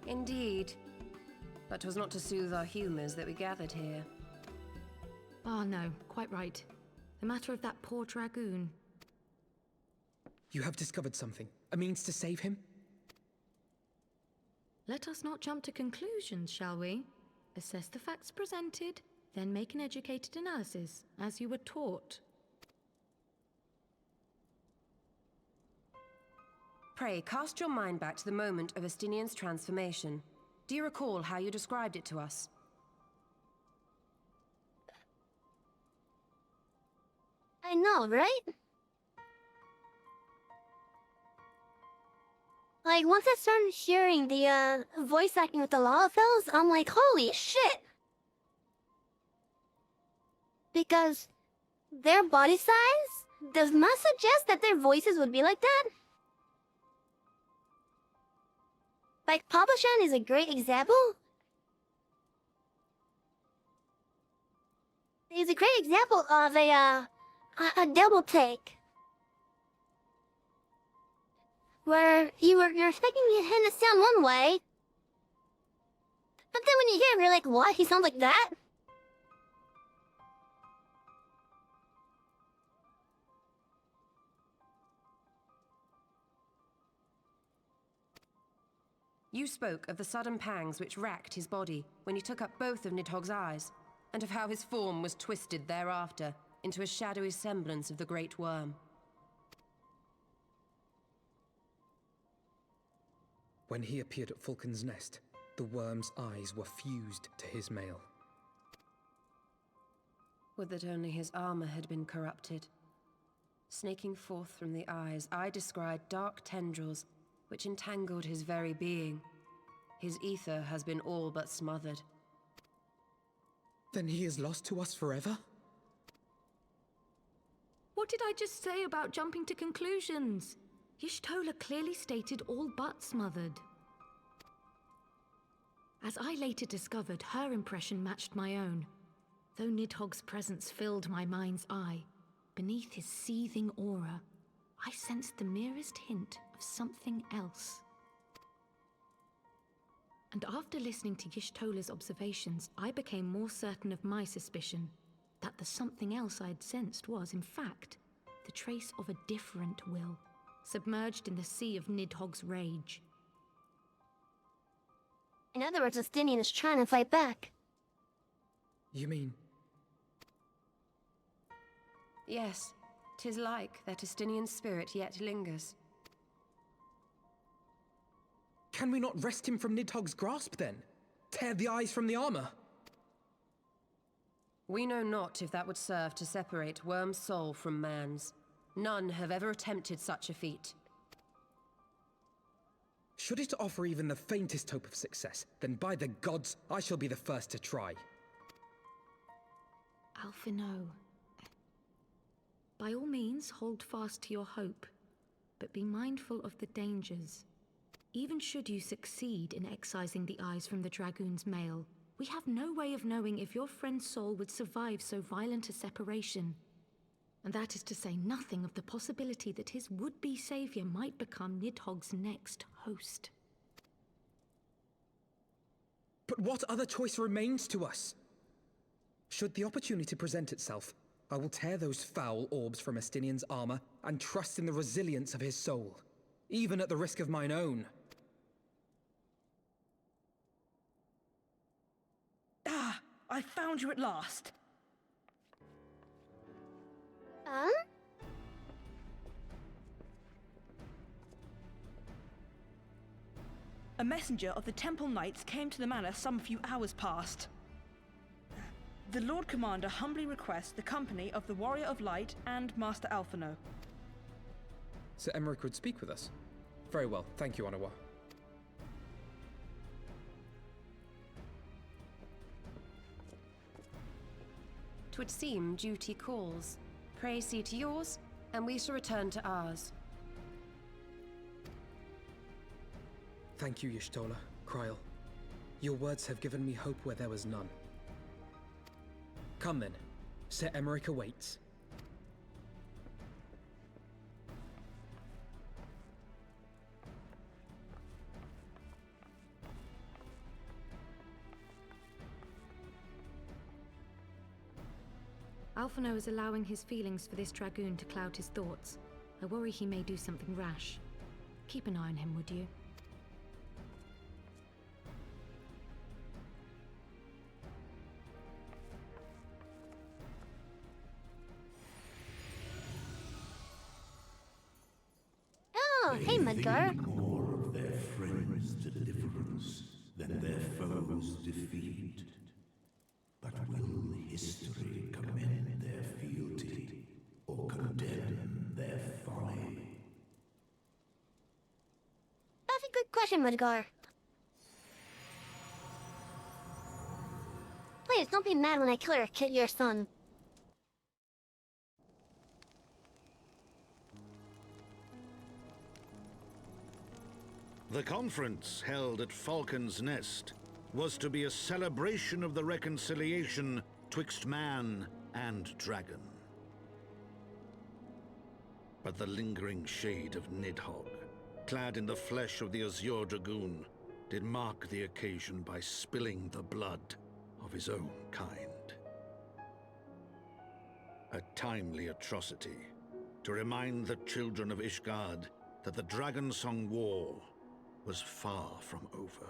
Speaker 13: Indeed. But 'twas not to soothe our humours that we gathered here.
Speaker 12: Ah, no, quite right. The matter of that poor dragoon.
Speaker 8: You have discovered something. A means to save him?
Speaker 12: Let us not jump to conclusions, shall we? Assess the facts presented, then make an educated analysis, as you were taught.
Speaker 13: Pray, cast your mind back to the moment of Estinian's transformation. Do you recall how you described it to us?
Speaker 1: I know, right? Like, once I started hearing the, voice acting with the Lawfells, I'm like, holy shit! Because their body size does not suggest that their voices would be like that. Like, Papa Shan is a great example. He's a great example of a double take. Where you're expecting him to sound one way, but then when you hear him, you're like, what? He sounds like that?
Speaker 13: You spoke of the sudden pangs which racked his body when he took up both of Nidhogg's eyes, and of how his form was twisted thereafter into a shadowy semblance of the Great Worm.
Speaker 8: When he appeared at Falcon's Nest, the worm's eyes were fused to his mail.
Speaker 13: Would that only his armor had been corrupted. Snaking forth from the eyes, I descried dark tendrils which entangled his very being. His ether has been all but smothered.
Speaker 8: Then he is lost to us forever?
Speaker 12: What did I just say about jumping to conclusions? Y'shtola clearly stated all but smothered. As I later discovered, her impression matched my own. Though Nidhogg's presence filled my mind's eye, beneath his seething aura, I sensed the merest hint of something else. And after listening to Y'shtola's observations, I became more certain of my suspicion that the something else I'd sensed was, in fact, the trace of a different will, submerged in the sea of Nidhogg's rage.
Speaker 1: In other words, Estinian is trying to fight back.
Speaker 8: You mean?
Speaker 13: Yes, 'tis like that Estinian spirit yet lingers.
Speaker 8: Can we not wrest him from Nidhogg's grasp, then? Tear the eyes from the armor?
Speaker 13: We know not if that would serve to separate Worm's soul from man's. None have ever attempted such a feat.
Speaker 8: Should it offer even the faintest hope of success, then by the gods, I shall be the first to try.
Speaker 12: Alphino. By all means, hold fast to your hope, but be mindful of the dangers. Even should you succeed in excising the eyes from the Dragoon's mail, we have no way of knowing if your friend's soul would survive so violent a separation. And that is to say nothing of the possibility that his would-be savior might become Nidhogg's next host.
Speaker 8: But what other choice remains to us? Should the opportunity present itself, I will tear those foul orbs from Estinian's armor and trust in the resilience of his soul, even at the risk of mine own.
Speaker 7: Ah, I found you at last. A messenger of the Temple Knights came to the manor some few hours past. The Lord Commander humbly requests the company of the Warrior of Light and Master Alphino.
Speaker 8: Sir Emmerich would speak with us. Very well, thank you, Onawa.
Speaker 13: 'Twould seem duty calls. Pray see to yours, and we shall return to ours.
Speaker 8: Thank you, Y'shtola, Kryl. Your words have given me hope where there was none. Come then. Sir Emmerich awaits.
Speaker 12: Alphino is allowing his feelings for this dragoon to cloud his thoughts. I worry he may do something rash. Keep an eye on him, would you?
Speaker 1: Oh, hey, Midgar.
Speaker 11: More of their friends' deliverance than their foes' defeat. But will history commend their fealty or condemn their folly?
Speaker 1: That's a good question, Midgar. Please, don't be mad when I kill your son.
Speaker 9: The conference held at Falcon's Nest was to be a celebration of the reconciliation twixt man and dragon. But the lingering shade of Nidhogg, clad in the flesh of the Azure Dragoon, did mark the occasion by spilling the blood of his own kind. A timely atrocity to remind the children of Ishgard that the Dragonsong War was far from over.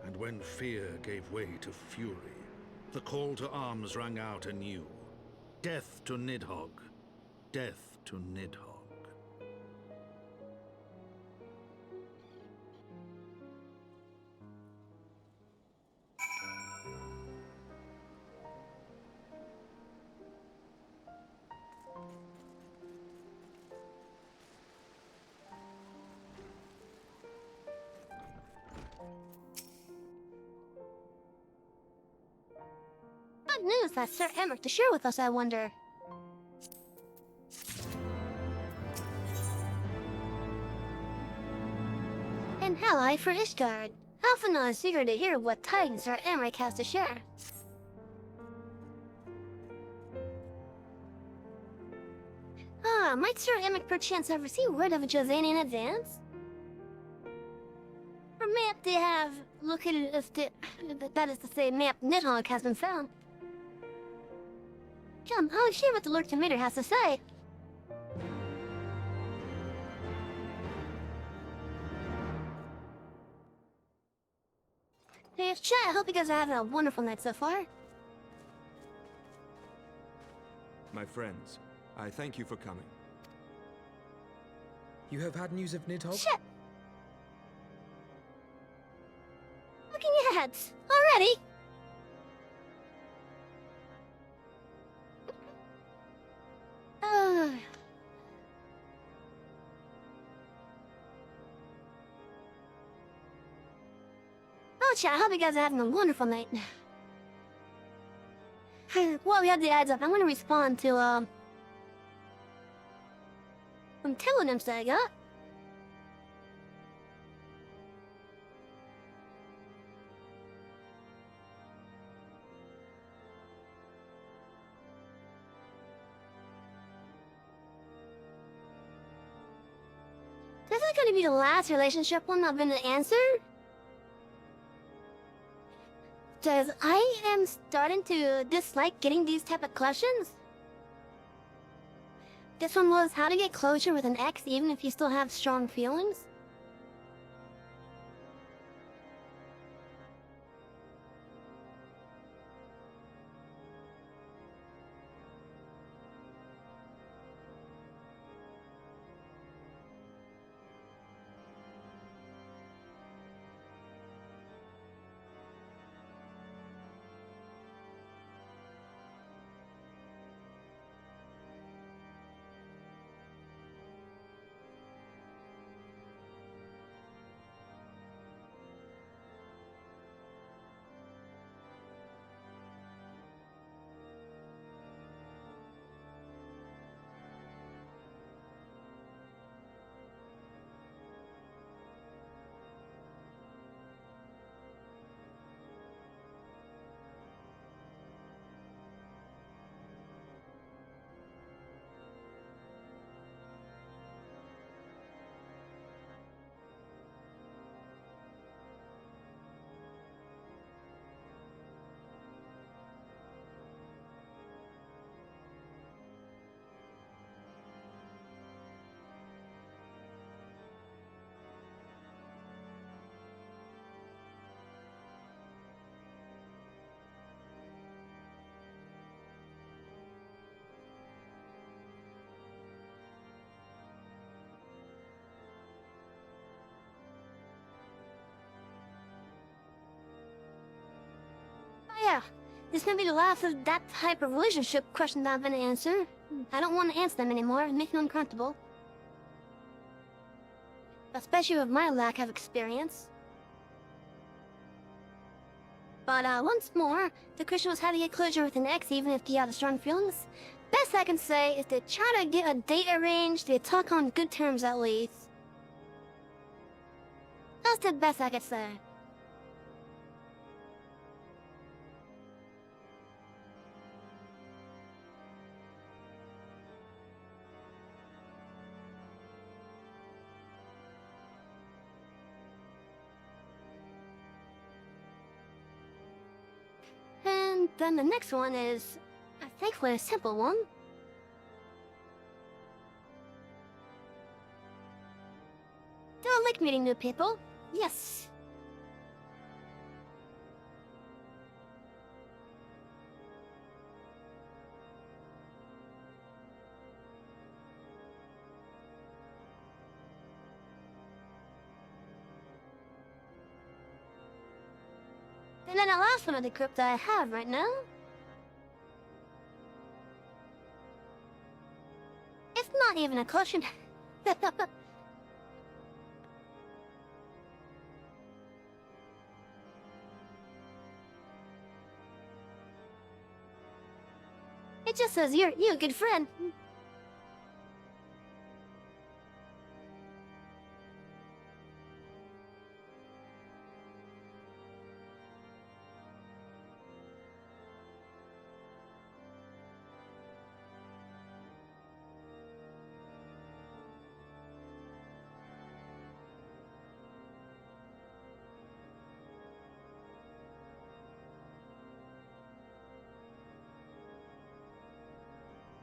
Speaker 9: And when fear gave way to fury, the call to arms rang out anew. Death to Nidhogg! Death to Nidhogg!
Speaker 1: What news has Sir Emmerich to share with us, I wonder? An ally for Ishgard. Alphino is eager to hear what tidings Sir Emmerich has to share. Might Sir Emmerich perchance have received word of Josani in advance? Or mayhap they have located as that is to say, mayhap Nidhogg has been found. Come, I'll hear what the Lord Commander has to say. Hey, chat, I hope you guys are having a wonderful night so far.
Speaker 3: My friends, I thank you for coming.
Speaker 8: You have had news of Nidhogg?
Speaker 1: Shit! Looking ahead, already? Oh, chat, I hope you guys are having a wonderful night. While we have the ads up, I'm gonna respond to, I'm telling him, Sega. Is that going to be the last relationship one not been answered? Cause I am starting to dislike getting these type of questions. This one was how to get closure with an ex even if you still have strong feelings. Yeah, this may be the last of that type of relationship question that I've been answered. I don't want to answer them anymore. It makes me uncomfortable. Especially with my lack of experience. But once more, the question was how to get closure with an ex even if you have strong feelings. Best I can say is to try to get a date arranged, to talk on good terms at least. That's the best I could say. And then the next one is, thankfully, a simple one. Do I like meeting new people? Yes. And then the last one of the group that I have right now. It's not even a question. It just says you're a good friend.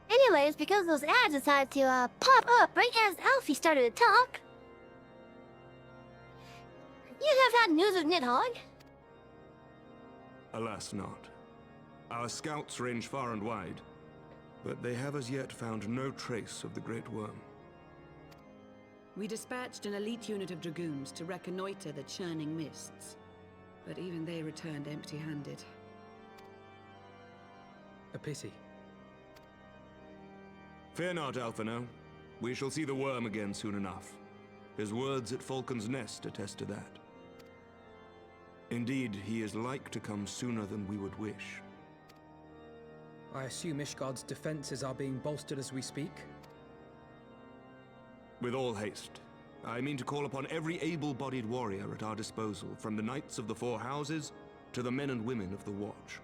Speaker 1: Anyways, because those ads decided to pop up right as Alfie started to talk. You have had news of Nidhogg?
Speaker 3: Alas not. Our scouts range far and wide, but they have as yet found no trace of the Great Worm.
Speaker 10: We dispatched an elite unit of dragoons to reconnoiter the churning mists, but even they returned empty-handed.
Speaker 8: A pity.
Speaker 3: Fear not, Alphino. We shall see the worm again soon enough. His words at Falcon's Nest attest to that. Indeed, he is like to come sooner than we would wish.
Speaker 8: I assume Ishgard's defenses are being bolstered as we speak?
Speaker 3: With all haste. I mean to call upon every able-bodied warrior at our disposal, from the Knights of the Four Houses to the men and women of the Watch.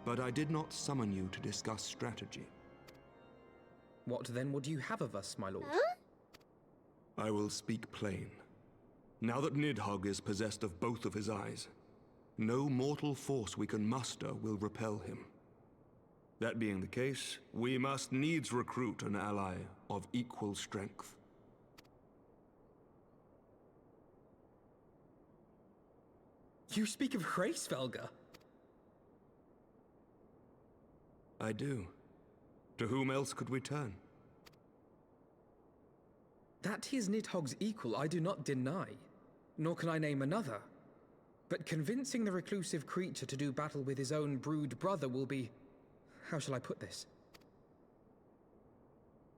Speaker 3: But I did not summon you to discuss strategy.
Speaker 8: What then would you have of us, my lord?
Speaker 1: Huh?
Speaker 3: I will speak plain. Now that Nidhogg is possessed of both of his eyes, no mortal force we can muster will repel him. That being the case, we must needs recruit an ally of equal strength.
Speaker 8: You speak of Hraesvelga?
Speaker 3: I do. To whom else could we turn?
Speaker 8: That he is Nidhogg's equal, I do not deny, nor can I name another. But convincing the reclusive creature to do battle with his own brood brother will be... how shall I put this?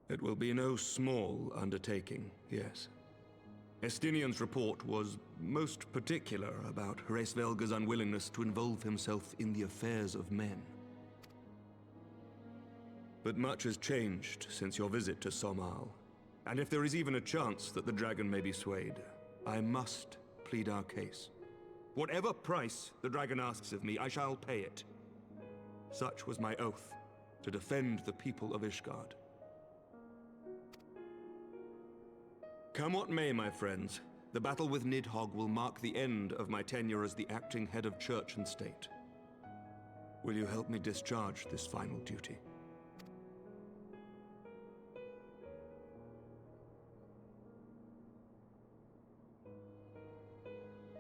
Speaker 3: It will be no small undertaking, yes. Estinian's report was most particular about Hraesvelga's unwillingness to involve himself in the affairs of men. But much has changed since your visit to Somal. And if there is even a chance that the dragon may be swayed, I must plead our case. Whatever price the dragon asks of me, I shall pay it. Such was my oath, to defend the people of Ishgard. Come what may, my friends, the battle with Nidhogg will mark the end of my tenure as the acting head of church and state. Will you help me discharge this final duty?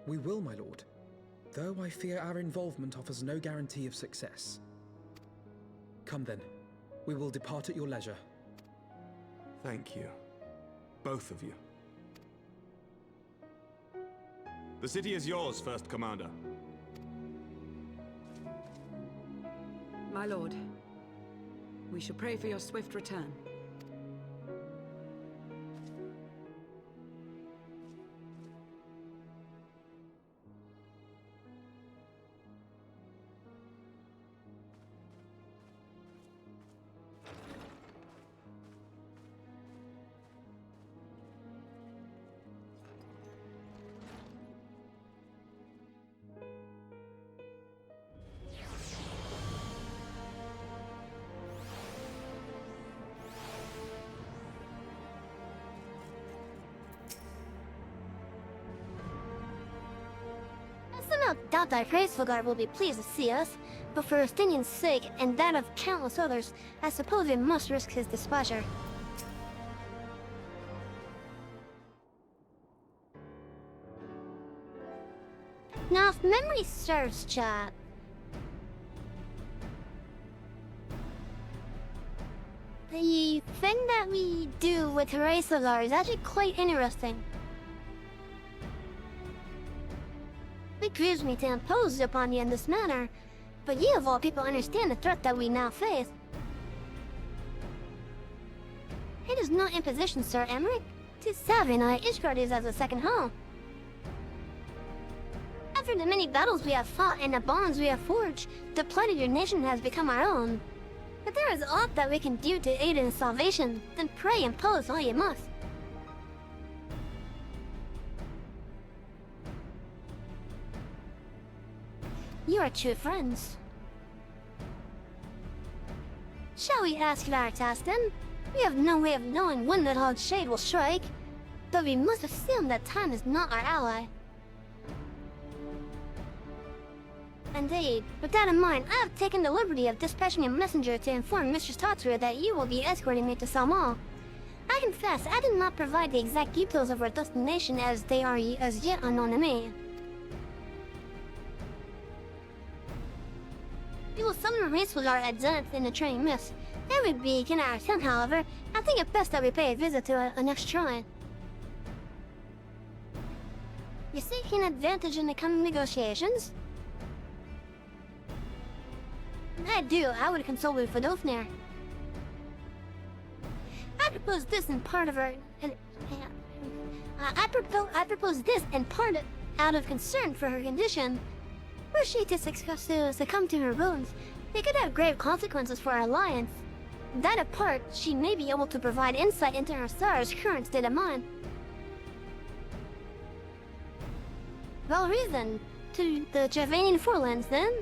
Speaker 8: We will, my lord. Though I fear our involvement offers no guarantee of success. Come then. We will depart at your leisure.
Speaker 3: Thank you. Both of you. The city is yours, First Commander.
Speaker 10: My lord, we shall pray for your swift return.
Speaker 1: I do not doubt that Hraesvelgar will be pleased to see us, but for Estinian's sake and that of countless others, I suppose we must risk his displeasure. Now, if memory serves, chat, the thing that we do with Hraesvelgar is actually quite interesting. It grieves me to impose upon you in this manner, but you of all people understand the threat that we now face. It is not imposition, Sir Emmerich. To Savin, Ishgard is as a second home. After the many battles we have fought and the bonds we have forged, the plight of your nation has become our own. If there is aught that we can do to aid in salvation, then pray impose all you must. You are true friends. Shall we ask Veritas then? We have no way of knowing when Nidhogg's shade will strike, but we must assume that time is not our ally. Indeed, with that in mind, I have taken the liberty of dispatching a messenger to inform Mistress Tatsura that you will be escorting me to Salmal. I confess, I did not provide the exact details of our destination as they are as yet unknown to me. We will summon Hraesvelgar at Zenith in the training mist. That would be in our attempt, however. I think it best that we pay a visit to a next shrine. You seeking advantage in the coming negotiations? I do. I would consult with Fodofnir. I propose this in part of our... I propose this in part out of concern for her condition. Were she to succumb to her wounds, they could have grave consequences for our alliance. That apart, she may be able to provide insight into her star's current state of mind. Well reasoned. To the Javanian Forelands, then?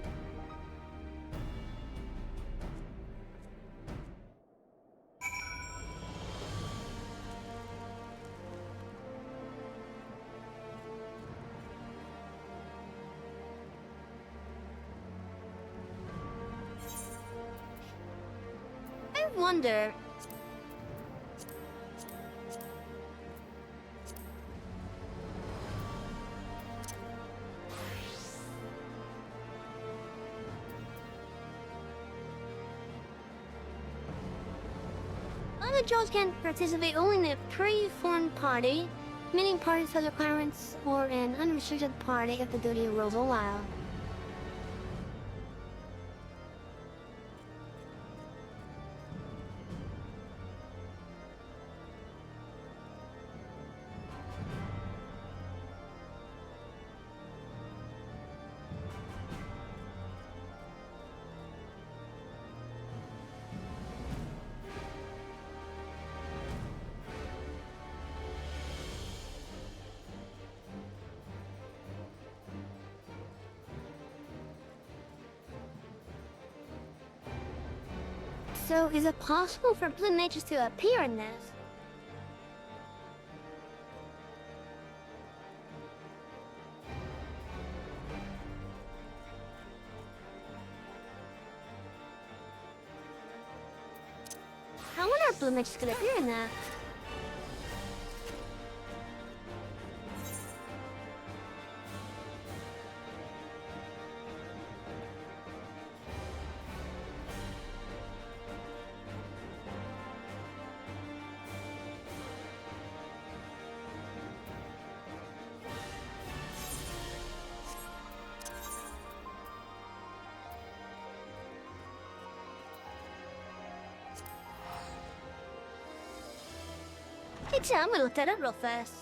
Speaker 1: wonder. Individuals can participate only in a pre-formed party, meaning parties have requirements, or an unrestricted party if the duty rules allow. So, is it possible for blue mages to appear in this? I wonder if blue mages could appear in that. Hey, Tom, we looked at it real fast.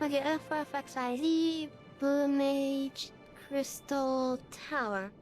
Speaker 1: Okay, FFXIZ, Blue Mage, Crystal Tower.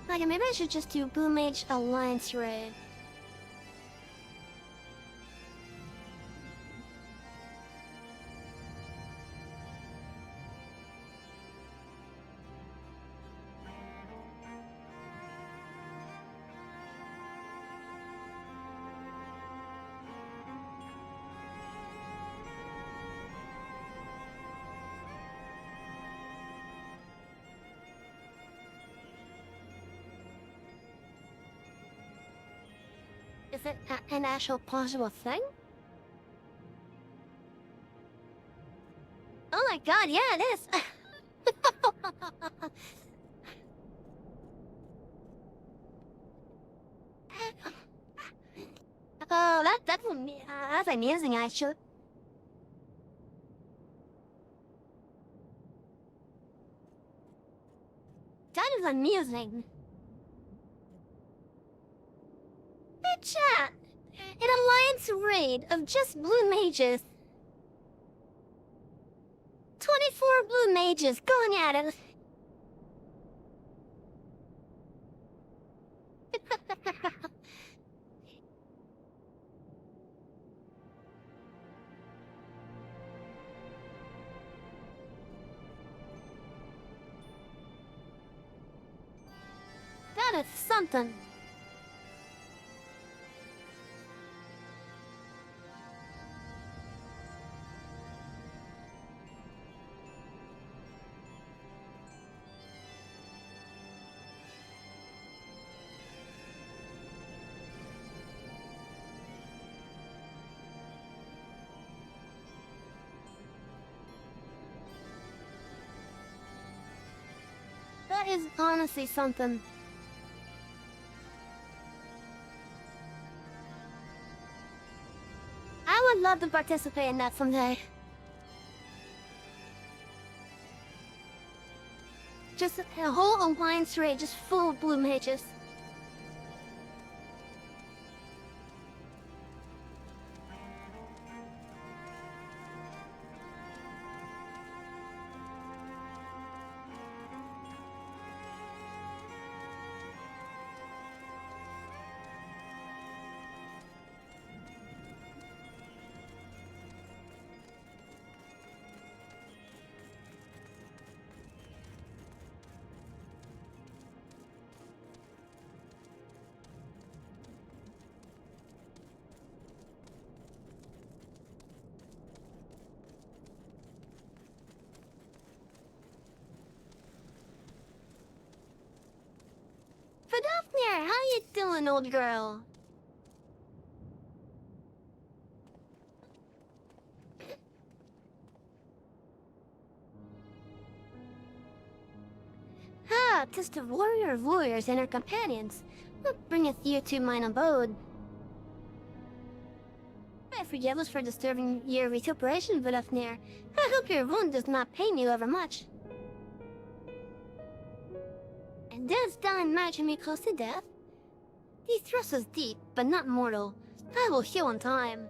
Speaker 1: Like, maybe I should just do Blue Mage Alliance Raid. Is it an actual possible thing? Oh my god, yeah, it is! Oh, that's amusing, actually. That is amusing. Hey, chat! An alliance raid of just blue mages. 24 blue mages going at it. That is something. That is honestly something. I would love to participate in that someday. Just a whole alliance raid just full of blue mages. How you doing, old girl? Ah, 'tis the warrior of warriors and her companions. What bringeth you to mine abode? I forgive us for disturbing your recuperation, Vidofnir. I hope your wound does not pain you overmuch. And does thine match me close to death? The thrust was deep, but not mortal. I will heal in time.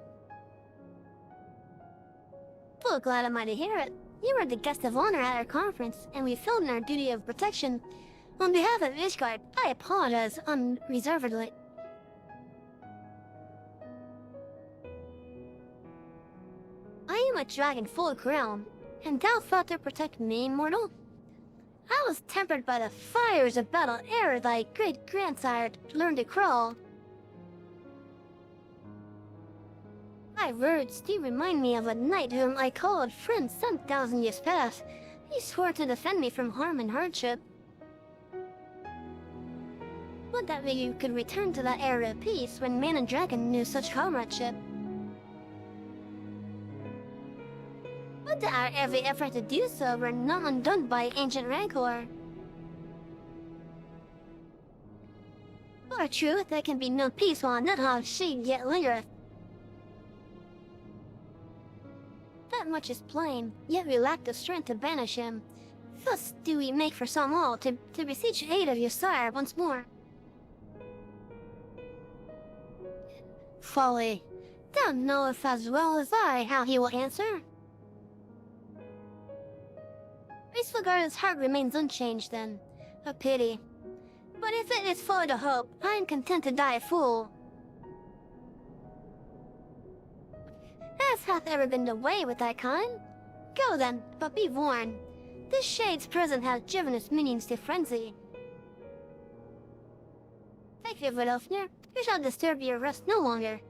Speaker 1: Well, glad am I to hear it. You were the guest of honor at our conference, and we filled in our duty of protection. On behalf of Ishgard, I apologize unreservedly. I am a dragon full grown, and thou thought to protect me, mortal? I was tempered by the fires of battle ere thy great-grandsire learned to crawl. Thy words do remind me of a knight whom I called friend some 1,000 years past. He swore to defend me from harm and hardship. Would that you could return to that era of peace when man and dragon knew such comradeship. Would that our every effort to do so were not undone by ancient rancor. For truth, there can be no peace while Nidhogg's shade yet lingereth. That much is plain, yet we lack the strength to banish him. Thus do we make for some all to beseech aid of your sire once more. Folly. Thou knowest as well as I how he will answer. Isfilgarda's heart remains unchanged then. A pity. But if it is full to hope, I am content to die a fool. As hath ever been the way with thy kind. Go then, but be warned. This shade's presence hath driven its minions to frenzy. Thank you, Vidofnir. We shall disturb your rest no longer.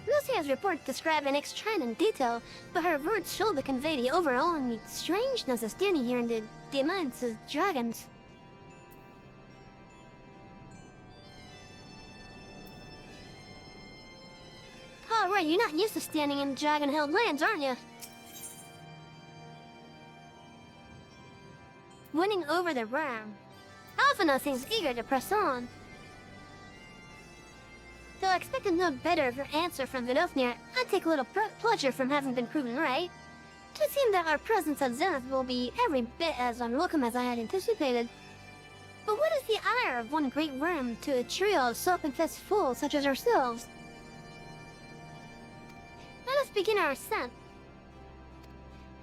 Speaker 1: Lucia's report described an extract in detail, but her words failed to convey the overwhelming strangeness of standing here in the immense of dragons. Oh, right, you're not used to standing in dragon-held lands, aren't you? Winning over the worm. Alphina seems eager to press on. Though I expected no better of her answer from Vidofnir, I take little pleasure from having been proven right. It seems that our presence at Zenith will be every bit as unwelcome as I had anticipated. But what is the ire of one great worm to a trio of self-confessed fools such as ourselves? Let us begin our ascent.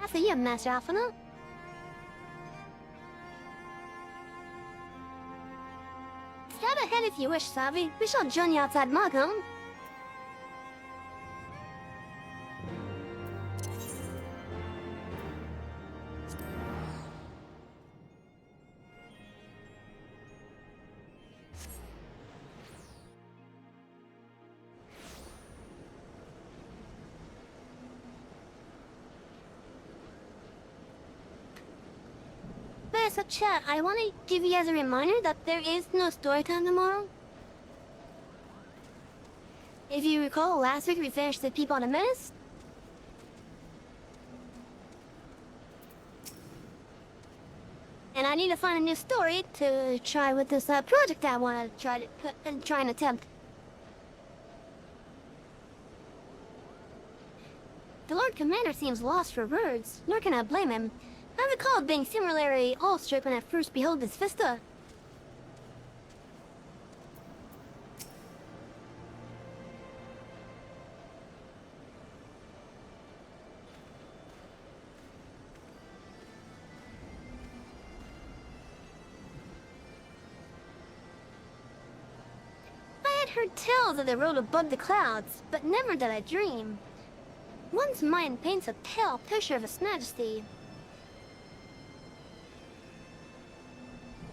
Speaker 1: After you, Master Alphina. Scout ahead if you wish, Savi. We shall join you outside Markham. So chat, I want to give you guys a reminder that there is no story time tomorrow. If you recall, last week we finished the People on a Menace. And I need to find a new story to try with this project I want to try and attempt. The Lord Commander seems lost for words, nor can I blame him. I recall being similarly awestruck when I first beheld this vista. heard tales of the road above the clouds, but never did I dream. One's mind paints a pale picture of His Majesty.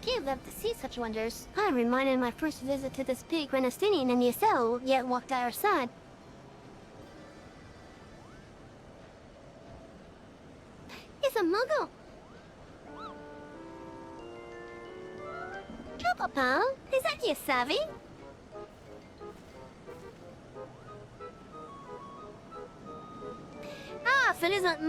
Speaker 1: Gave love to see such wonders. I'm reminded of my first visit to this big Renestinian in Yesel, yet walked at our side. He's a muggle. Trouble, pal. Is that you, savvy? Ah, if it isn't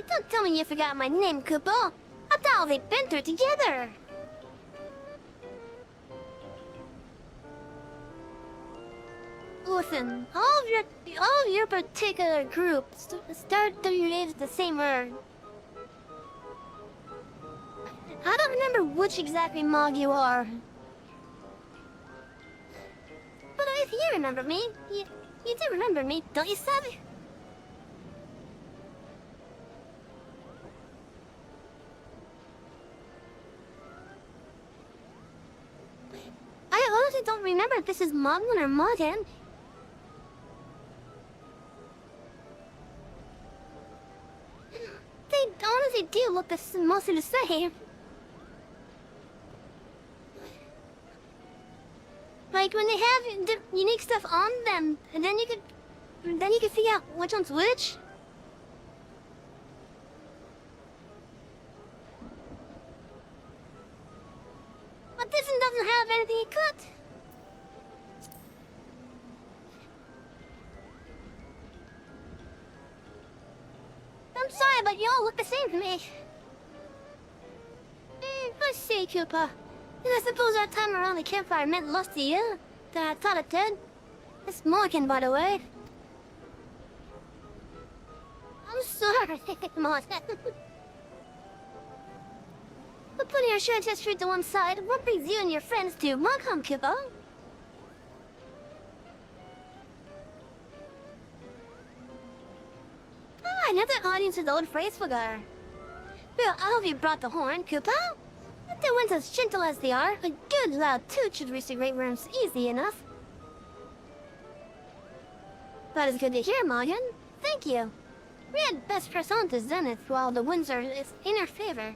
Speaker 1: Don't tell me you forgot my name, Kupo. I thought we'd been through together. Listen, all of your particular groups start to relate to the same word. I don't remember which exactly Mog you are. But if you remember me, you do remember me, don't you, Savvy? I honestly don't remember if this is Moglin or Morgan. They honestly do look mostly the same. Like when they have the unique stuff on them, and then you could figure out which one's which. But this one doesn't have anything it could. I'm sorry, but you all look the same to me. I see, Koopa. And I suppose our time around the campfire meant less to you than I thought it did. It's Morgan, by the way. I'm sorry, Morgan. But putting your shared history to one side, what brings you and your friends to Markham, Koopa? Ah, another audience with old phrase forgotter. Well, I hope you brought the horn, Koopa. If the winds as gentle as they are, a good loud toot should reach the great rooms easy enough. That is good to hear, Morgan. Thank you. We had best press on to Zenith while the winds are in our favor.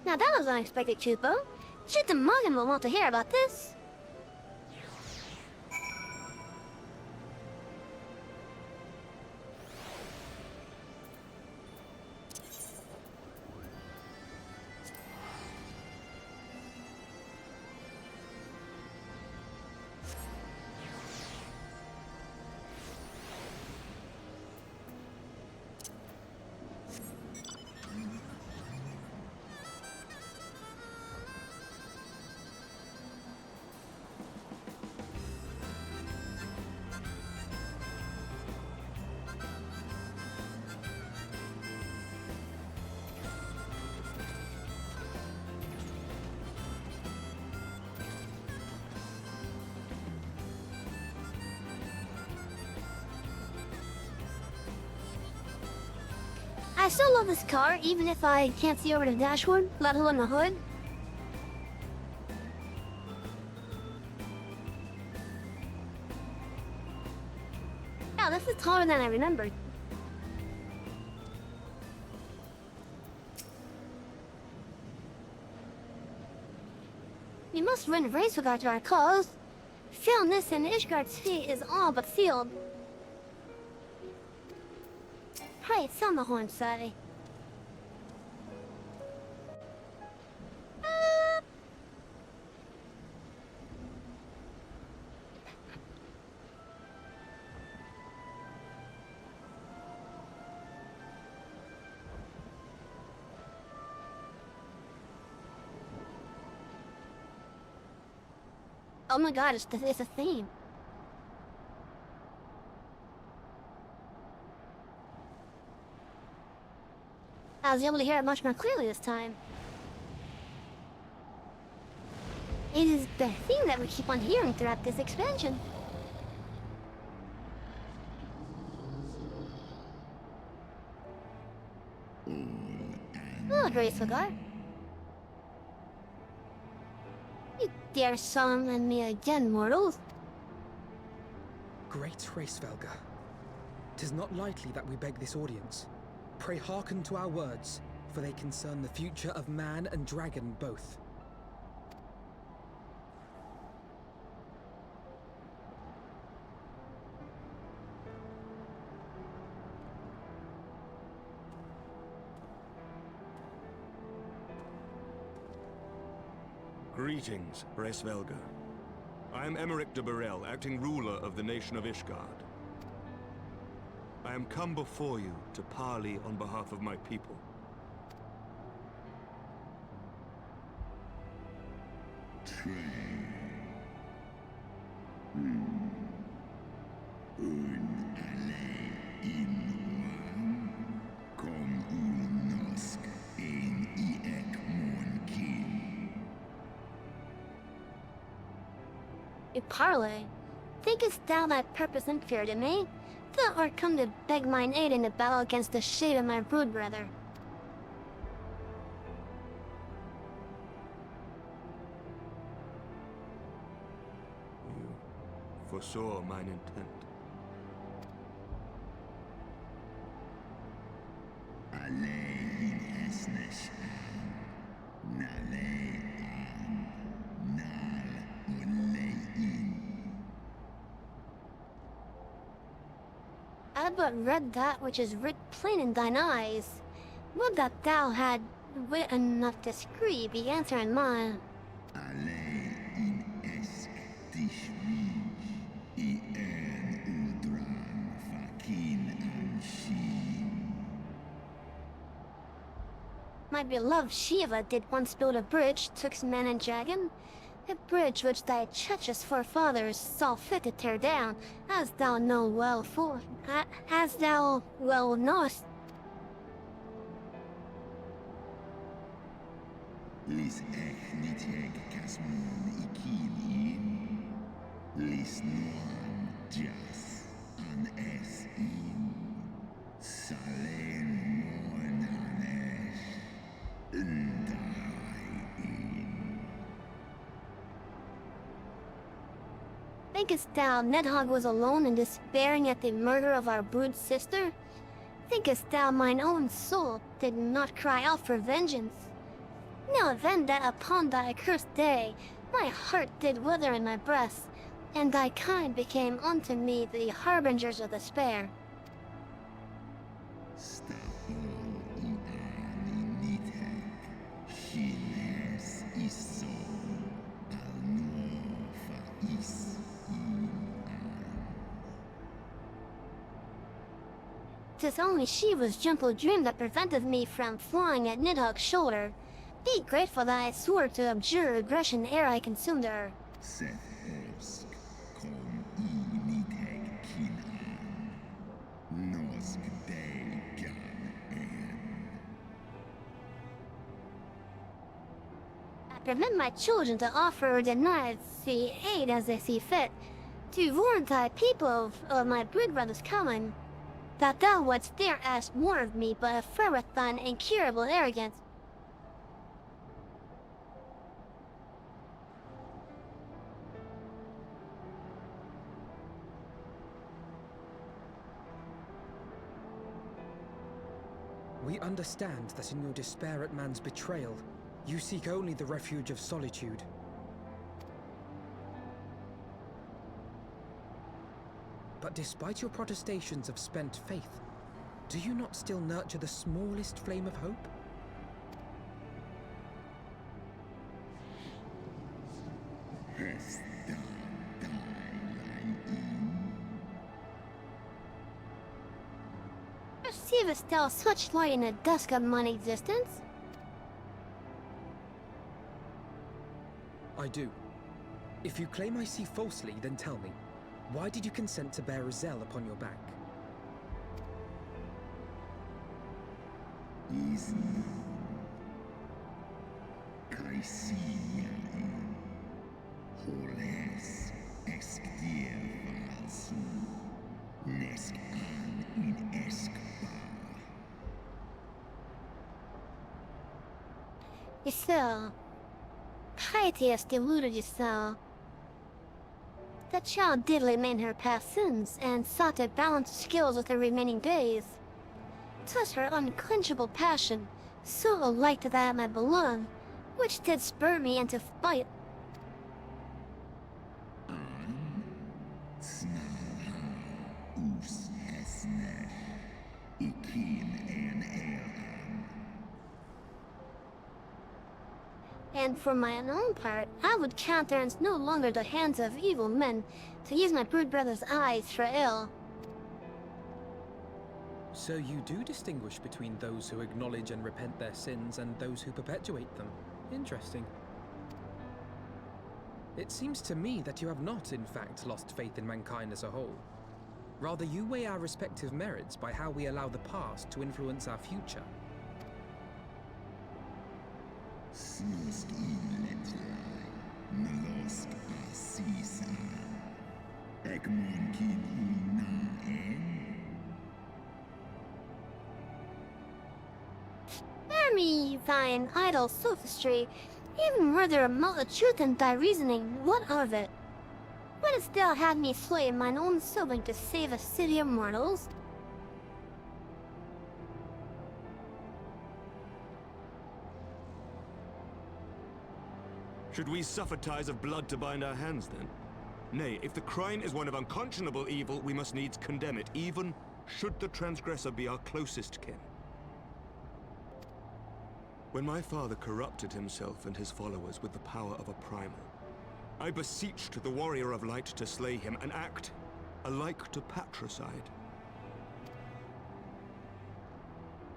Speaker 1: Now that was unexpected, Chupo. Chief and Morgan will want to hear about this. I still love this car, even if I can't see over the dashboard, let alone the hood. Yeah, this is taller than I remembered. We must win a race with our cause. Failness in Ishgard's fate is all but sealed. Right, sound the horn, Sadie. Oh my god, it's a theme. I was able to hear it much more clearly this time. It is the theme that we keep on hearing throughout this expansion. Oh, graceful guard. You dare summon me again, mortals?
Speaker 8: Great Hraesvelga, 'tis not lightly that we beg this audience. Pray hearken to our words, for they concern the future of man and dragon both.
Speaker 3: Greetings, Hraesvelga. I am Emeric de Burrell, acting ruler of the nation of Ishgard. I am come before you to parley on behalf of my people.
Speaker 1: You parley. Thinkest thou thy purpose inferior to me? Thou art come to beg mine aid in the battle against the shade of my brood brother.
Speaker 3: You foresaw mine intent.
Speaker 1: I but read that which is writ plain in thine eyes. Would that thou had wit enough to screed the answer in mine. My beloved Shiva did once build a bridge twixt man and dragon. A bridge which thy treacherous forefathers saw fit to tear down, as thou well knowest.
Speaker 11: Lis ech niteg kasmun ikin lis noan jas an es in salen mon hanesh undai in.
Speaker 1: Thinkest thou Nidhogg was alone in despairing at the murder of our brood sister? Thinkest thou mine own soul did not cry out for vengeance? Know then that upon thy accursed day, my heart did wither in my breast, and thy kind became unto me the harbingers of despair. Tis only Shiva's gentle dream that prevented me from flying at Nidhogg's shoulder. Be grateful that I swore to abjure aggression ere I consumed her. I permit my children to offer or deny the aid as they see fit, to warn thy people of my brood brother's coming. That thou wouldst dare ask more of me, but affirmeth thine incurable arrogance.
Speaker 8: We understand that in your despair at man's betrayal, you seek only the refuge of solitude. But despite your protestations of spent faith, do you not still nurture the smallest flame of hope?
Speaker 1: Perceivest thou such light in the dusk of mine existence?
Speaker 8: I do. If you claim I see falsely, then tell me, why did you consent to bear a Zell upon your back?
Speaker 11: Coles extirpasu. Nesk an in eskba.
Speaker 1: So, piety has deluded you so. The child did lament her past sins and sought to balance skills with her remaining days. 'Twas her unquenchable passion, so alike to that of my beloved, which did spur me into fight.
Speaker 11: Snaha us hesne. Ikin en eran.
Speaker 1: And for my own part, I would countenance no longer the hands of evil men to use my brood brother's eyes for ill.
Speaker 8: So you do distinguish between those who acknowledge and repent their sins and those who perpetuate them. Interesting. It seems to me that you have not, in fact, lost faith in mankind as a whole. Rather, you weigh our respective merits by how we allow the past to influence our future.
Speaker 11: Snusk in letrai. Melosk asisa. Egmon kin una
Speaker 1: Spare me thine idle sophistry. Even were there a mote of truth in thy reasoning, what of it? Wouldst thou have me slay mine own sibling to save a city of mortals?
Speaker 3: Should we suffer ties of blood to bind our hands, then? Nay, if the crime is one of unconscionable evil, we must needs condemn it, even should the transgressor be our closest kin. When my father corrupted himself and his followers with the power of a primal, I beseeched the warrior of light to slay him, an act alike to patricide.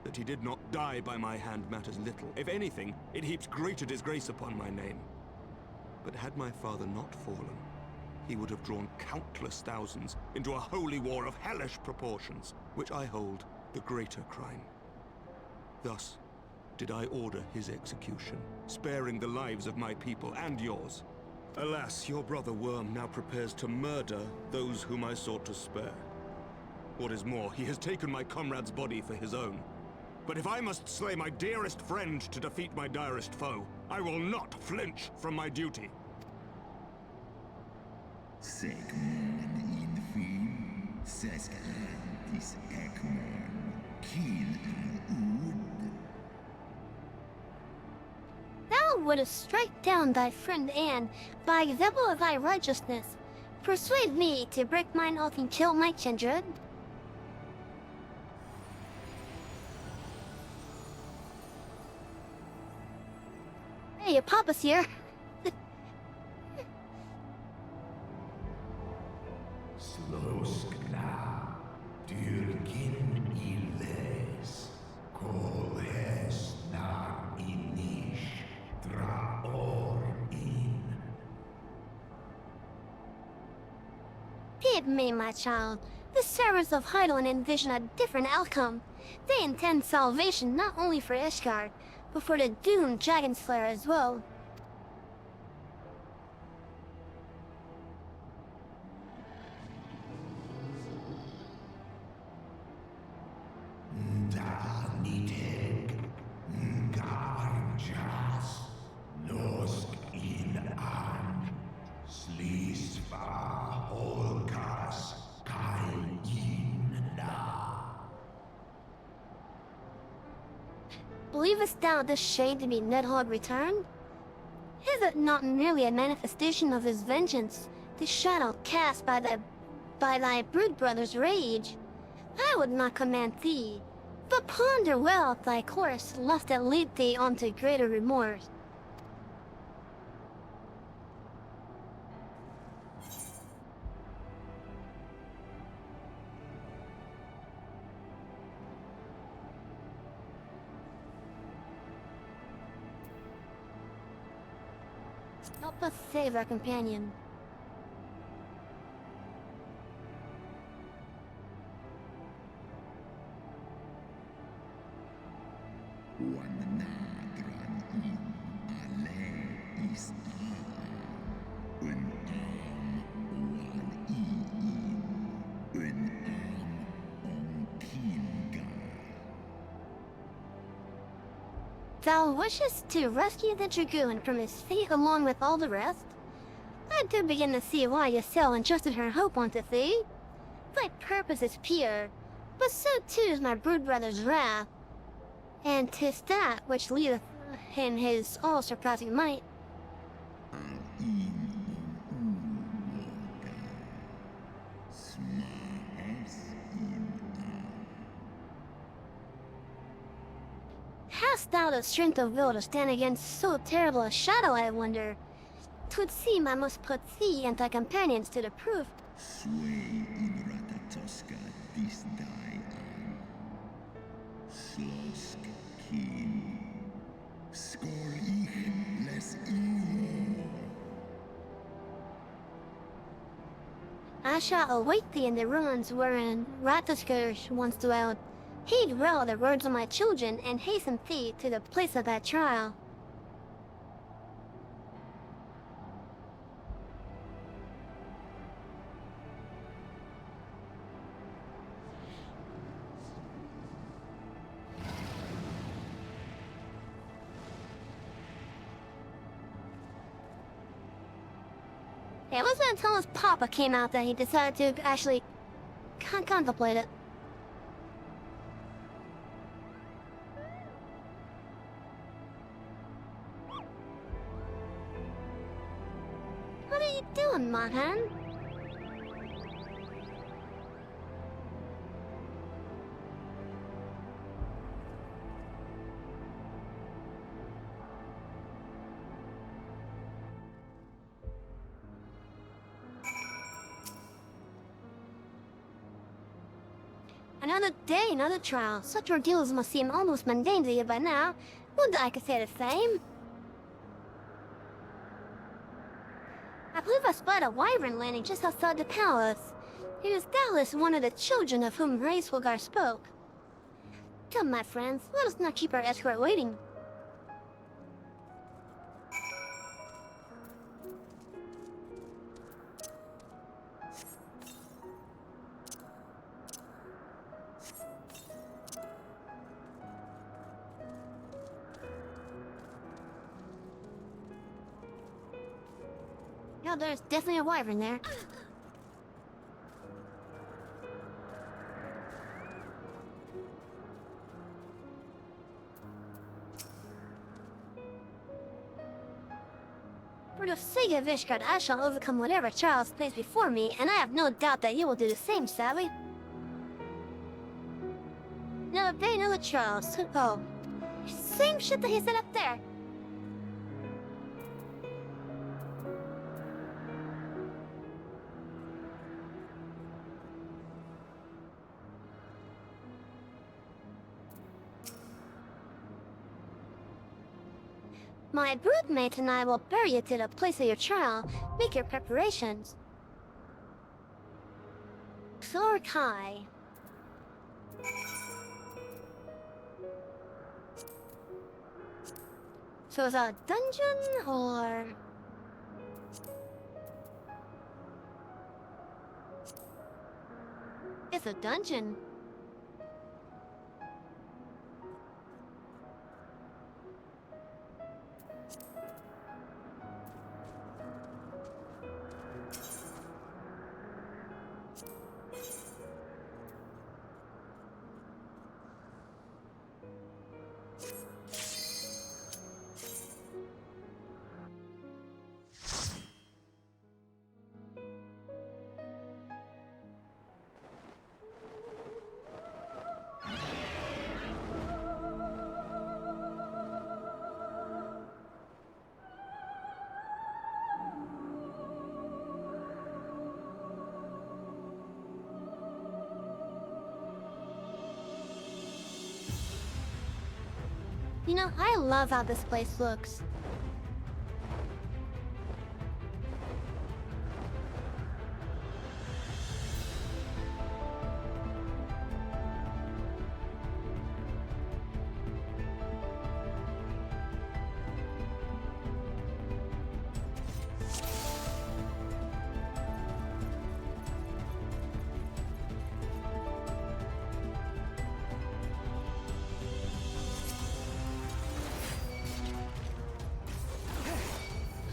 Speaker 3: That he did not die by my hand matters little. If anything, it heaps greater disgrace upon my name. But had my father not fallen, he would have drawn countless thousands into a holy war of hellish proportions, which I hold the greater crime. Thus did I order his execution, sparing the lives of my people and yours. Alas, your brother Worm now prepares to murder those whom I sought to spare. What is more, he has taken my comrade's body for his own. But if I must slay my dearest friend to defeat my direst foe, I will not flinch from my duty.
Speaker 11: Segmon infim, sescantis ekmon, kin an ud.
Speaker 1: Thou wouldst strike down thy friend Anne by example of thy righteousness. Persuade me to break mine oath and kill my kindred. Hey, your papa's here.
Speaker 11: Sloskna, dyrkin illes, kolhes na inish, draor in.
Speaker 1: Pity me, my child. The servants of Hydaelyn envision a different outcome. They intend salvation not only for Ishgard, but for the doomed Dragon Slayer as well.
Speaker 11: Da niteg, garjas, nosk in an, slisva holkas, kai in na.
Speaker 1: Believest thou this shade to be Nidhogg returned? Is it not merely a manifestation of his vengeance, the shadow cast by thy brood brother's rage? I would not command thee, but ponder well thy course, lest it lead thee onto greater remorse. Help us save our companion.
Speaker 11: Wan nadran in ale is a, un
Speaker 1: thou wishest to rescue the dragoon from his fate along with all the rest? I do begin to see why Ysel entrusted her hope unto thee. Thy purpose is pure, but so too is my brood brother's wrath. And 'tis that which leadeth in his all-surpassing might. Hast thou the strength of will to stand against so terrible a shadow, I wonder? 'Twould seem I must put thee and thy companions to the proof.
Speaker 11: Sway in Ratatoska this die an. Slosk kin. Skor ich les imo.
Speaker 1: I shall await thee in the ruins wherein Ratatoska once dwelled. Heed well the words of my children, and hasten thee to the place of that trial. It wasn't until his papa came out that he decided to actually contemplate it. What are you doing, Mohan? Another day, another trial. Such ordeals must seem almost mundane to you by now. Would I could say the same? I believe I spied a wyvern landing just outside the palace. It is doubtless one of the children of whom Ray Swilgar spoke. Come, my friends, let us not keep our escort waiting. Yeah, there's definitely a wyvern there. For the sake of Ishgard, I shall overcome whatever trials placed before me, and I have no doubt that you will do the same, Sally. Another day, another trials. Oh, same shit that he said up there. My broodmate and I will bury you to the place of your trial. Make your preparations. Sorkai. So is that a dungeon, or... It's a dungeon. You know, I love how this place looks.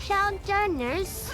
Speaker 1: Sojourners.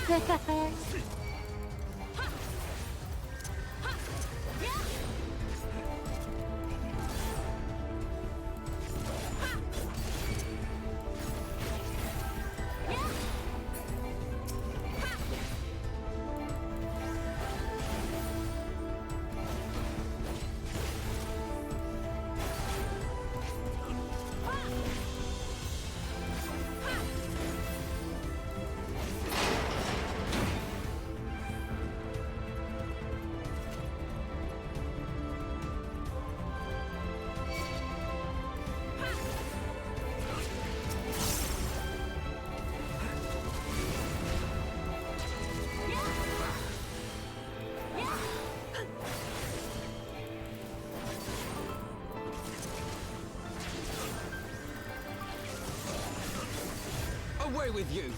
Speaker 6: Away with you!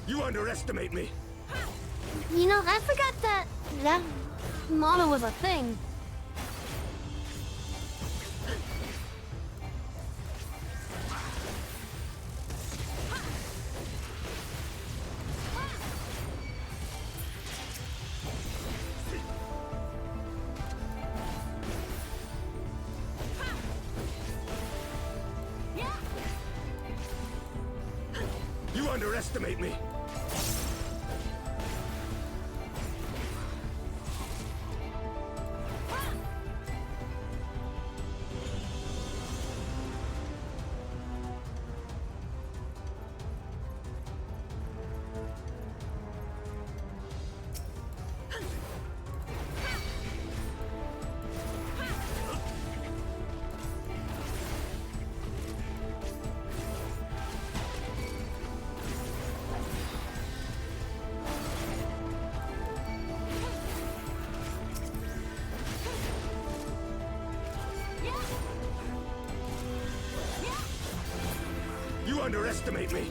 Speaker 6: You underestimate me!
Speaker 1: You know, I forgot that model was a thing.
Speaker 6: You underestimate me! You underestimate me!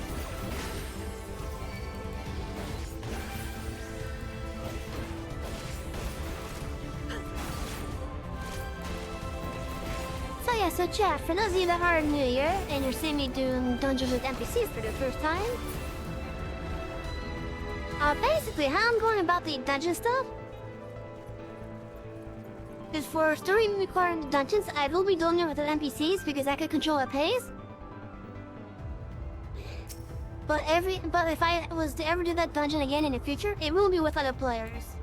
Speaker 1: So chat, for those of you that are new here and you're seeing me doing dungeons with NPCs for the first time, basically how I'm going about the dungeon stuff is for story requiring dungeons, I will be doing it with the NPCs because I can control a pace. But if I was to ever do that dungeon again in the future, it will be with other players.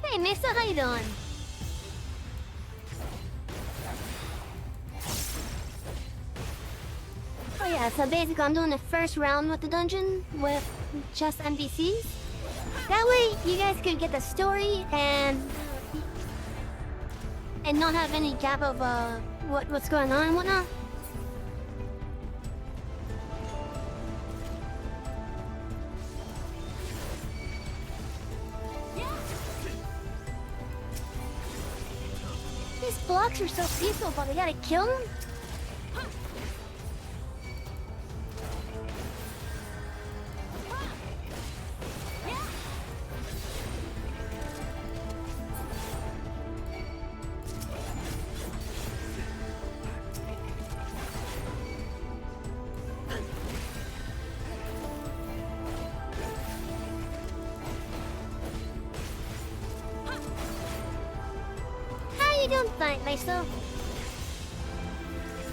Speaker 1: Hey mister, how you doing? Oh yeah, so basically I'm doing the first round with the dungeon with just NPCs. That way you guys could get the story and not have any gap of what's going on and whatnot. These blocks are so peaceful, but we gotta kill them? How you doing tonight, myself?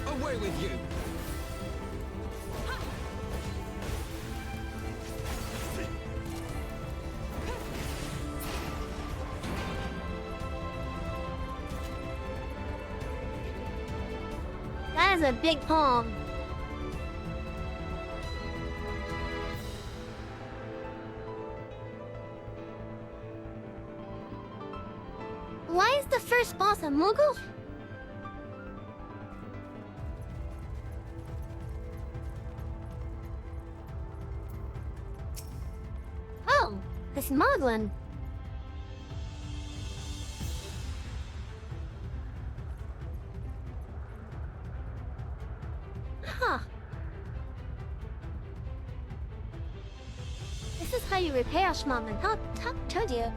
Speaker 6: Away with you!
Speaker 1: That is a big palm. Why is the first boss a Moogle? Oh, it's Moglin. Huh. This is how you repair Schmoglin. How told you?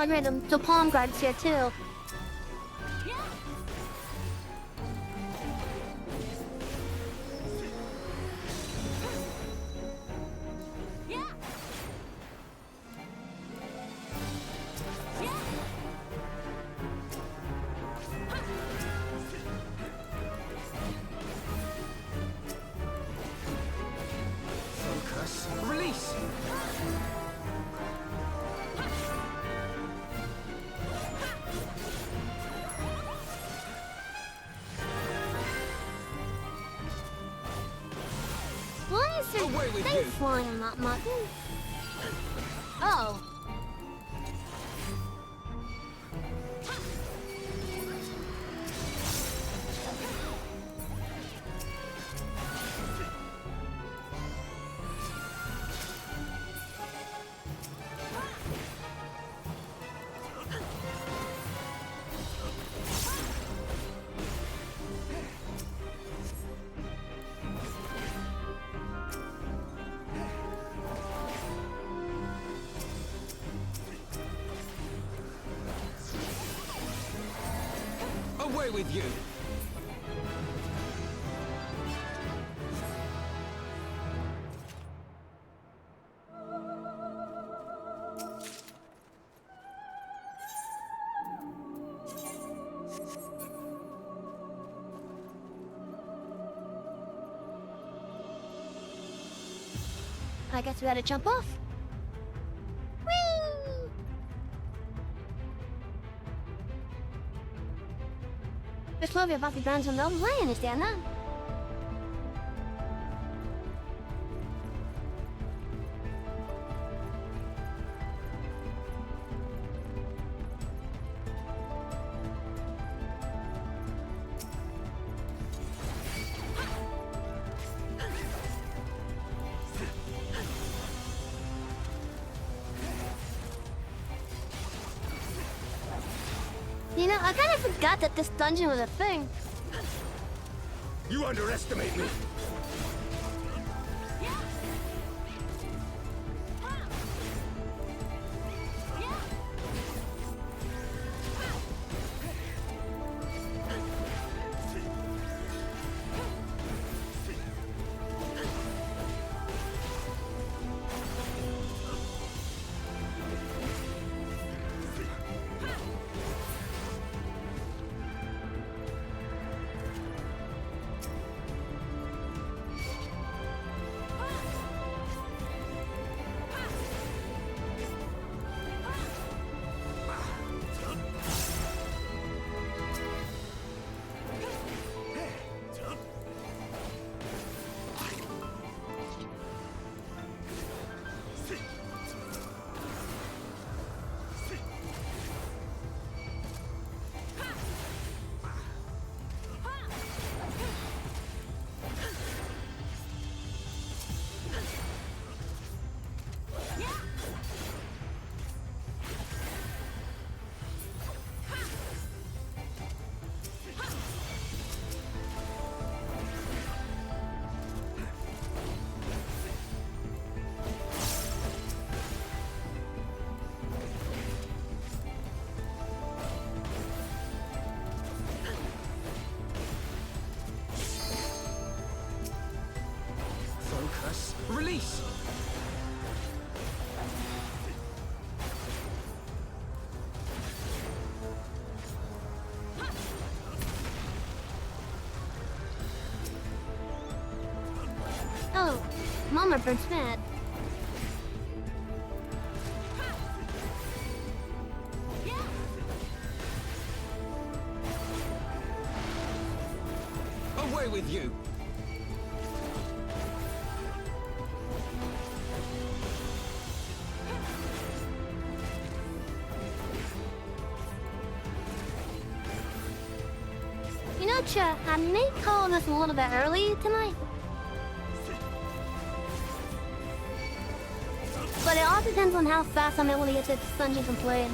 Speaker 1: algorithm, so palm guards here too.
Speaker 6: Focus. Release!
Speaker 1: Why is there
Speaker 6: Away with
Speaker 1: thing
Speaker 6: you.
Speaker 1: flying on that mutton? Oh.
Speaker 6: Away with you!
Speaker 1: I guess we gotta jump off. Whee! Det slår vi fast ibland som de lion istället. You know, I kind of forgot that this dungeon was a thing.
Speaker 6: You underestimate me! Focus. Release!
Speaker 1: Oh, Mama burns mad.
Speaker 6: Away with you!
Speaker 1: You know, Cha, I may call this a little bit early tonight. But it all depends on how fast I'm able to get to this dungeon completed.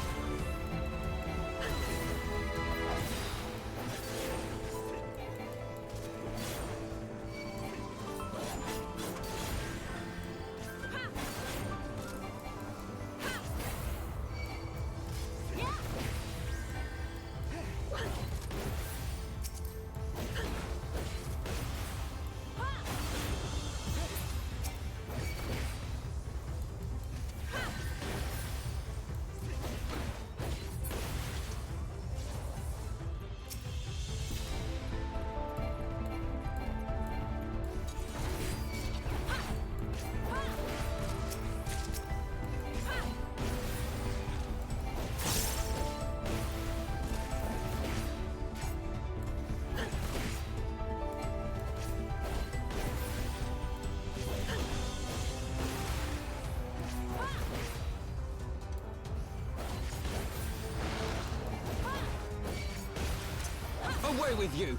Speaker 5: Away with you!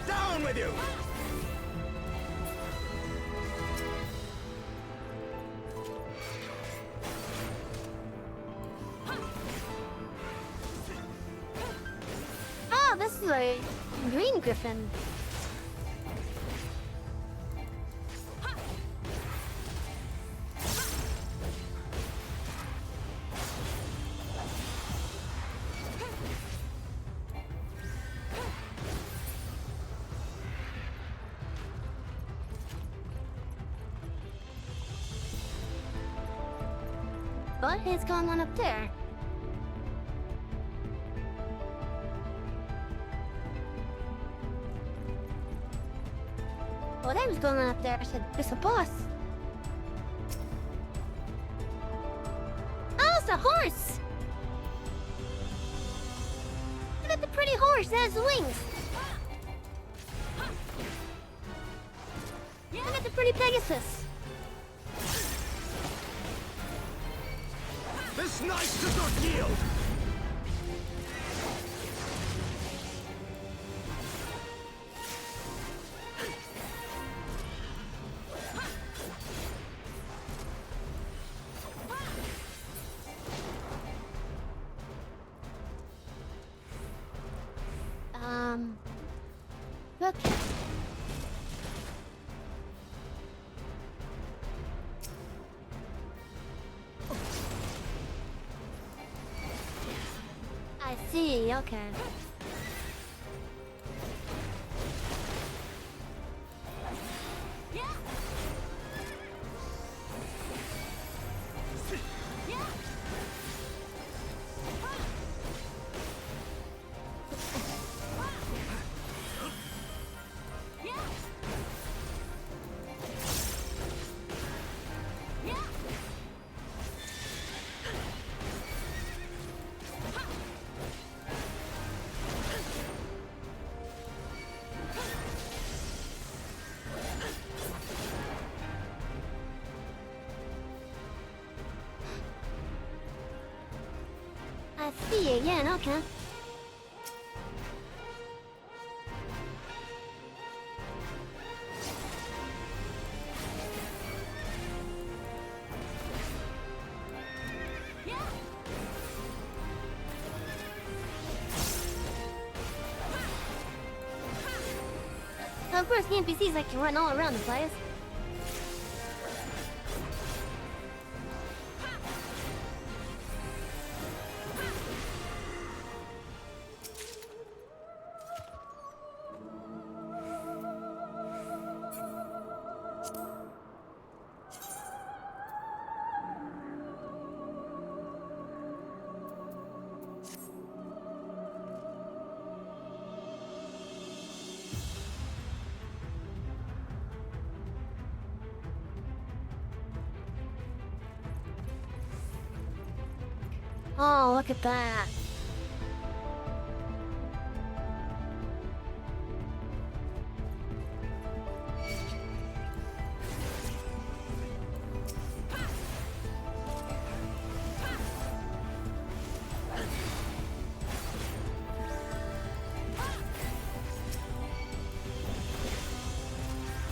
Speaker 6: Down with you!
Speaker 1: Oh, this is a green griffin. What is going on up there? What was going on up there? I said, there's a boss. Oh, it's a horse! Look at the pretty horse that has wings. Look at the pretty Pegasus.
Speaker 6: This knight does not yield!
Speaker 1: Okay. I see, okay. I see again, okay. Of course, the NPCs like to run all around the place. Oh, look at that.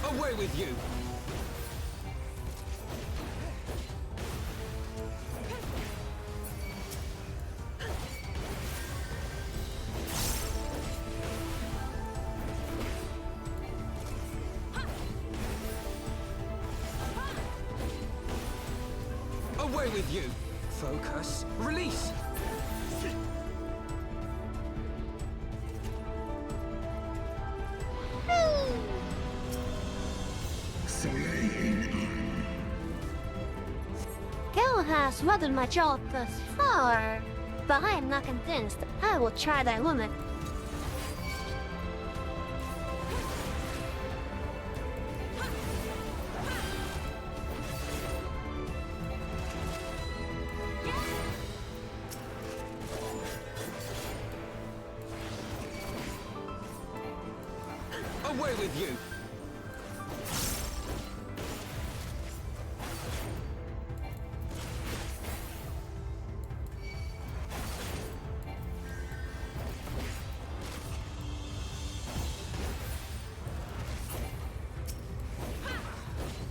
Speaker 5: Away with you! Away with you! Focus! Release!
Speaker 1: Gal has weathered my jaw thus far, but I am not convinced. I will try thy limit.
Speaker 5: Away with you!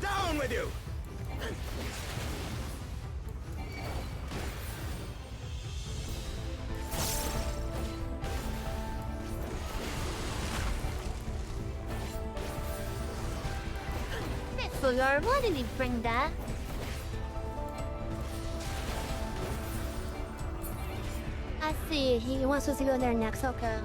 Speaker 5: Down with you!
Speaker 1: Fuller, why did he bring that? I see, he wants us to go there next, okay.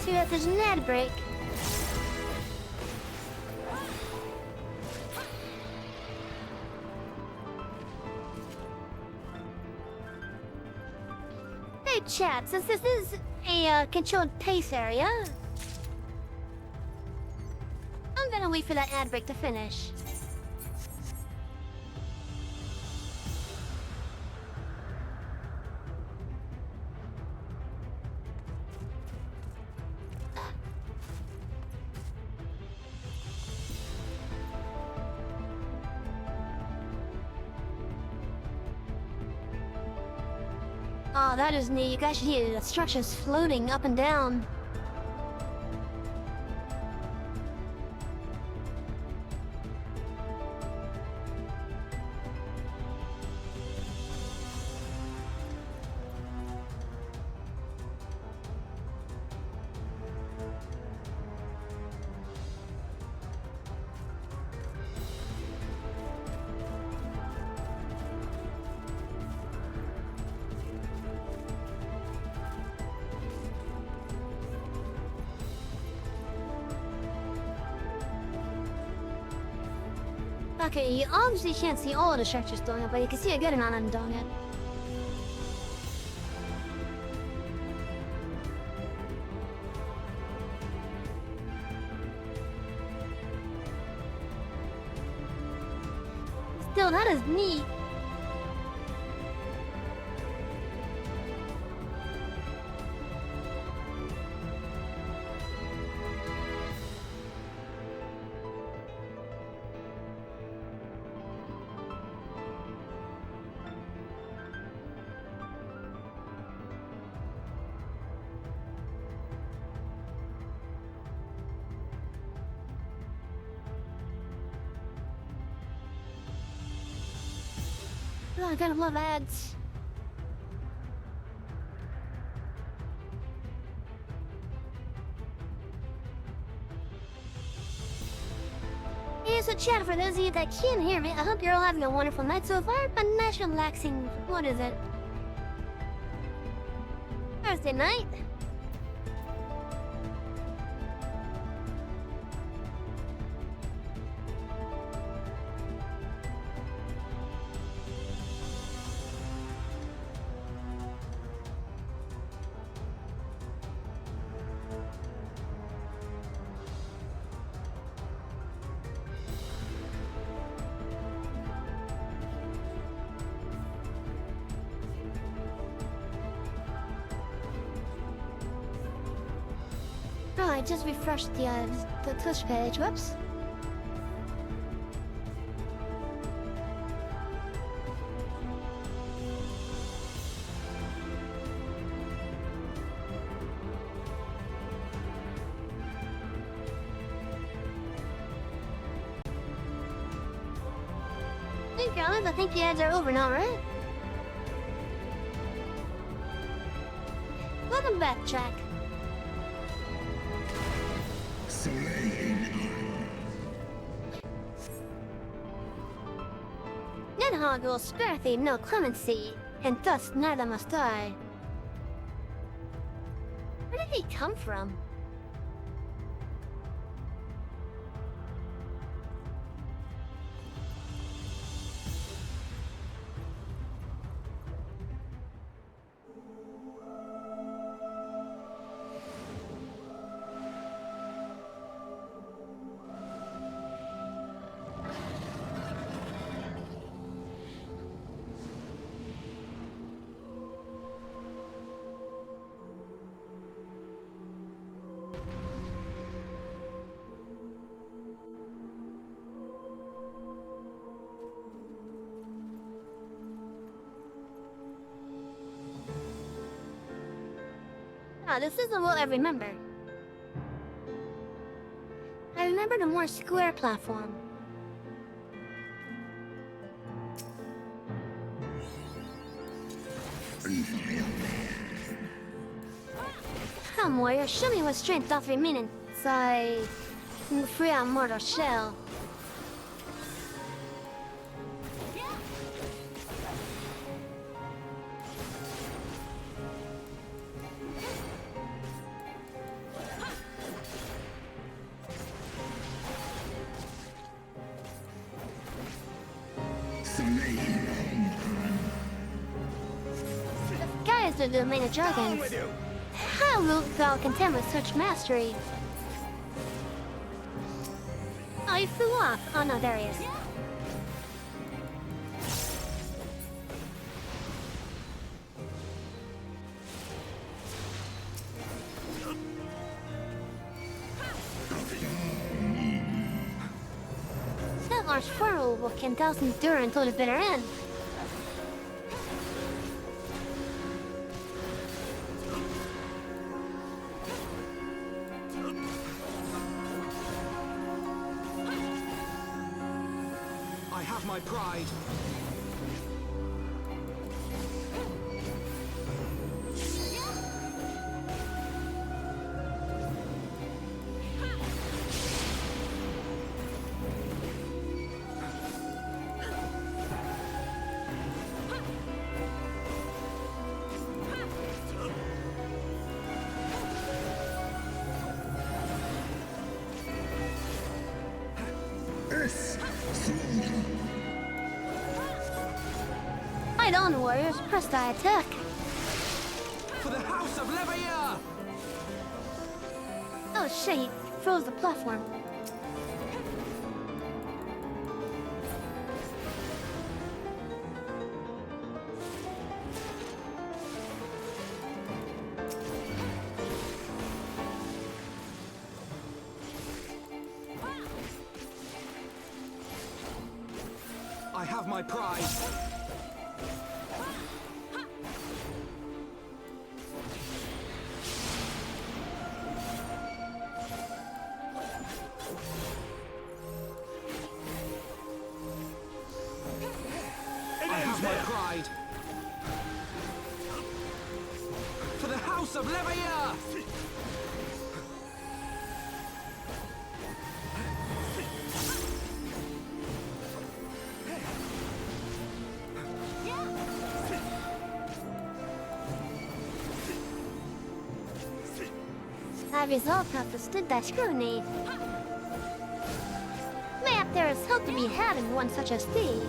Speaker 1: See that there's an ad break. Hey chat, since this is a controlled pace area, I'm gonna wait for that ad break to finish. Oh, that is neat. You guys should hear the structures floating up and down. Okay, you obviously can't see all the structures doing it, but you can see a good amount of them doing it. Still, that is neat. Oh, I gotta love ads. Hey, so chat, for those of you that can't hear me, I hope you're all having a wonderful night so far. A nice relaxing, what is it? Thursday night? I just refreshed the touch page. Whoops. Hey, Carlos, I think the ads are over now, right? Let them backtrack. Nidhogg will spare thee no clemency, and thus neither must I. Where did he come from? Ah, this isn't what I remember. I remember the more square platform. Come, warrior, show me what strength doth remain inside free our mortal shell. The domain of dragons. How wilt thou contend with such mastery? Oh, you flew off. Oh no, there he is. That large furrow will can thou endure until the bitter end.
Speaker 6: I have my pride.
Speaker 1: Fight on, warriors. Press thy attack.
Speaker 6: For the House of Leveilleur!
Speaker 1: Oh shit, he froze the platform.
Speaker 6: I have my pride. I have my pride. For the House of Leveilleur!
Speaker 1: Thy resolve hath withstood thy scrutiny. Mayhap there is hope to be had in one such as thee.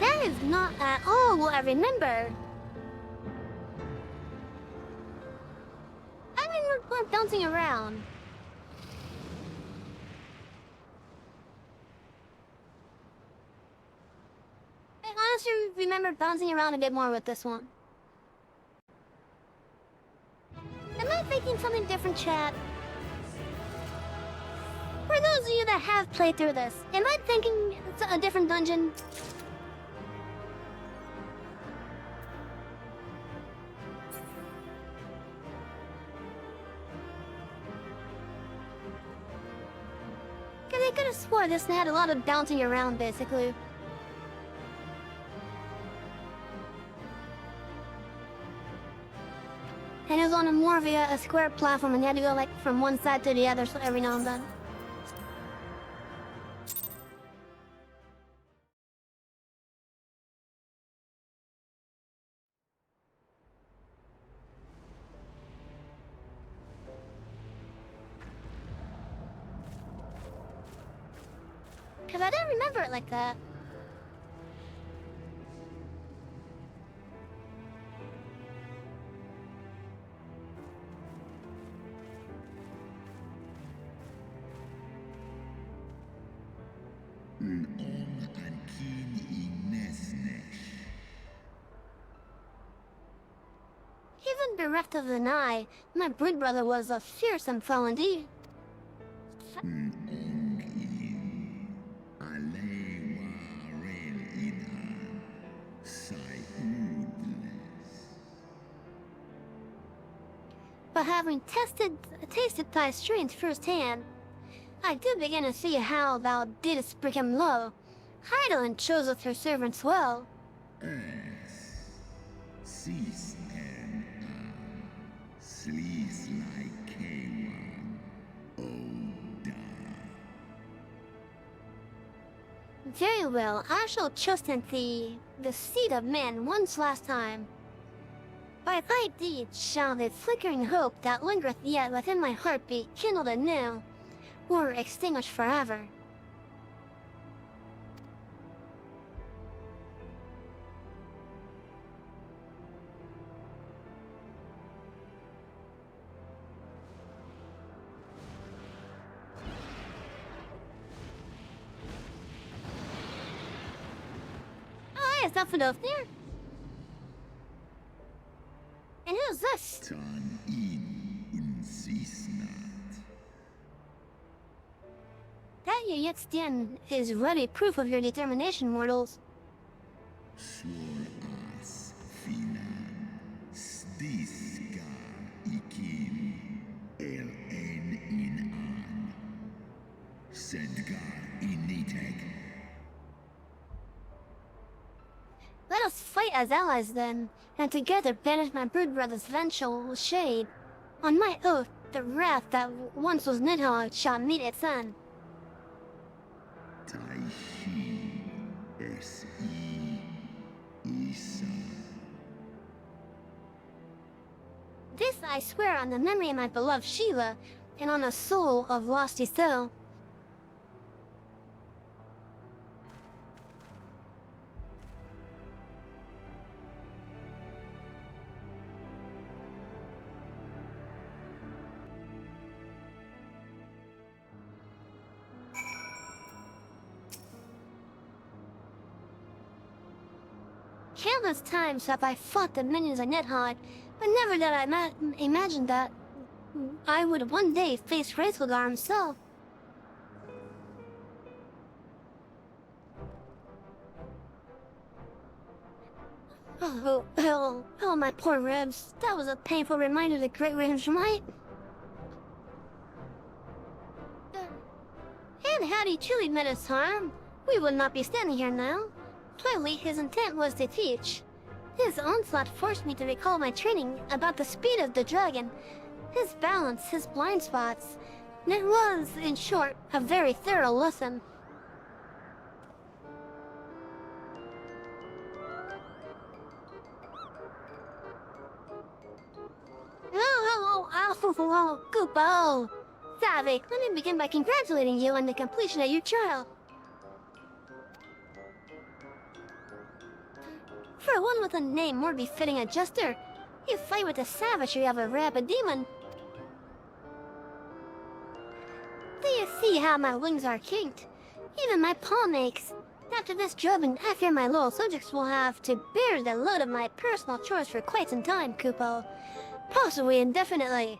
Speaker 1: There is not at all what I remember. I remember bouncing around. I honestly remember bouncing around a bit more with this one. Am I thinking something different, chat? For those of you that have played through this, am I thinking it's a different dungeon? Cause I could have swore this had a lot of bouncing around, basically. And it was on more of a square platform, and you had to go like from one side to the other so every now and then. Cause I don't remember it like that. Even bereft of an eye, my brood brother was a fearsome foe indeed. But having tasted thy strength firsthand, I do begin to see how thou didst bring him low. Heidelin choseth her servants well.
Speaker 11: Cease and sleaze like K1. Oda.
Speaker 1: Very well, I shall trust in thee, the seed of man, once last time. By thy deeds shall the flickering hope that lingereth yet within my heart be kindled anew, or extinguished forever. Oh, hey, it's up for those there. And who's this?
Speaker 11: Tan in Unsisnat.
Speaker 1: That you yet stand is ready proof of your determination, mortals.
Speaker 11: Swor as finan. Stiska ikim. El in an. Sedgar initek.
Speaker 1: Let us fight as allies then, and together banish my brood brother's vengeful shade. On my oath, the wrath that once was Nidhogg shall meet its end.
Speaker 11: Taishi S.E. Isa.
Speaker 1: This I swear on the memory of my beloved Sheila, and on the soul of lost Isel. Countless times have I fought the minions of Nidhogg, but never did I imagine that I would one day face Hraesvelgar himself. Oh, my poor ribs. That was a painful reminder of the Great Range might. And had he truly met his harm, we would not be standing here now. Clearly, his intent was to teach. His onslaught forced me to recall my training about the speed of the dragon, his balance, his blind spots. And it was, in short, a very thorough lesson. Oh, Goopo! Savik, let me begin by congratulating you on the completion of your trial. For one with a name more befitting a jester, you fight with the savagery of a rabid demon. Do you see how my wings are kinked? Even my palm aches. After this drubbing, I fear my loyal subjects will have to bear the load of my personal chores for quite some time, Kupo. Possibly indefinitely.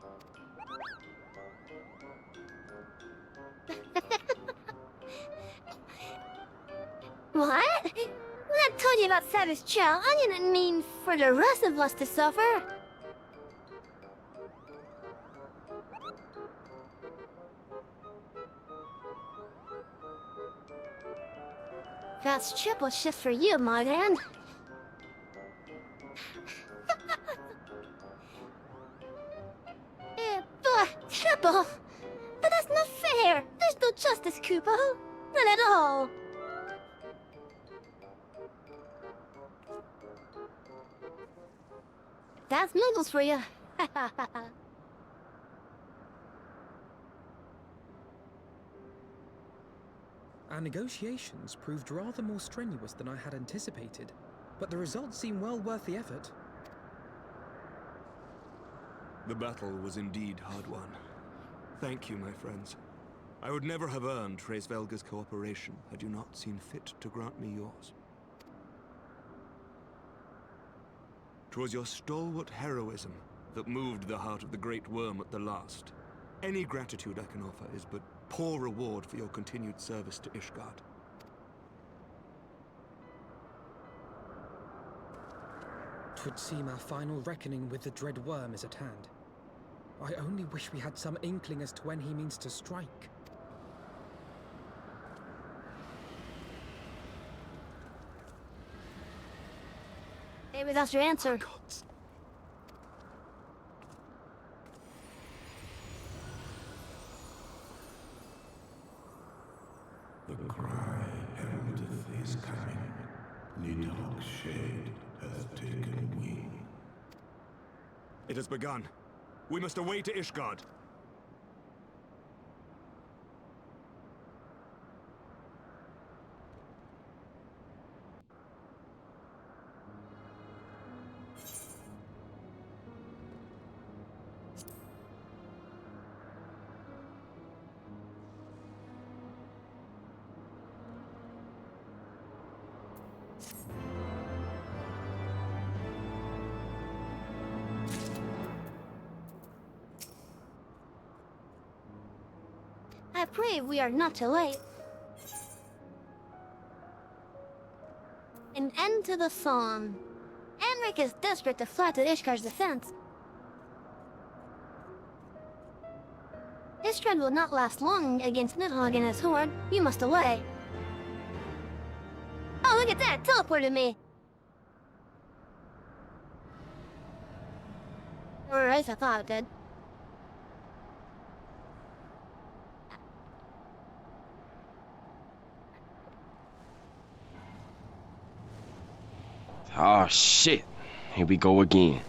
Speaker 1: What? When I told you about Savage Chow, I didn't mean for the rest of us to suffer. That's triple shift for you, my man. Triple? But that's not fair. There's no justice, Kupo. None at all. That's noodles for you.
Speaker 8: Our negotiations proved rather more strenuous than I had anticipated, but the results seem well worth the effort.
Speaker 3: The battle was indeed hard won. Thank you, my friends. I would never have earned Hraesvelga's cooperation had you not seen fit to grant me yours. 'Twas your stalwart heroism that moved the heart of the Great Worm at the last. Any gratitude I can offer is but poor reward for your continued service to Ishgard.
Speaker 8: 'Twould seem our final reckoning with the dread worm is at hand. I only wish we had some inkling as to when he means to strike.
Speaker 1: Maybe that's your answer.
Speaker 11: The cry heraldeth his coming. Nidhogg's shade hath taken wing.
Speaker 3: It has begun. We must away to Ishgard.
Speaker 1: I pray we are not too late. An end to the song. Enric is desperate to fly to Ishgar's defense. Ishgard will not last long against Nidhogg and his horde. We must away. Oh, look at that! Teleported me! Or at least I thought it did.
Speaker 15: Oh shit. Here we go again.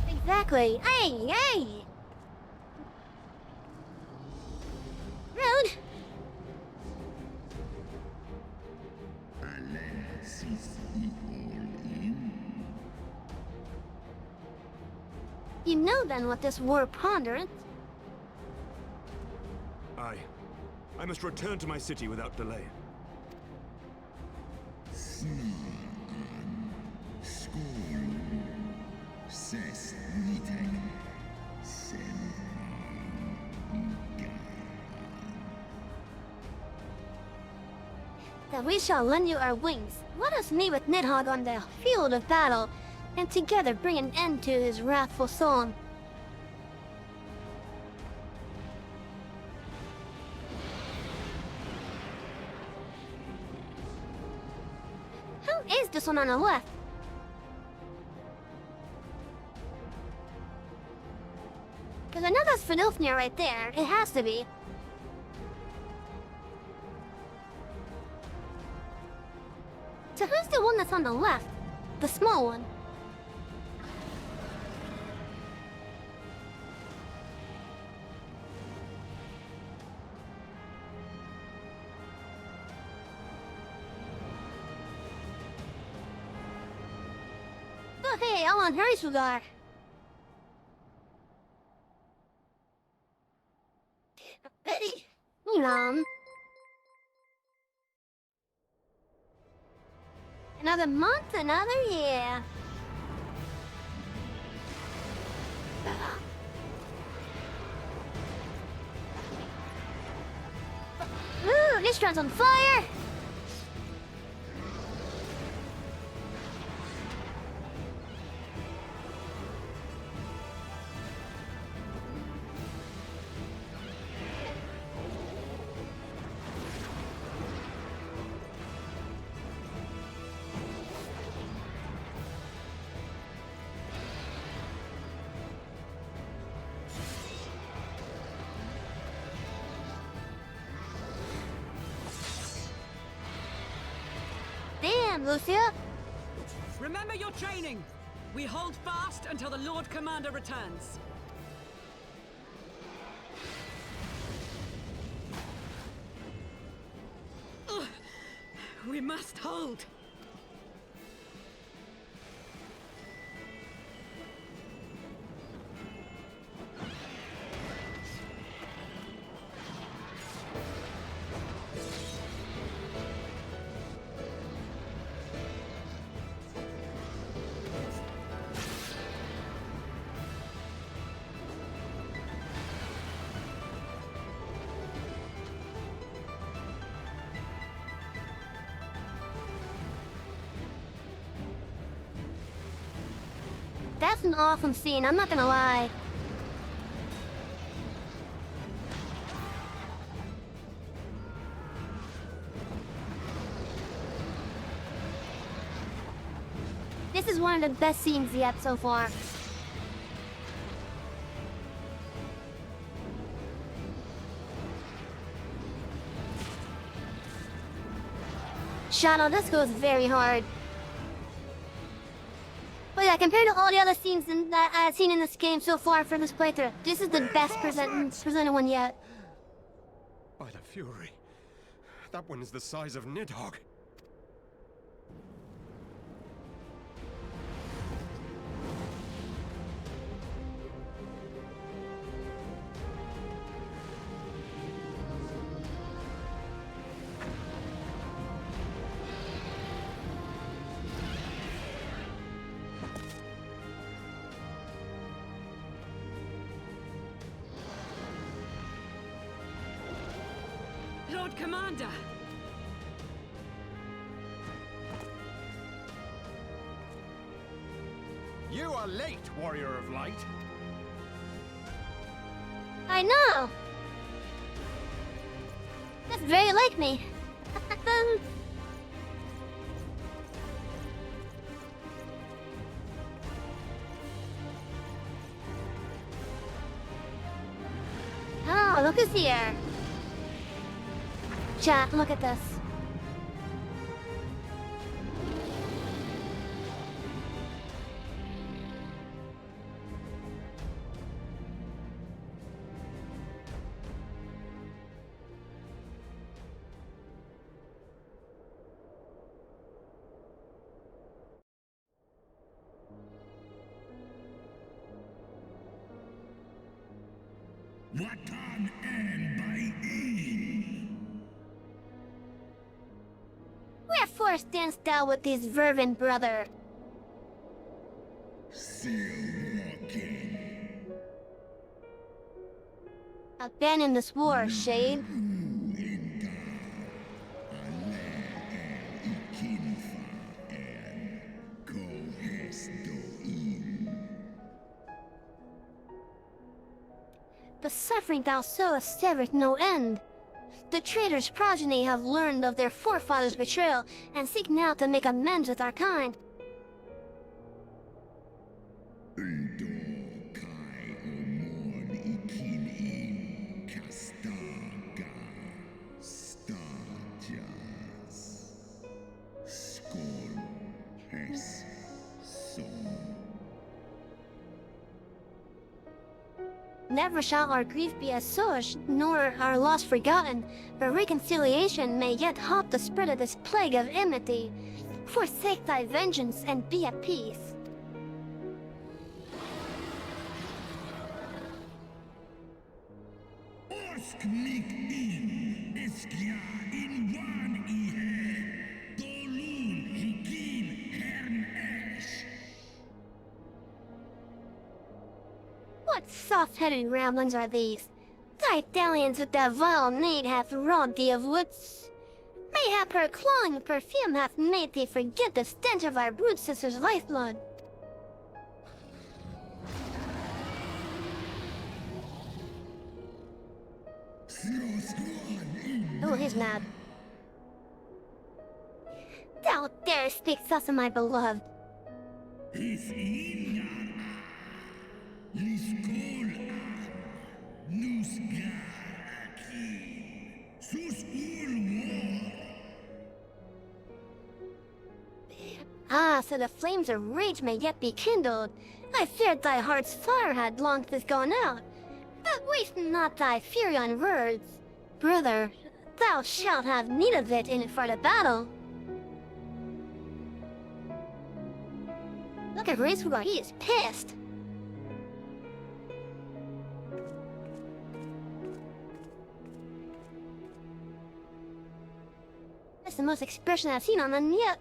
Speaker 1: Exactly. Hey, hey! Rude. You know then what this war pondereth?
Speaker 3: Aye. I must return to my city without delay.
Speaker 1: That we shall lend you our wings. Let us meet with Nidhogg on the field of battle, and together bring an end to his wrathful song. Who is this one on the left? Because I know that's Finulfnir right there. It has to be. So who's the one that's on the left? The small one. Hey, I want hurry, Sugar. Betty, another month, another year. Ooh, this one's on fire! Damn, Lucia!
Speaker 10: Remember your training! We hold fast until the Lord Commander returns. Ugh. We must hold!
Speaker 1: That's an awesome scene, I'm not gonna lie. This is one of the best scenes yet so far. Shadow, this goes very hard. But yeah, compared to all the other scenes that I've seen in this game so far for this playthrough, this is the best presented one yet.
Speaker 6: By the Fury. That one is the size of Nidhogg.
Speaker 10: Lord Commander!
Speaker 6: You are late, Warrior of Light.
Speaker 1: I know! That's very like me. Oh, look who's here. Chat, look at this.
Speaker 11: Watan and by Eve.
Speaker 1: Wherefore standst thou with this Vervin brother?
Speaker 11: Still walking.
Speaker 1: Abandon this war, Shade. The suffering thou sowest serveth no end. The traitor's progeny have learned of their forefathers' betrayal, and seek now to make amends with our kind. Never shall our grief be assuaged, nor our loss forgotten, but reconciliation may yet halt the spread of this plague of enmity. Forsake thy vengeance and be at peace. What soft-headed ramblings are these? Thy dalliance with that vile maid hath robbed thee of wits. Mayhap her cloying perfume hath made thee forget the stench of our brute sister's lifeblood. Oh, he's mad. Thou darest speak thus of my beloved. Ah, so the flames of rage may yet be kindled. I feared thy heart's fire had long since gone out. But waste not thy fury on words. Brother, thou shalt have need of it in for the battle. Look at Racewood, he is pissed. That's the most expression I've seen on them yet.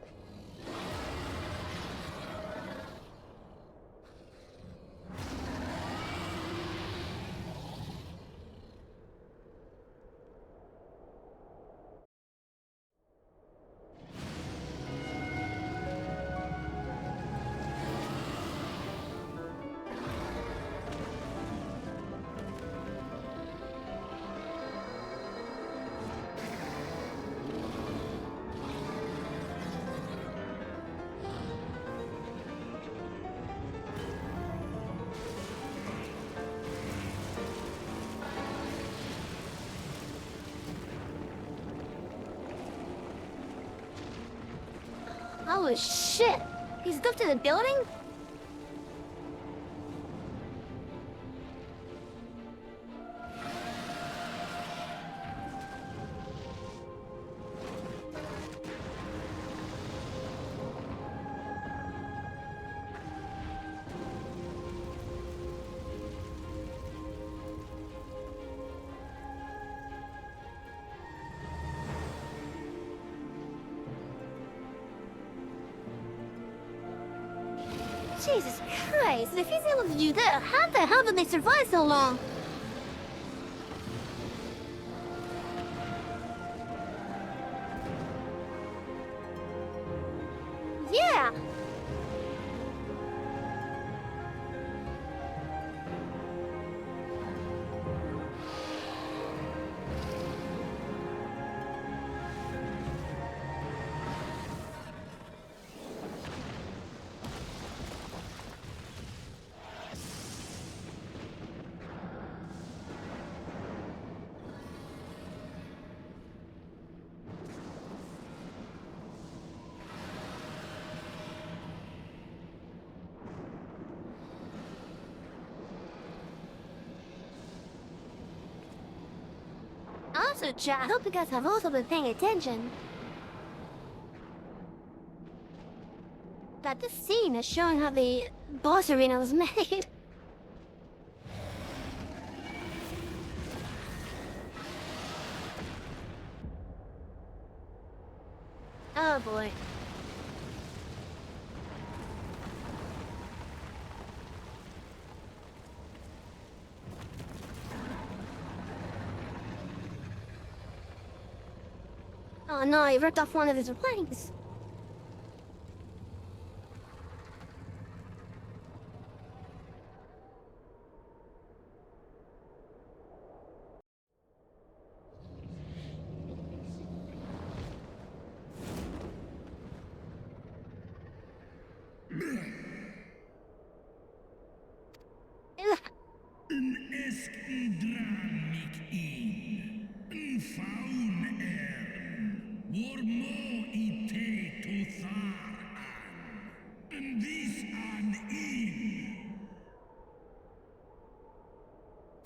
Speaker 1: Holy shit! He's lifted the building? Jesus Christ, if he's able to do that, how the hell did they survive so long? Yeah! Also, chat, I hope you guys have also been paying attention. That this scene is showing how the boss arena was made. Oh boy. Oh no, he ripped off one of his wings.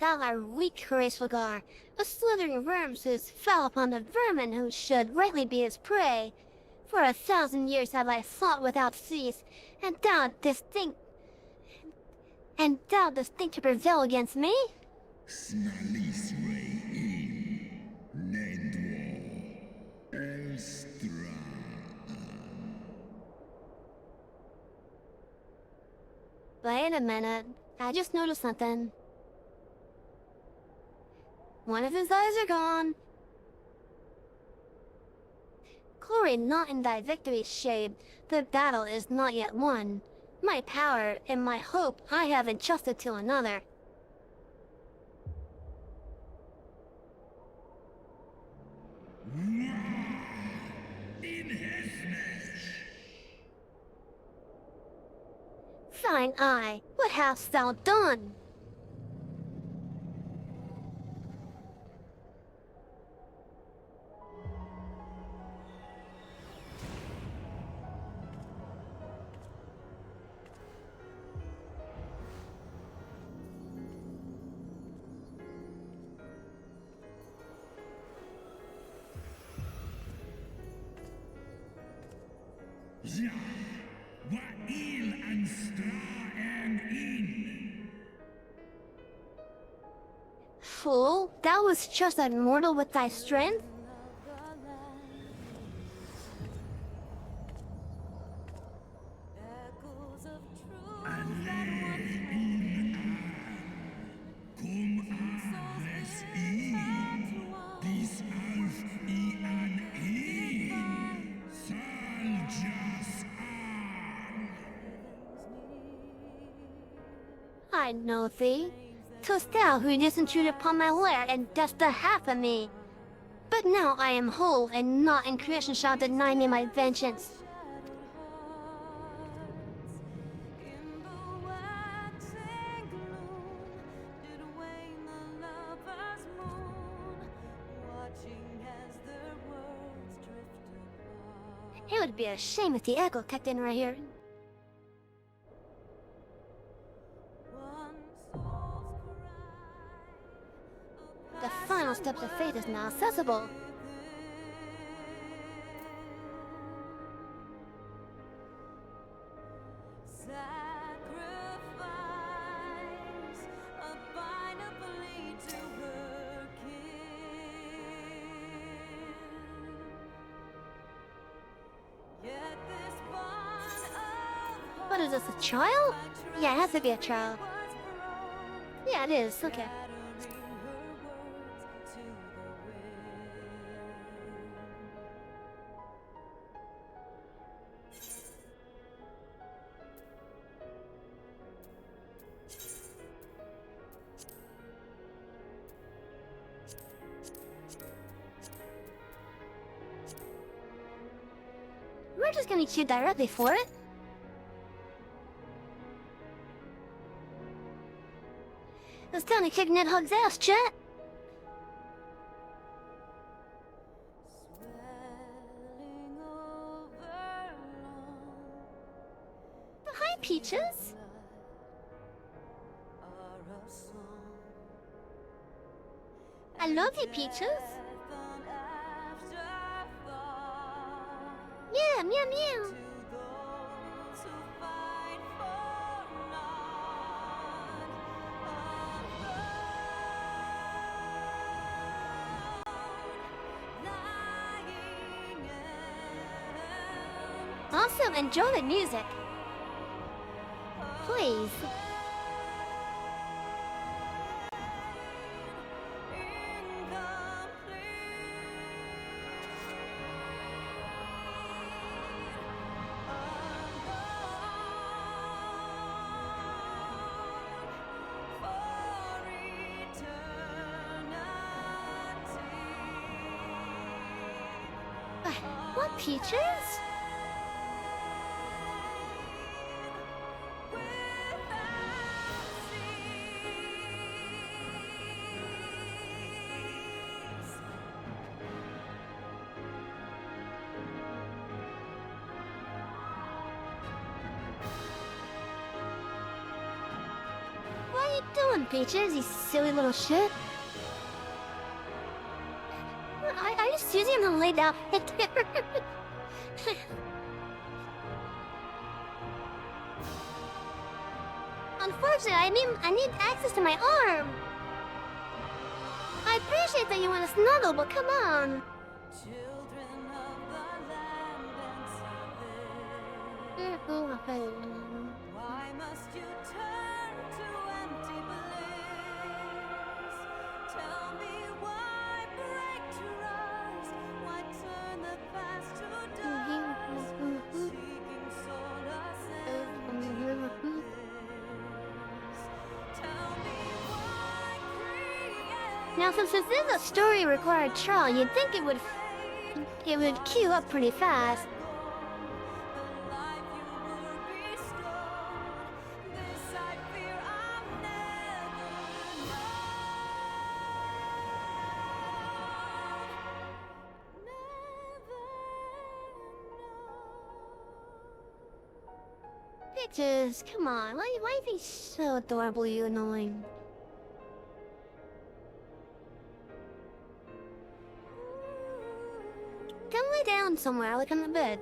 Speaker 1: Thou art weak, Horacegar, a slithering worm whose fell upon the vermin who should rightly be his prey. For 1,000 years have I fought without cease, and thou dost think to prevail against me?
Speaker 11: Snalis rei
Speaker 1: Wait a minute. I just noticed something. One of his eyes are gone. Glory not in thy victory's shade. The battle is not yet won. My power and my hope I have entrusted to another. Thine eye, what hast thou done?
Speaker 11: Ja, wa'il and stra and in.
Speaker 1: Fool, thou wast just immortal with thy strength? I know thee. 'Twas thou who didst intrude upon my lair and dost the half of me. But now I am whole, and naught in creation shall deny me my vengeance. It would be a shame if the echo kicked in right here. The final steps of faith is now accessible. What is this, a child? Yeah, it has to be a child. Yeah, it is, okay. We're just gonna queue directly for it. It's time to kick Nidhogg's ass, chat. Hi, Peaches. I love you, Peaches. Yeah, meow meow. Awesome, enjoy the music. Please. What, Peaches? What are you doing, Peaches, you silly little shit? Are you Susie? I'm gonna lay down. Unfortunately, I need access to my arm. I appreciate that you want to snuggle, but come on. Why must you Now, since this is a story-required trial, you'd think it would queue up pretty fast. Pictures, come on, why are you so adorably annoying? Come lay down somewhere, like on the bed.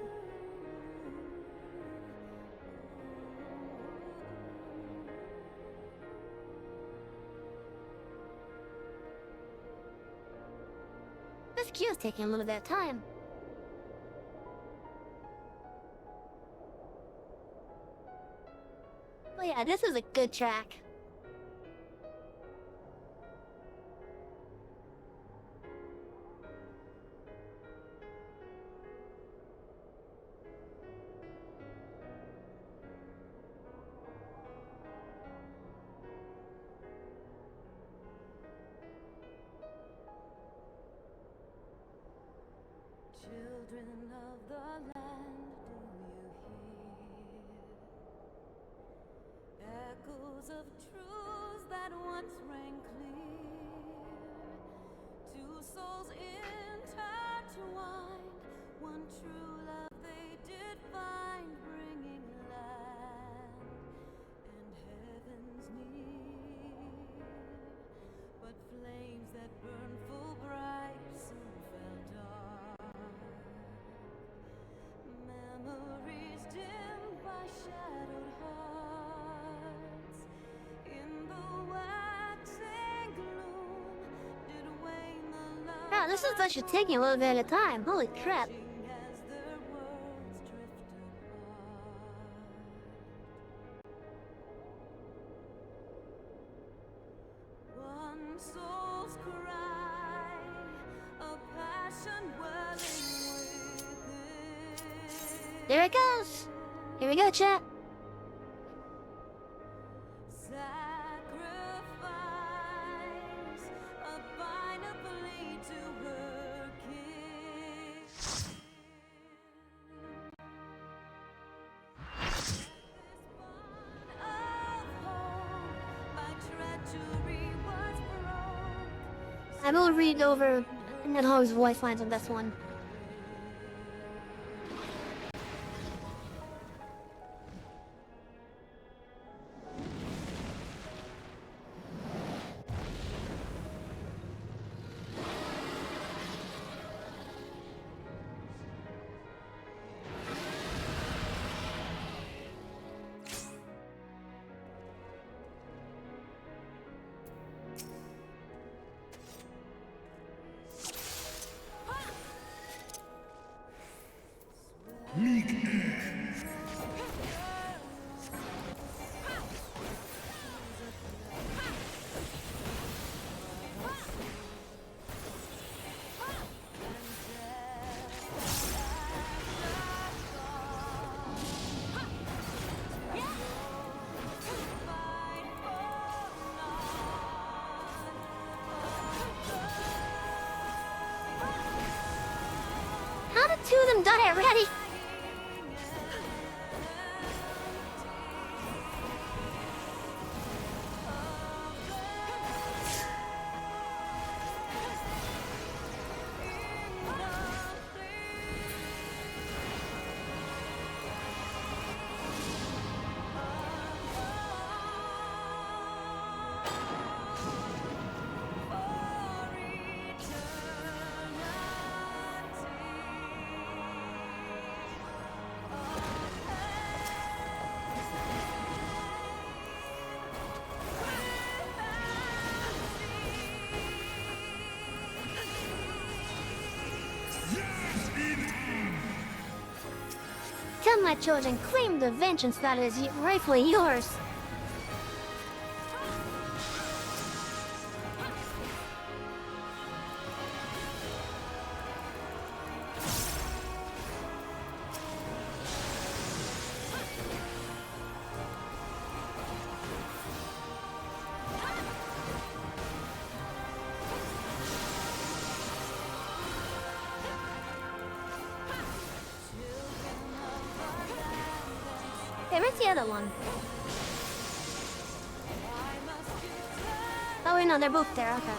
Speaker 1: This queue is taking a little bit of time. Oh yeah, this is a good track.
Speaker 16: Children of the land, do you hear? Echoes of truths that once rang clear. Two souls intertwined, one true love they did find, bringing land and heavens near. But flames that burn full bright soon fell dark. Memories dimmed by shadowed hearts. In the waxing gloom did wane the love.
Speaker 1: Wow, this is actually taking a little bit of time. Holy crap.
Speaker 16: As their worlds drift apart. One soul's cry, a passion welling within.
Speaker 1: There it goes. Here we go, chat.
Speaker 16: Sacrifice, a final plea to her king. This bond of hope by treachery was broke.
Speaker 1: I will read over Nidhogg's voice lines on this one. How did two of them die already? Come, my children, claim the vengeance that is rightfully yours. the other one? Oh wait, no, they're both there, okay.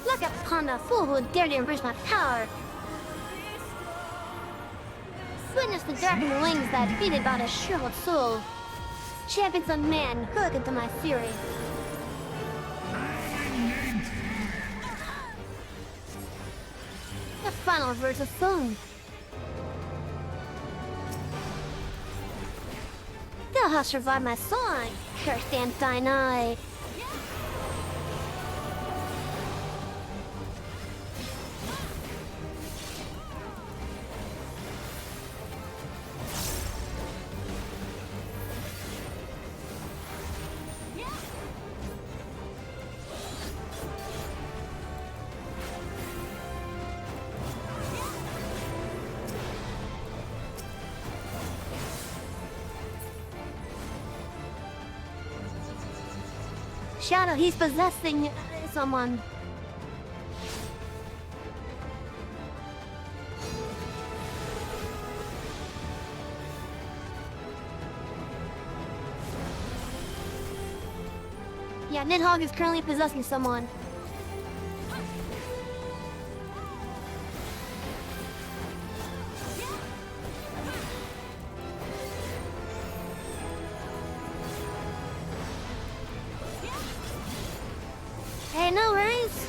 Speaker 1: Look upon the fool who dared to embrace my power. Witness the dragon wings that defeated by the shriveled soul. Champions of man, hearken to my fury. The final verse of song. Thou hast revived my song, cursed and thine eye. Shadow, he's possessing someone. Yeah, Nidhogg is currently possessing someone. Hey, no worries.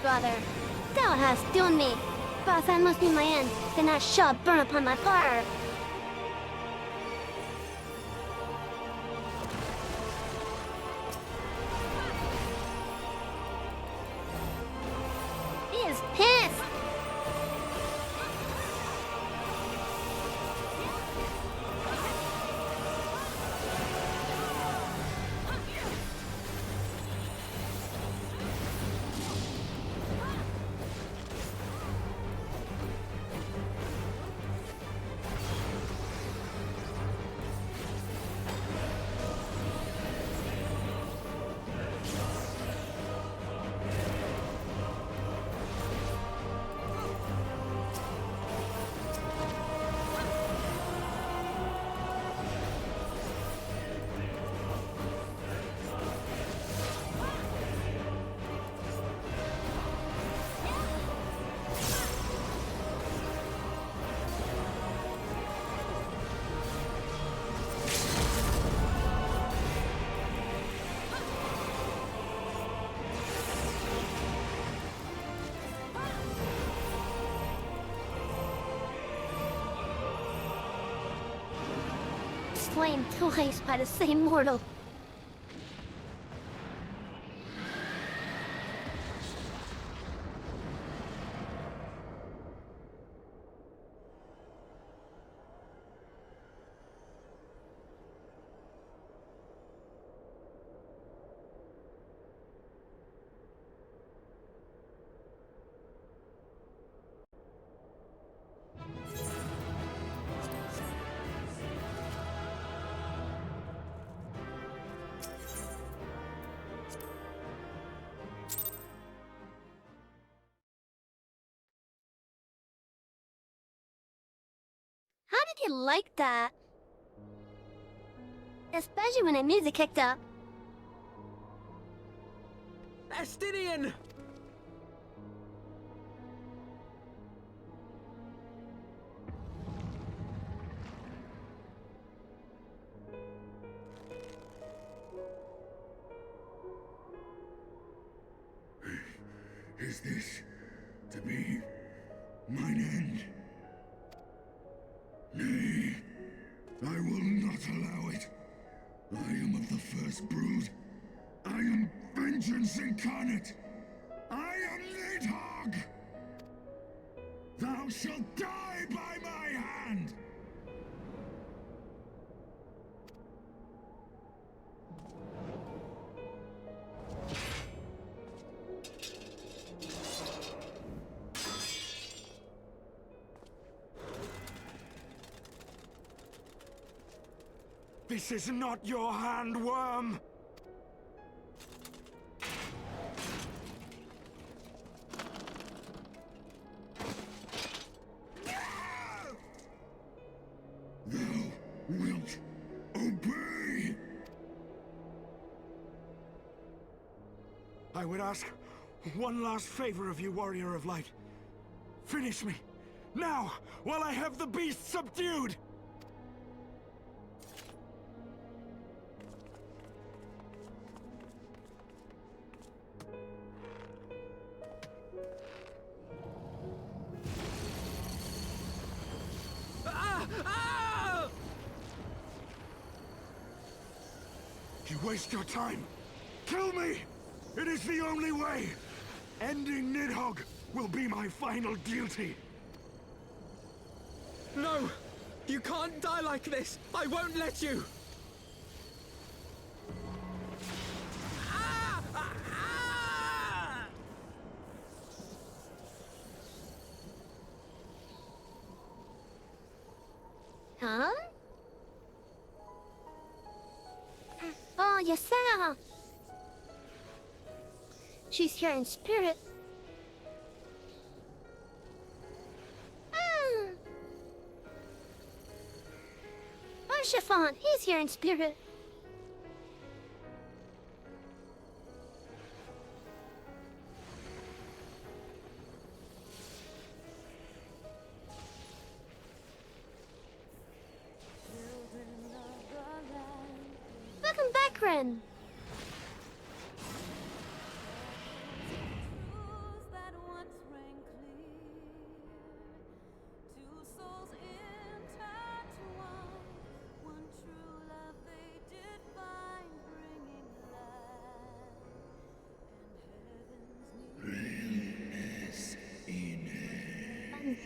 Speaker 1: Brother, thou hast doomed me. Boss, I must meet my end, then I shall burn upon my pyre. He is pissed. Slain twice by the same mortal. How did you like that? Especially when the music kicked up.
Speaker 17: Estinian!
Speaker 11: Is this to be mine end? Nay, I will not allow it. I am of the first brood. I am vengeance incarnate. I am Nidhogg! Thou shalt die by my hand!
Speaker 6: This is not your hand, worm!
Speaker 11: Thou wilt obey!
Speaker 6: I would ask one last favor of you, Warrior of Light. Finish me, now, while I have the beast subdued! You waste your time. Kill me! It is the only way! Ending Nidhogg will be my final duty.
Speaker 17: No! You can't die like this! I won't let you!
Speaker 1: Huh? Oh, Yasera! She's here in spirit. Oh, Chiffon, he's here in spirit. Welcome back, Ren.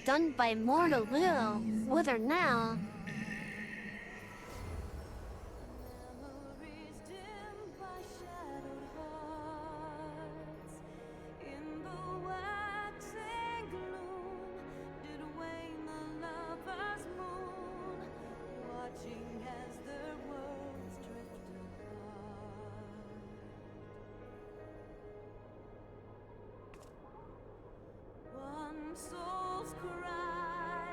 Speaker 1: Done by mortal will. Whether now.
Speaker 16: Soul's cry,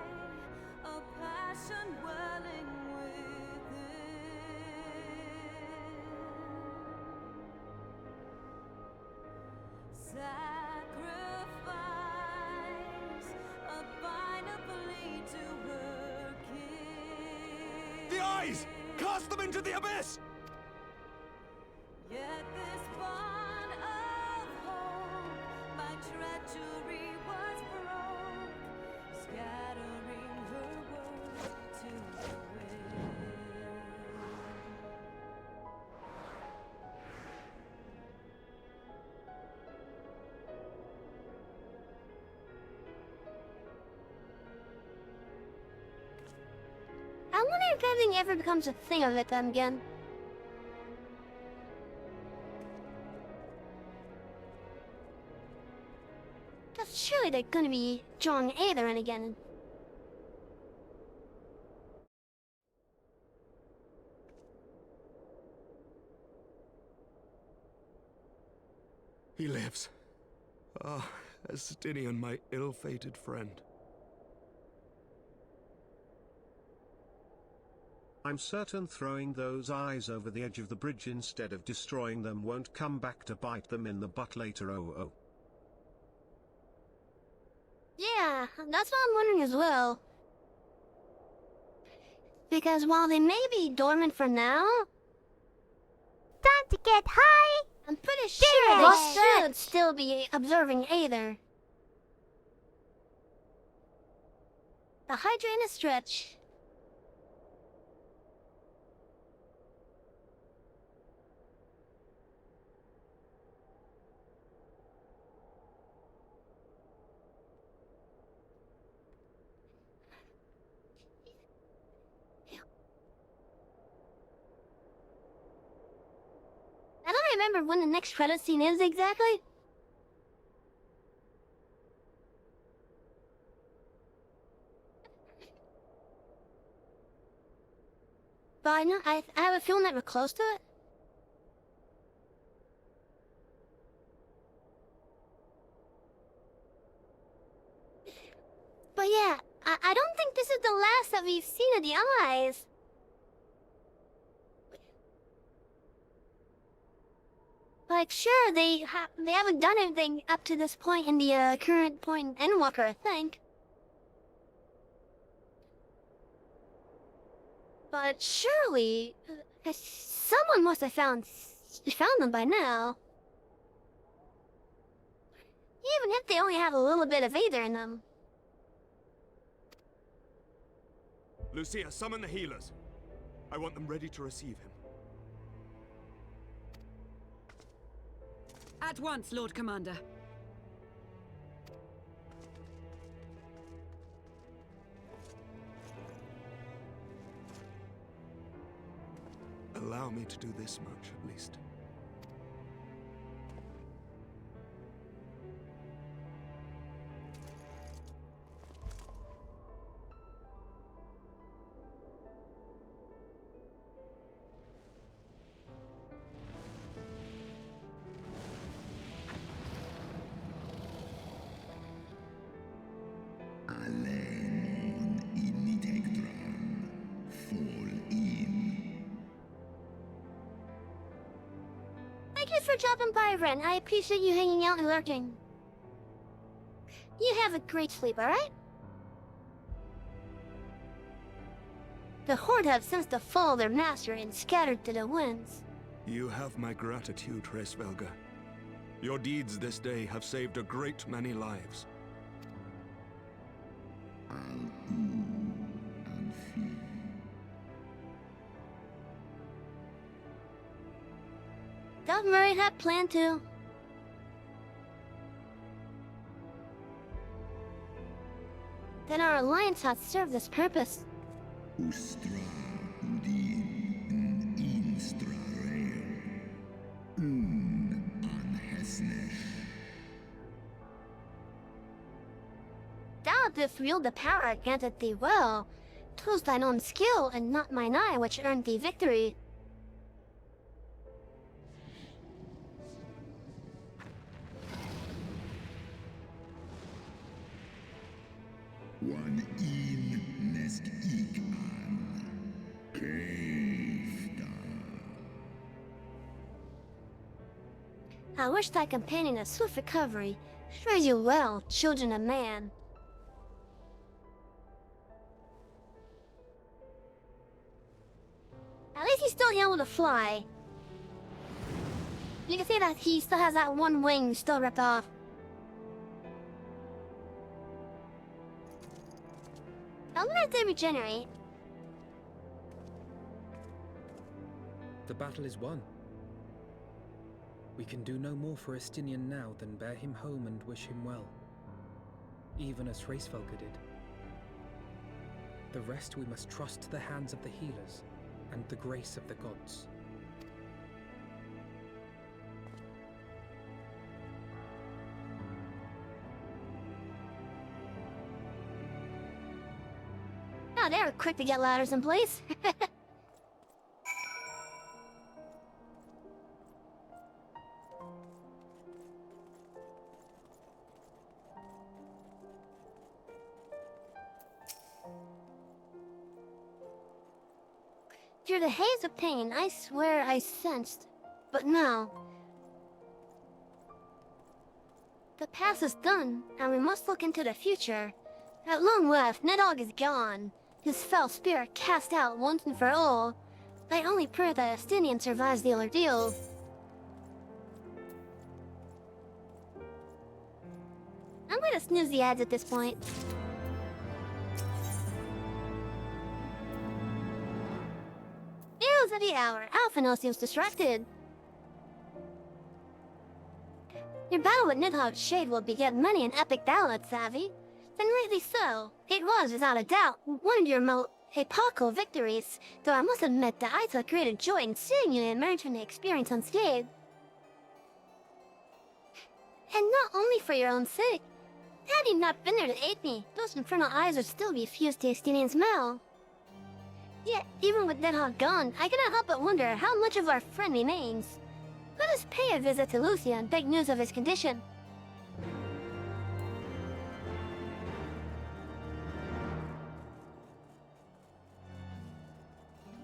Speaker 16: a passion welling within. Sacrifice, a binary to her kin.
Speaker 6: The eyes! Cast them into the abyss!
Speaker 16: Yet this bond of hope by treachery was broke, scattering her words to the wind.
Speaker 1: I wonder if anything ever becomes a thing of it then again. Because surely they're gonna be drawing Aetherin again.
Speaker 3: He lives. Ah, Estinian, my ill-fated friend.
Speaker 18: I'm certain throwing those eyes over the edge of the bridge instead of destroying them won't come back to bite them in the butt later. Oh.
Speaker 1: Yeah, that's what I'm wondering as well. Because while they may be dormant for now,
Speaker 19: time to get high.
Speaker 1: I'm pretty sure they should still be observing Aether. The Hydra in a stretch. I don't remember when the next credit scene is exactly. But I know I have a feeling that we're close to it. But yeah, I don't think this is the last that we've seen of the eyes. Like, sure, they haven't done anything up to this point in the current point in Endwalker, I think. But surely, someone must have found them by now. Even if they only have a little bit of Aether in them.
Speaker 20: Lucia, summon the healers. I want them ready to receive him.
Speaker 10: At once, Lord Commander.
Speaker 20: Allow me to do this much, at least.
Speaker 1: Thank you for dropping by, Ren. I appreciate you hanging out and lurking. You have a great sleep, alright? The Horde have sensed the fall of their master and scattered to the winds.
Speaker 20: You have my gratitude, Hraesvelga. Your deeds this day have saved a great many lives.
Speaker 1: Don't worry, had planned to. Then our alliance had served this purpose. Thou didst wield the power granted thee well. 'Twas thine own skill and not mine eye which earned thee victory. I wish thy companion a swift recovery. Fare you well, children of man. At least he's still able to fly. You can see that he still has that one wing still ripped off. I'll let they regenerate.
Speaker 8: The battle is won. We can do no more for Estinian now than bear him home and wish him well, even as Hraesvelga did. The rest we must trust to the hands of the healers and the grace of the gods.
Speaker 1: Oh, they were quick to get ladders in place. Through the haze of pain, I swear I sensed. But now... the past is done, and we must look into the future. At long last, Nidhogg is gone. His foul spirit cast out once and for all. I only pray that Estinian survives the ordeal. I'm gonna snooze the ads at this point. News of the hour. Alphino seems distracted. Your battle with Nidhogg's Shade will beget many an epic ballad, Savvy. Then rightly so. It was, without a doubt, one of your most epochal victories, though I must admit that I took greater joy in seeing you emerge from the experience unscathed. And not only for your own sake. Had you not been there to aid me, those infernal eyes would still be fused to Estinian's smell. Yet, even with Nidhogg gone, I cannot help but wonder how much of our friend remains. Let us pay a visit to Lucia and beg news of his condition.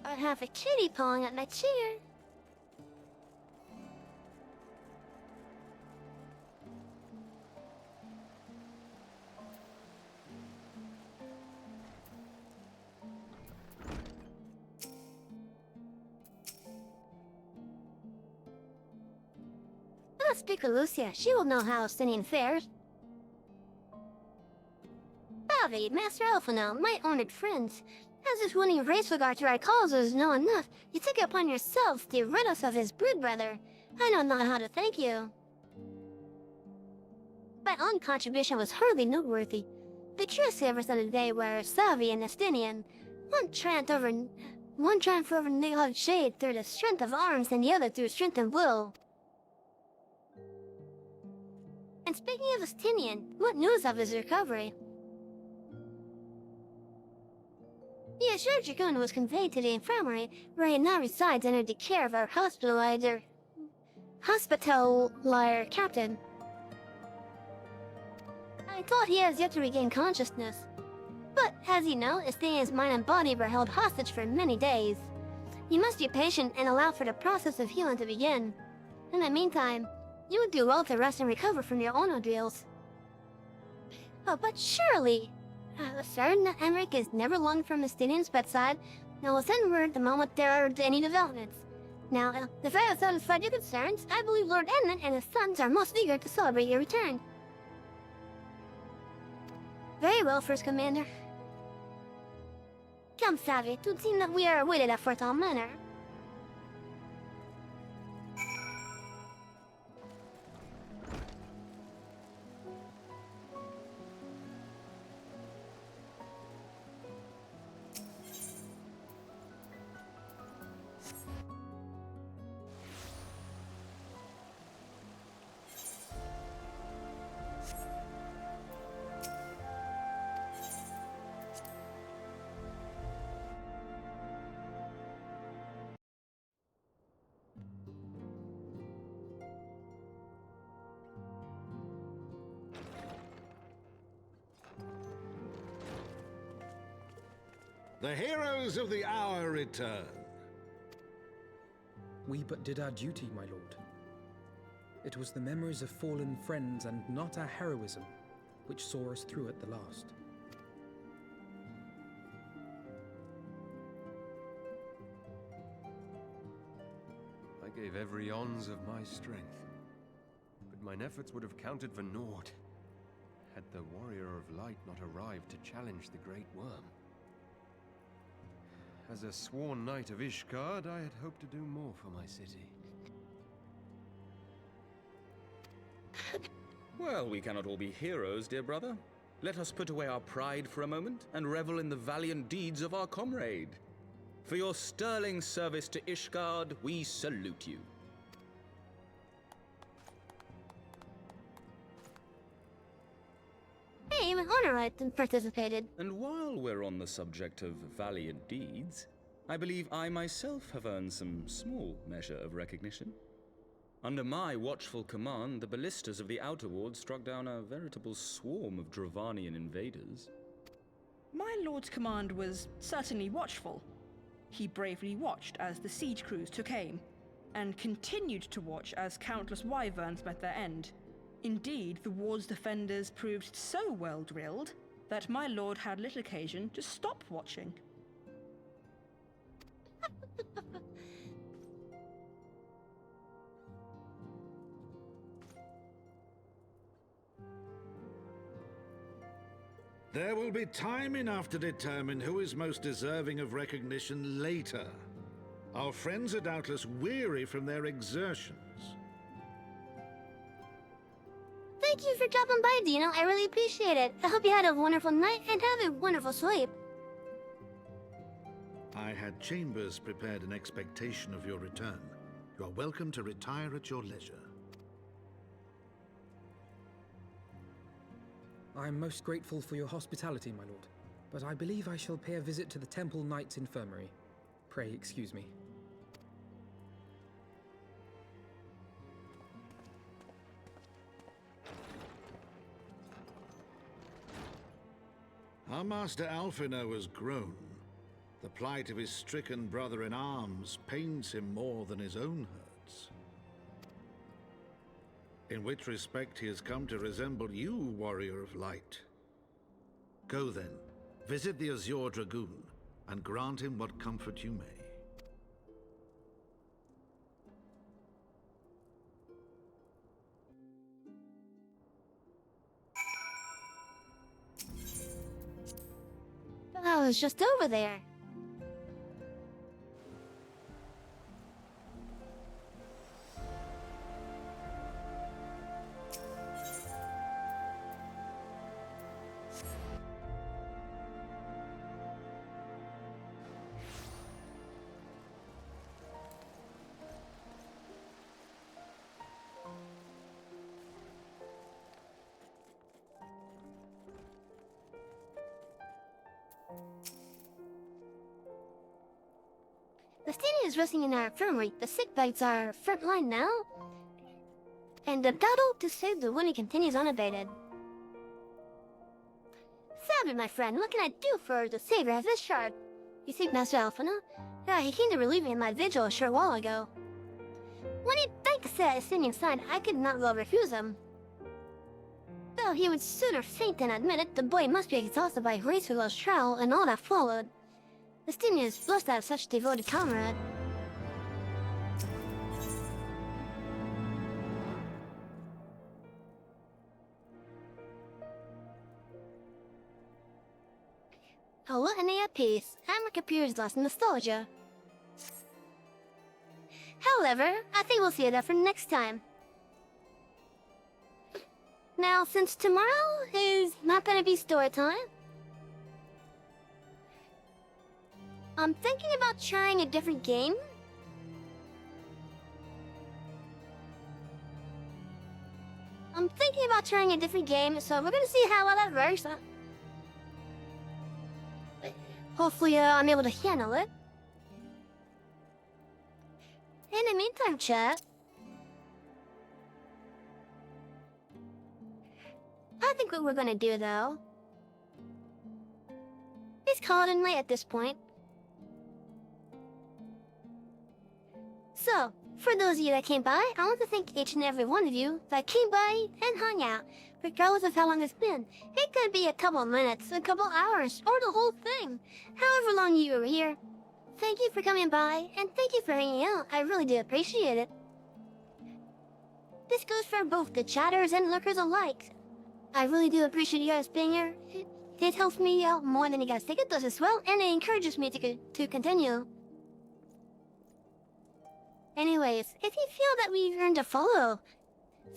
Speaker 1: I have a kitty pawing at my chair. Let us speak with Lucia. She will know how Estinian fares. Savvy, Master Alphino, my honored friends. As this winning race regard to our cause is no enough, you took it upon yourselves to rid us of his brood brother. I know not how to thank you. My own contribution was hardly noteworthy. The true savers of the day were Savvy and Estinian. One triumphed over Nidhogg's Shade through the strength of arms, and the other through strength of will. And speaking of Estinian, what news of his recovery? The assured Dragoon was conveyed to the infirmary, where he now resides under the care of our hospitalizer captain. I thought he has yet to regain consciousness. But, as you know, Estinian's mind and body were held hostage for many days. You must be patient and allow for the process of healing to begin. In the meantime, you would do well to rest and recover from your own ordeals. Oh, but surely... certain that Emmerich is never long from Estinian's bedside, and will send word the moment there are any developments. Now, if I have satisfied your concerns, I believe Lord Edmund and his sons are most eager to celebrate your return. Very well, First Commander. Come, Savvy, it would seem that we are awaited at Fort Manor.
Speaker 9: The heroes of the hour return.
Speaker 8: We but did our duty, my lord. It was the memories of fallen friends and not our heroism which saw us through at the last.
Speaker 21: I gave every ounce of my strength, but mine efforts would have counted for naught had the Warrior of Light not arrived to challenge the Great Worm. As a sworn knight of Ishgard, I had hoped to do more for my city.
Speaker 22: Well, we cannot all be heroes, dear brother. Let us put away our pride for a moment and revel in the valiant deeds of our comrade. For your sterling service to Ishgard, we salute you.
Speaker 1: Hey, my honor item participated.
Speaker 22: And while we're on the subject of valiant deeds, I believe I myself have earned some small measure of recognition. Under my watchful command, the ballistas of the Outer Ward struck down a veritable swarm of Dravanian invaders.
Speaker 7: My lord's command was certainly watchful. He bravely watched as the siege crews took aim, and continued to watch as countless wyverns met their end. Indeed, the ward's defenders proved so well drilled that my lord had little occasion to stop watching.
Speaker 9: There will be time enough to determine who is most deserving of recognition later. Our friends are doubtless weary from their exertions.
Speaker 1: Thank you for dropping by, Dino. I really appreciate it. I hope you had a wonderful night and have a wonderful sleep.
Speaker 9: I had chambers prepared in expectation of your return. You are welcome to retire at your leisure.
Speaker 8: I am most grateful for your hospitality, my lord, but I believe I shall pay a visit to the Temple Knight's Infirmary. Pray excuse me.
Speaker 9: Our master Alphino has grown. The plight of his stricken brother-in-arms pains him more than his own hurts. In which respect he has come to resemble you, warrior of light. Go then, visit the Azure Dragoon, and grant him what comfort you may.
Speaker 1: I was just over there. The stadium is resting in our infirmary. The sick beds are front line now. And the battle to save the winning continues unabated. Savage, my friend, what can I do for the savior of this shard? You think Master Alphino? Yeah, he came to relieve me in my vigil a short while ago. When he begged to sit at his singing side, I could not well refuse him. Though he would sooner faint than admit it, the boy must be exhausted by graceful trial and all that followed. The Stinia is blessed to have such a devoted comrade. A litany at peace. Hamrick appears lost in nostalgia. However, I think we'll see that for next time. Now, since tomorrow is not gonna be story time, I'm thinking about trying a different game. So we're gonna see how well that works. Hopefully, I'm able to handle it. In the meantime, chat, I think what we're gonna do, though, is call it a night at this point. So, for those of you that came by, I want to thank each and every one of you that came by and hung out, regardless of how long it's been. It could be a couple minutes, a couple hours, or the whole thing. However long you were here, thank you for coming by, and thank you for hanging out. I really do appreciate it. This goes for both the chatters and lurkers alike. I really do appreciate you guys being here. It helps me out more than you guys think it does as well, and it encourages me to continue. Anyways, if you feel that we've earned a follow,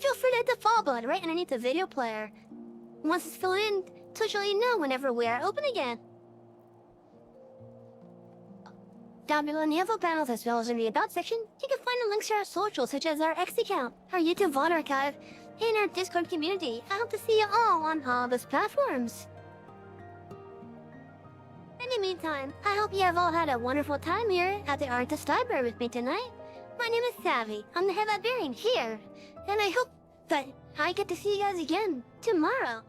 Speaker 1: feel free to hit the follow button right underneath the video player. Once it's filled in, Twitch will let you know whenever we are open again. Down below in the info panels as well as in the About section, you can find the links to our socials such as our X account, our YouTube VOD archive, and our Discord community. I hope to see you all on all those platforms. In the meantime, I hope you have all had a wonderful time here at the Artist Library with me tonight. My name is Savvy. I'm the head librarian here, and I hope that I get to see you guys again tomorrow.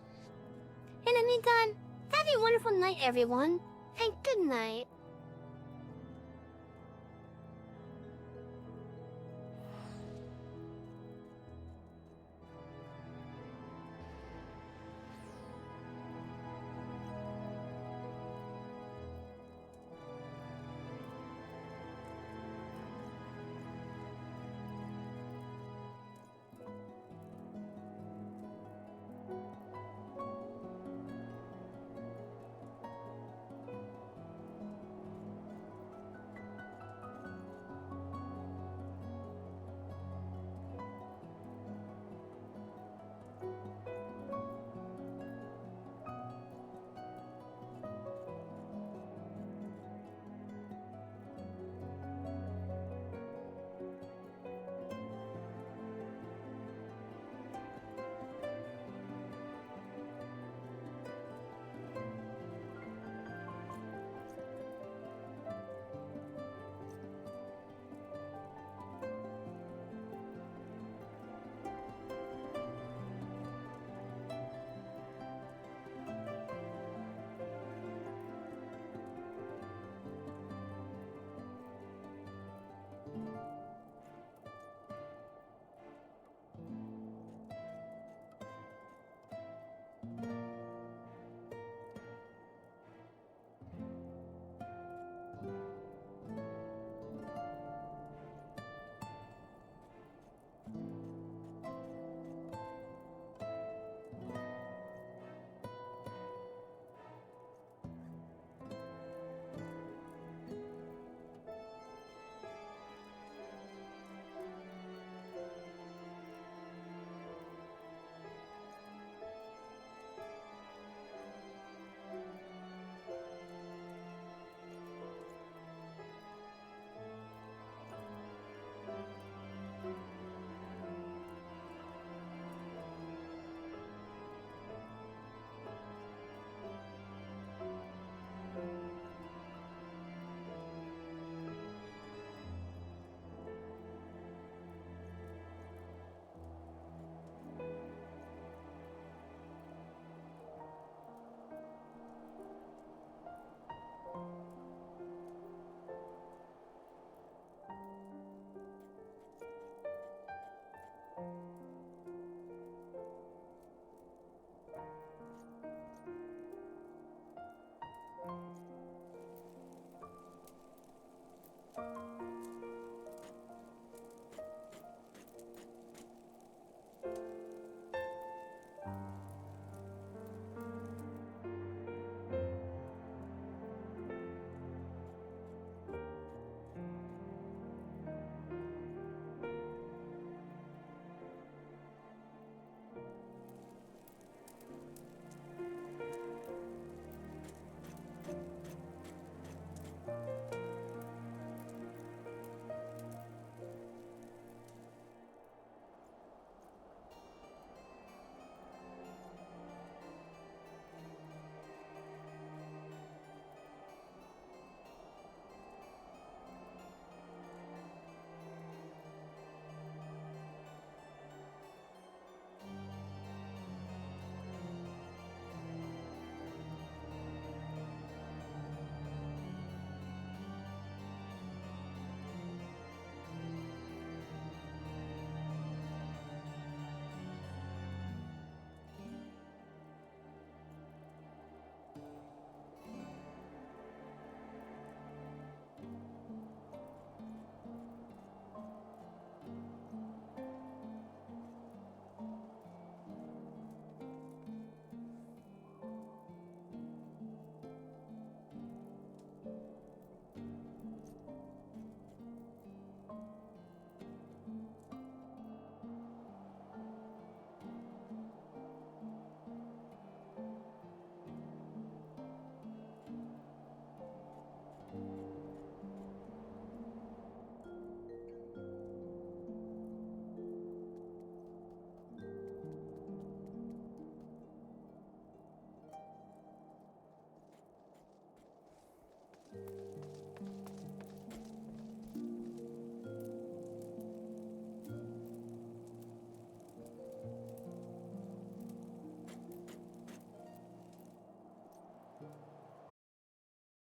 Speaker 1: In the meantime, have a wonderful night, everyone, and good night.